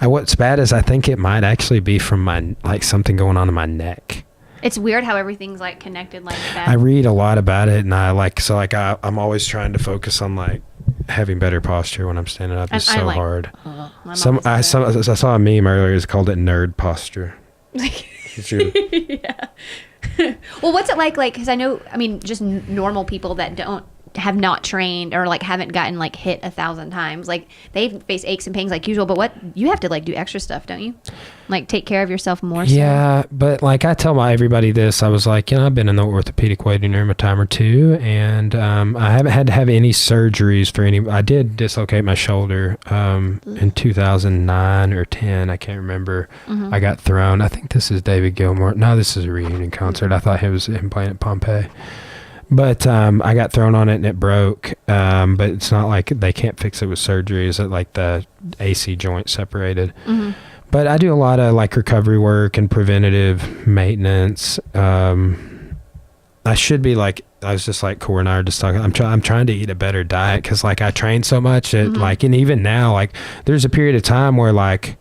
Speaker 1: What's bad is I think it might actually be from my like something going on in my neck.
Speaker 2: It's weird how everything's like connected like that.
Speaker 1: I read a lot about it, and I'm always trying to focus on like having better posture when I'm standing up. It's so hard. I saw a meme earlier. It's called it nerd posture.
Speaker 2: Yeah. Well, what's it like? Like, because I know, I mean, just normal people that have not trained or like haven't gotten like hit 1,000 times, like they face aches and pains like usual. But you have to like do extra stuff, don't you? Like take care of yourself more.
Speaker 1: Yeah, but like I tell everybody this, I was like, I've been in the orthopedic waiting room a time or two, and I haven't had to have any surgeries for any. I did dislocate my shoulder in 2009 or 10, I can't remember. Mm-hmm. I got thrown. I think this is David Gilmour. No, this is a reunion concert. I thought he was playing at Pompeii. But I got thrown on it and it broke. But it's not like they can't fix it with surgery. Is it like the AC joint separated? Mm-hmm. But I do a lot of like recovery work and preventative maintenance. I should be like, I was just like Cora and I were just talking. I'm trying to eat a better diet because like I train so much. Like, and even now, like there's a period of time where like,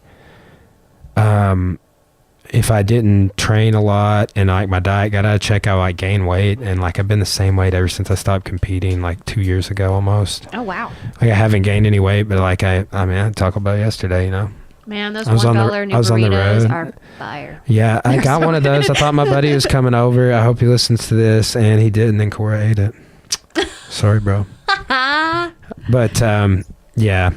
Speaker 1: if I didn't train a lot and like my diet got out of check, I like gain weight, and like I've been the same weight ever since I stopped competing like 2 years ago almost.
Speaker 2: Oh wow.
Speaker 1: Like I haven't gained any weight, but like I mean I talked about it yesterday, you know.
Speaker 2: Man, those
Speaker 1: I was
Speaker 2: $1
Speaker 1: on
Speaker 2: new
Speaker 1: the
Speaker 2: burritos
Speaker 1: road.
Speaker 2: are fire.
Speaker 1: Yeah, I got one of those. I thought my buddy was coming over. I hope he listens to this, and he didn't. And Cora ate it. Sorry, bro. But yeah.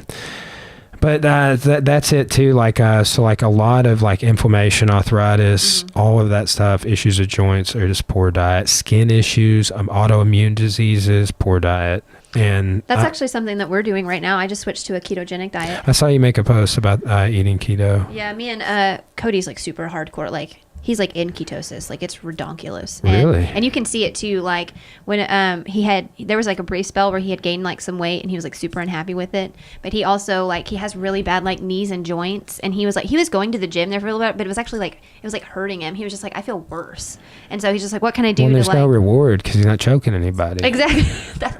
Speaker 1: But that's it too. Like so, like a lot of like inflammation, arthritis, all of that stuff, issues of joints, or just poor diet, skin issues, autoimmune diseases, poor diet. And
Speaker 2: that's actually something that we're doing right now. I just switched to a ketogenic diet.
Speaker 1: I saw you make a post about eating keto.
Speaker 2: Yeah, me and Cody's like super hardcore. Like he's like in ketosis. Like it's redonkulous.
Speaker 1: Really?
Speaker 2: And you can see it too. Like when there was like a brief spell where he had gained like some weight and he was like super unhappy with it. But he also like he has really bad like knees and joints. And he was going to the gym there for a little bit, but it was actually like it was like hurting him. He was just like, I feel worse. And so he's just like, what can I do?
Speaker 1: Well, there's
Speaker 2: to, like,
Speaker 1: no reward because he's not choking anybody.
Speaker 2: Exactly.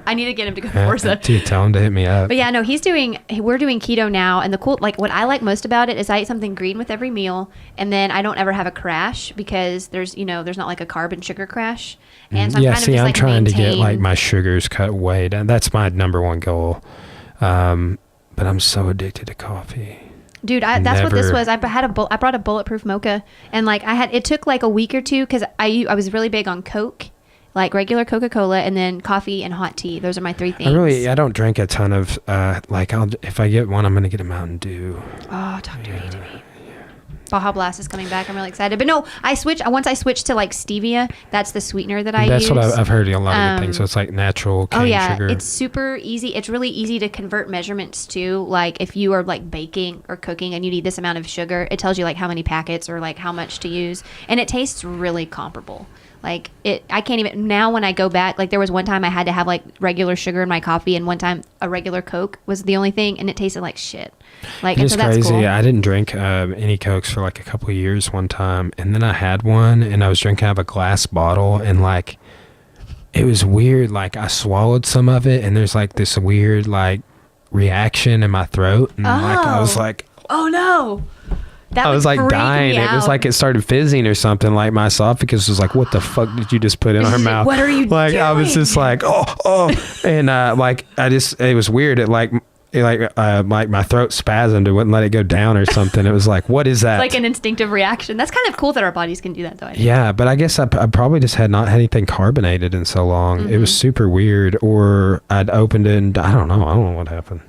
Speaker 2: I need to get him to go Forza.
Speaker 1: Tell him to hit me up.
Speaker 2: But yeah, no, we're doing keto now. And the cool, like what I like most about it is I eat something green with every meal. And then I don't ever have a crash because there's not like a carb and sugar crash. And so I'm
Speaker 1: trying to get like my sugars cut way down. That's my number one goal. But I'm so addicted to coffee.
Speaker 2: Dude, that's what this was. I brought a bulletproof mocha, and like it took like a week or two because I was really big on Coke, like regular Coca-Cola, and then coffee and hot tea. Those are my three things.
Speaker 1: I don't drink a ton of like if I get one, I'm gonna get a Mountain Dew.
Speaker 2: Oh, talk dirty to me. Baja Blast is coming back. I'm really excited. But no, once I switched to like stevia, that's the sweetener that I use.
Speaker 1: That's what I've heard a lot of good things. So it's like natural cane sugar.
Speaker 2: It's super easy. It's really easy to convert measurements too. Like if you are like baking or cooking and you need this amount of sugar, it tells you like how many packets or like how much to use. And it tastes really comparable. Like I can't even, now when I go back, like there was one time I had to have like regular sugar in my coffee, and one time a regular Coke was the only thing, and it tasted like shit. Like,
Speaker 1: it's
Speaker 2: that's
Speaker 1: crazy.
Speaker 2: cool.
Speaker 1: I didn't drink any Cokes for like a couple of years one time, and then I had one, and I was drinking out of a glass bottle, and like it was weird. Like I swallowed some of it, and there's like this weird like reaction in my throat, and like I was like,
Speaker 2: oh no.
Speaker 1: I was like dying. It was like it started fizzing or something. Like my esophagus was like, "What the fuck did you just put in our mouth?"
Speaker 2: What are you
Speaker 1: like
Speaker 2: doing?
Speaker 1: I was just like, oh, and like it was weird. It like my throat spasmed and wouldn't let it go down or something. It was like, what is that?
Speaker 2: It's like an instinctive reaction. That's kind of cool that our bodies can do that, though. I think.
Speaker 1: Yeah, but I guess I probably just had not had anything carbonated in so long. It was super weird. Or I'd opened it and I don't know what happened.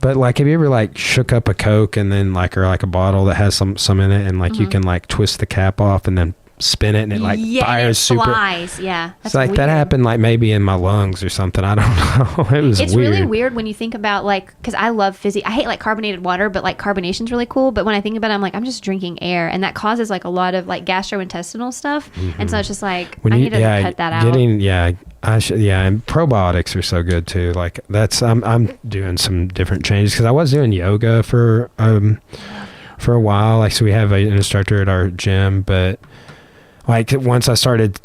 Speaker 1: But like, have you ever like shook up a Coke and then like, or like a bottle that has some in it, and like you can like twist the cap off and then spin it and it like fires super.
Speaker 2: Flies. Yeah,
Speaker 1: that's like weird. That happened like maybe in my lungs or something. I don't know. It was. It's weird.
Speaker 2: Really weird when you think about like, because I love fizzy. I hate like carbonated water, but like carbonation's really cool. But when I think about it, I'm like, I'm just drinking air, and that causes like a lot of like gastrointestinal stuff. And so it's just like I need to cut that out. And probiotics are so good too. Like I'm doing some different changes because I was doing yoga for a while. Like, so we have an instructor at our gym, but like once I started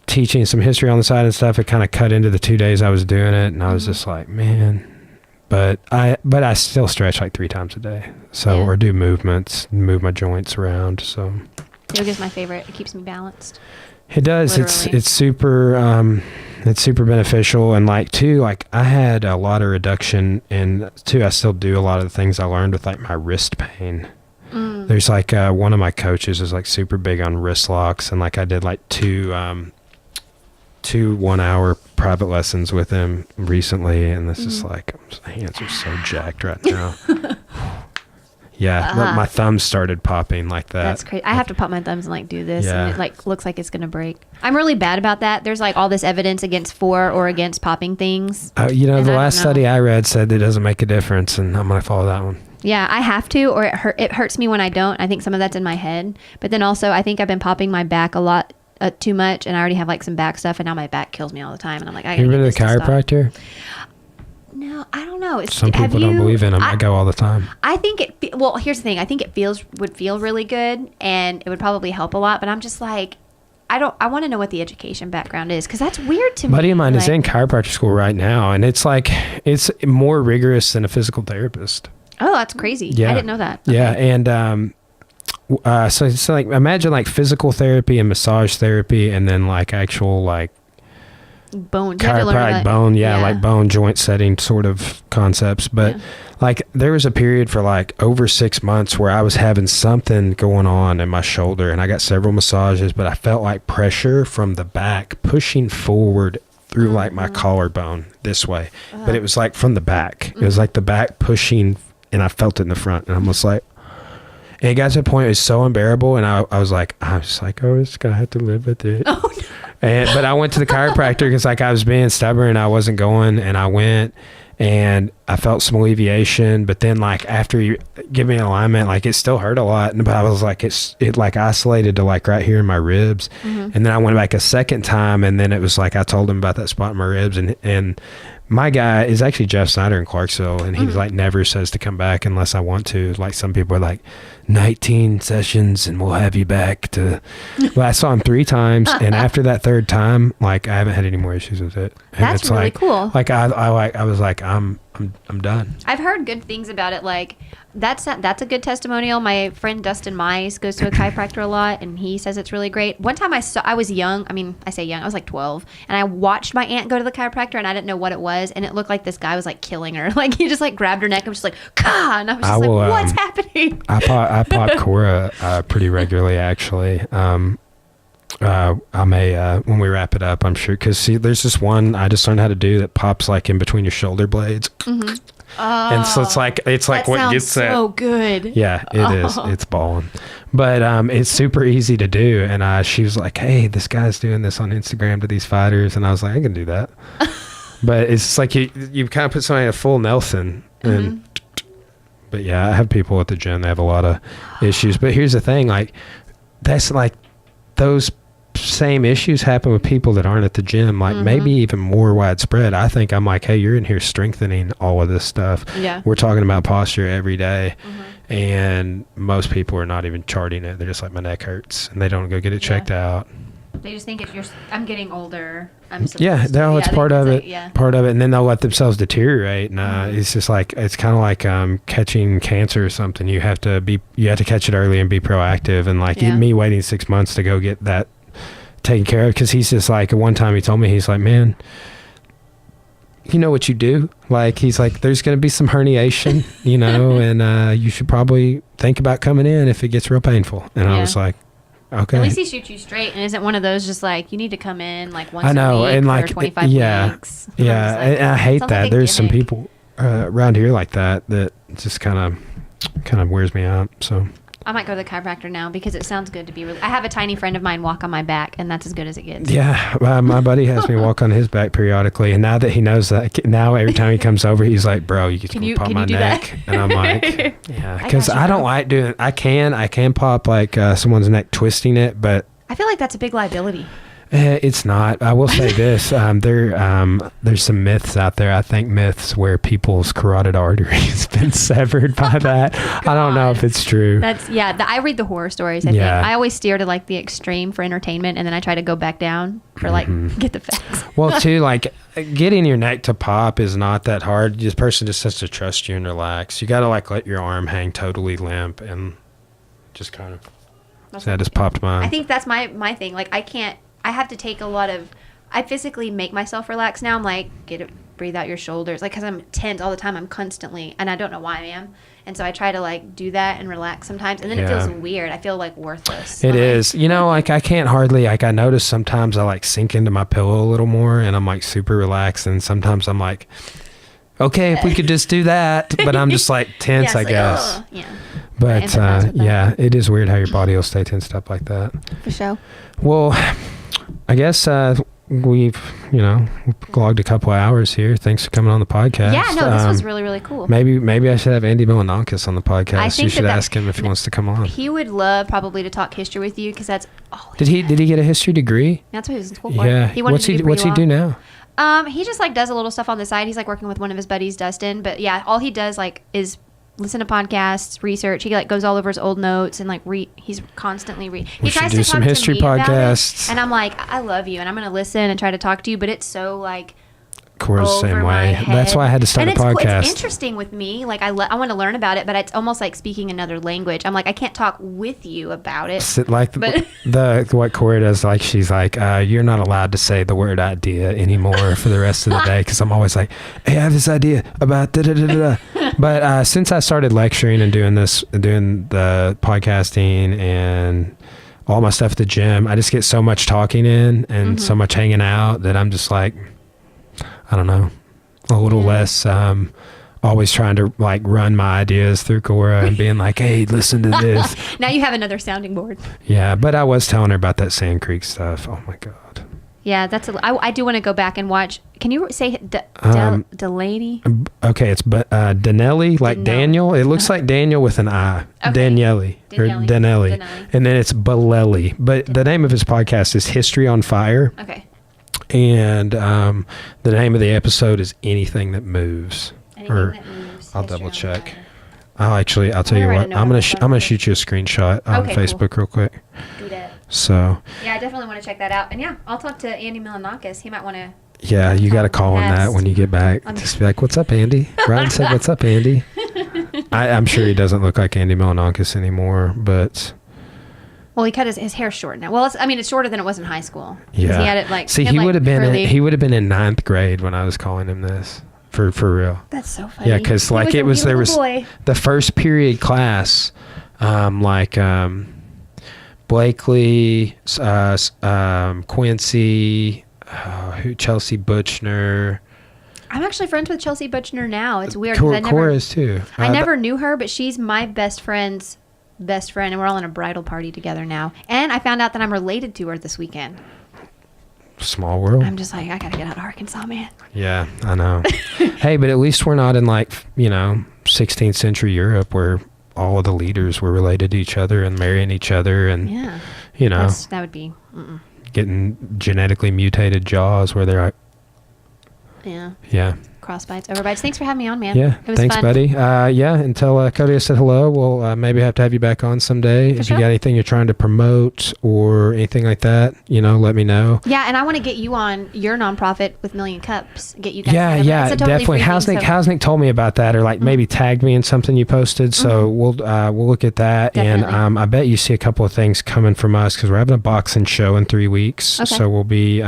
Speaker 2: teaching some history on the side and stuff, it kind of cut into the 2 days I was doing it, and I was just like, man. But I still stretch like 3 times a day. So or do movements, move my joints around. So yoga's my favorite. It keeps me balanced.
Speaker 1: It does. Literally. It's super beneficial, and like too, like I had a lot of reduction, and too I still do a lot of the things I learned with like my wrist pain. There's like one of my coaches is like super big on wrist locks, and like I did like two 1-hour private lessons with him recently, and this is like my hands are so jacked right now. Yeah, my thumbs started popping like that.
Speaker 2: That's crazy. I have to pop my thumbs and like do this, and it like looks like it's gonna break. I'm really bad about that. There's like all this evidence against popping things.
Speaker 1: The last study I read said it doesn't make a difference, and I'm gonna follow that one.
Speaker 2: Yeah, I have to, or it hurts me when I don't. I think some of that's in my head, but then also I think I've been popping my back a lot too much, and I already have like some back stuff, and now my back kills me all the time, and I'm like, I gotta
Speaker 1: you been to the chiropractor?
Speaker 2: No, I don't know.
Speaker 1: Some people don't believe in them. I go all the time.
Speaker 2: I think well, here's the thing. I think it would feel really good, and it would probably help a lot. But I'm just like, I want to know what the education background is, because that's weird to me.
Speaker 1: A buddy of mine is in chiropractic school right now, and it's like, it's more rigorous than a physical therapist.
Speaker 2: Oh, that's crazy. Yeah. I didn't know that.
Speaker 1: Yeah. Okay. And, so like, imagine like physical therapy and massage therapy, and then like actual like
Speaker 2: bone,
Speaker 1: chiropractic bone, like bone joint setting sort of concepts. But like, there was a period for like over 6 months where I was having something going on in my shoulder, and I got several massages, but I felt like pressure from the back pushing forward through like my collarbone this way. But it was like from the back. It was like the back pushing, and I felt it in the front, and I'm just like, and it got to the point it was so unbearable, and I was just gonna have to live with it. Oh, no. But I went to the chiropractor because like I was being stubborn and I wasn't going, and I went and I felt some alleviation. But then like after you give me an alignment, like it still hurt a lot, but I was like, it like isolated to like right here in my ribs. And then I went back a second time, and then it was like I told him about that spot in my ribs, and my guy is actually Jeff Snyder in Clarksville, and he's like never says to come back unless I want to. Like some people are like 19 sessions and we'll have you back to. Well, I saw him 3 times, and after that third time, like I haven't had any more issues with it. And
Speaker 2: that's
Speaker 1: it's
Speaker 2: really
Speaker 1: like,
Speaker 2: cool.
Speaker 1: Like I was like, I'm done.
Speaker 2: I've heard good things about it. Like that's a good testimonial. My friend Dustin Mize goes to a chiropractor a lot, and he says it's really great. One time I was young. I mean, I say young. I was like 12, and I watched my aunt go to the chiropractor, and I didn't know what it was, and it looked like this guy was like killing her. Like he just like grabbed her neck and was just like, "Ka!" And I was just like, "What's happening?"
Speaker 1: I pop Cora pretty regularly, actually. I may when we wrap it up, I'm sure, because see, there's this one I just learned how to do that pops like in between your shoulder blades. And so it's like what gets
Speaker 2: so good.
Speaker 1: Yeah, it is. It's balling, but it's super easy to do. And she was like, "Hey, this guy's doing this on Instagram to these fighters," and I was like, "I can do that." But it's just like you kind of put somebody in a full Nelson, and but yeah, I have people at the gym. They have a lot of issues. But here's the thing, like that's like those same issues happen with people that aren't at the gym, like maybe even more widespread. I think I'm like, hey, you're in here strengthening all of this stuff. Yeah, we're talking about posture every day, and most people are not even charting it. They're just like, my neck hurts, and they don't go get it checked out.
Speaker 2: They just think I'm getting older. It's
Speaker 1: part of it. Part of it, and then they'll let themselves deteriorate. And it's just like, it's kind of like catching cancer or something. You have to catch it early and be proactive. And like me waiting 6 months to go get that taken care of, because he's just like, one time he told me, he's like, man, you know what you do? Like, he's like, there's going to be some herniation, and you should probably think about coming in if it gets real painful. And I was like, okay.
Speaker 2: At least he shoots you straight and isn't one of those just like, you need to come in like once
Speaker 1: a week
Speaker 2: and
Speaker 1: like,
Speaker 2: for 25 weeks.
Speaker 1: Yeah, and I hate that. There's some people around here like that just kind of wears me out. So
Speaker 2: I might go to the chiropractor now because it sounds good to be. I have a tiny friend of mine walk on my back, and that's as good as it gets.
Speaker 1: Yeah, my buddy has me walk on his back periodically, and now that he knows that, now every time he comes over, he's like, "Bro, you can pop my neck," and I'm like, "Yeah," because I don't like doing. I can pop like someone's neck twisting it, but
Speaker 2: I feel like that's a big liability.
Speaker 1: It's not. I will say this: there's some myths out there. I think myths where people's carotid artery has been severed by that. I don't know if it's true.
Speaker 2: I read the horror stories. I think I always steer to like the extreme for entertainment, and then I try to go back down for like get the facts.
Speaker 1: Well, too, like getting your neck to pop is not that hard. This person just has to trust you and relax. You got to like let your arm hang totally limp and just kind of. That just popped mine.
Speaker 2: I think that's my thing. Like I have to take a lot of, I physically make myself relax now. I'm like, breathe out your shoulders. Like, because I'm tense all the time. I'm constantly, and I don't know why I am. And so I try to like do that and relax sometimes. And then it feels weird. I feel like worthless.
Speaker 1: It is. Like I can't hardly, like I notice sometimes I like sink into my pillow a little more and I'm like super relaxed. And sometimes I'm like, okay, if we could just do that. But I'm just like tense, I guess. But it is weird how your body will stay tensed up like that.
Speaker 2: For sure.
Speaker 1: Well, I guess we've logged a couple of hours here. Thanks for coming on the podcast.
Speaker 2: Yeah, no, this was really, really cool.
Speaker 1: Maybe I should have Andy Milanankis on the podcast. You should ask him if he wants to come on.
Speaker 2: He would love probably to talk history with you because that's.
Speaker 1: Did he get a history degree?
Speaker 2: That's what he was in school for.
Speaker 1: Yeah. What's he do now?
Speaker 2: He just like does a little stuff on the side. He's like working with one of his buddies, Dustin. But yeah, all he does like is listen to podcasts, research. He like goes all over his old notes and like he's constantly he
Speaker 1: should
Speaker 2: tries
Speaker 1: do
Speaker 2: to
Speaker 1: some
Speaker 2: talk
Speaker 1: history
Speaker 2: to me about it,
Speaker 1: podcasts.
Speaker 2: and I'm like, I love you and I'm gonna listen and try to talk to you, but it's so like
Speaker 1: Cora's the same
Speaker 2: over my
Speaker 1: way.
Speaker 2: head.
Speaker 1: That's why I had to start
Speaker 2: and
Speaker 1: a podcast.
Speaker 2: It's interesting with me. Like I want to learn about it, but it's almost like speaking another language. I'm like, I can't talk with you about it.
Speaker 1: Like the what Cora does, like she's like, you're not allowed to say the word idea anymore for the rest of the day, because I'm always like, hey, I have this idea about da da da da. But since I started lecturing and doing the podcasting and all my stuff at the gym, I just get so much talking in and so much hanging out that I'm just like, I don't know, a little less always trying to like run my ideas through Cora and being like, hey, listen to this.
Speaker 2: Now you have another sounding board.
Speaker 1: Yeah, but I was telling her about that Sand Creek stuff. Oh my God.
Speaker 2: Yeah, I do want to go back and watch. Can you say Delaney?
Speaker 1: Okay, it's Danelli, like
Speaker 2: Danelli.
Speaker 1: Daniel. It looks like Daniel with an I.
Speaker 2: Okay.
Speaker 1: Danielli. Or Danelli. And then it's Balelli. But the name of his podcast is History on Fire.
Speaker 2: Okay.
Speaker 1: And the name of the episode is Anything That Moves.
Speaker 2: Anything that moves.
Speaker 1: I'll
Speaker 2: History
Speaker 1: double
Speaker 2: on
Speaker 1: check.
Speaker 2: Fire.
Speaker 1: I'll tell you
Speaker 2: write a
Speaker 1: what.
Speaker 2: note
Speaker 1: I'm
Speaker 2: on
Speaker 1: gonna
Speaker 2: my phone.
Speaker 1: shoot you a screenshot on
Speaker 2: Okay,
Speaker 1: Facebook
Speaker 2: cool.
Speaker 1: real quick.
Speaker 2: Do that.
Speaker 1: So
Speaker 2: Yeah, I definitely want to check that out. And yeah, I'll talk to Andy Milanakis. He might want to.
Speaker 1: yeah, you got to call him that
Speaker 2: Past.
Speaker 1: when you get back. Just be like, "What's up, Andy?" Ryan said, "What's up, Andy?" I'm sure he doesn't look like Andy Milanakis anymore, but
Speaker 2: Well, he cut his hair short now. Well, it's shorter than it was in high school. 'Cause
Speaker 1: yeah.
Speaker 2: He had it like.
Speaker 1: See,
Speaker 2: had,
Speaker 1: he
Speaker 2: like,
Speaker 1: would have been
Speaker 2: curly-
Speaker 1: he would have been in 9th grade when I was calling him this for real.
Speaker 2: That's so funny.
Speaker 1: Yeah, because like
Speaker 2: He
Speaker 1: it was
Speaker 2: a
Speaker 1: there
Speaker 2: wee
Speaker 1: was
Speaker 2: little boy.
Speaker 1: the first period class, Blakely, Quincy, Chelsea Butchner.
Speaker 2: I'm actually friends with Chelsea Butchner now. It's weird. 'Cause
Speaker 1: Cora is too.
Speaker 2: I never knew her, but she's my best friend's best friend, and we're all in a bridal party together now. And I found out that I'm related to her this weekend.
Speaker 1: Small world.
Speaker 2: I'm just like, I gotta get out of Arkansas, man.
Speaker 1: Yeah, I know. Hey, but at least we're not in 16th century Europe where all of the leaders were related to each other and marrying each other and
Speaker 2: Yeah, that would be.
Speaker 1: getting genetically mutated jaws where they're like, yeah.
Speaker 2: Crossbites, overbites. Thanks for having me on, man.
Speaker 1: Yeah,
Speaker 2: It was
Speaker 1: thanks,
Speaker 2: fun.
Speaker 1: buddy. And tell Cody I said hello. We'll maybe have to have you back on someday. If
Speaker 2: sure.
Speaker 1: you got anything you're trying to promote or anything like that, let me know.
Speaker 2: Yeah, and I want to get you on your nonprofit with Million Cups. Get you guys.
Speaker 1: Yeah,
Speaker 2: together.
Speaker 1: yeah,
Speaker 2: It's a totally
Speaker 1: definitely.
Speaker 2: free thing, so-
Speaker 1: Hausnick told me about that, or like maybe tagged me in something you posted. So we'll look at that,
Speaker 2: Definitely.
Speaker 1: and I bet you see a couple of things coming from us because we're having a boxing show in 3 weeks.
Speaker 2: Okay.
Speaker 1: So we'll be.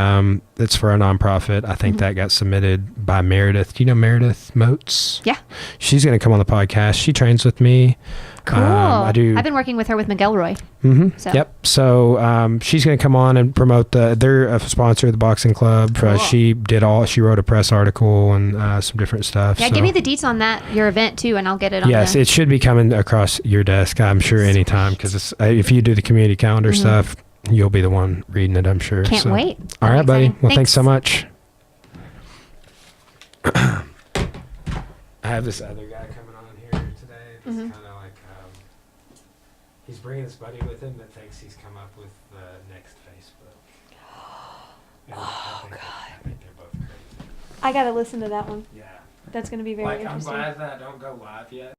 Speaker 1: It's for a nonprofit. I think that got submitted by Meredith. Do you know Meredith Moats?
Speaker 2: Yeah.
Speaker 1: She's going to come on the podcast. She trains with me.
Speaker 2: Cool.
Speaker 1: I do.
Speaker 2: I've been working with her with McElroy.
Speaker 1: Mm-hmm.
Speaker 2: So.
Speaker 1: Yep. So she's going to come on and promote they're a sponsor of the boxing club.
Speaker 2: Cool.
Speaker 1: She wrote a press article and some different stuff.
Speaker 2: Yeah,
Speaker 1: so.
Speaker 2: give me the deets on your event too, and I'll get it on.
Speaker 1: Yes, it should be coming across your desk, I'm sure, anytime, because if you do the community calendar stuff, you'll be the one reading it, I'm sure.
Speaker 2: Can't wait.
Speaker 1: All right, buddy.
Speaker 2: Exciting.
Speaker 1: Well, thanks so
Speaker 2: Thanks.
Speaker 1: much. I have this other guy coming on here today. It's kind of like he's bringing his buddy with him that thinks he's come up with the next Facebook. God! I think they're both crazy.
Speaker 2: I gotta listen to that one.
Speaker 1: Yeah.
Speaker 2: That's gonna be very interesting.
Speaker 1: I'm glad that I don't go live yet.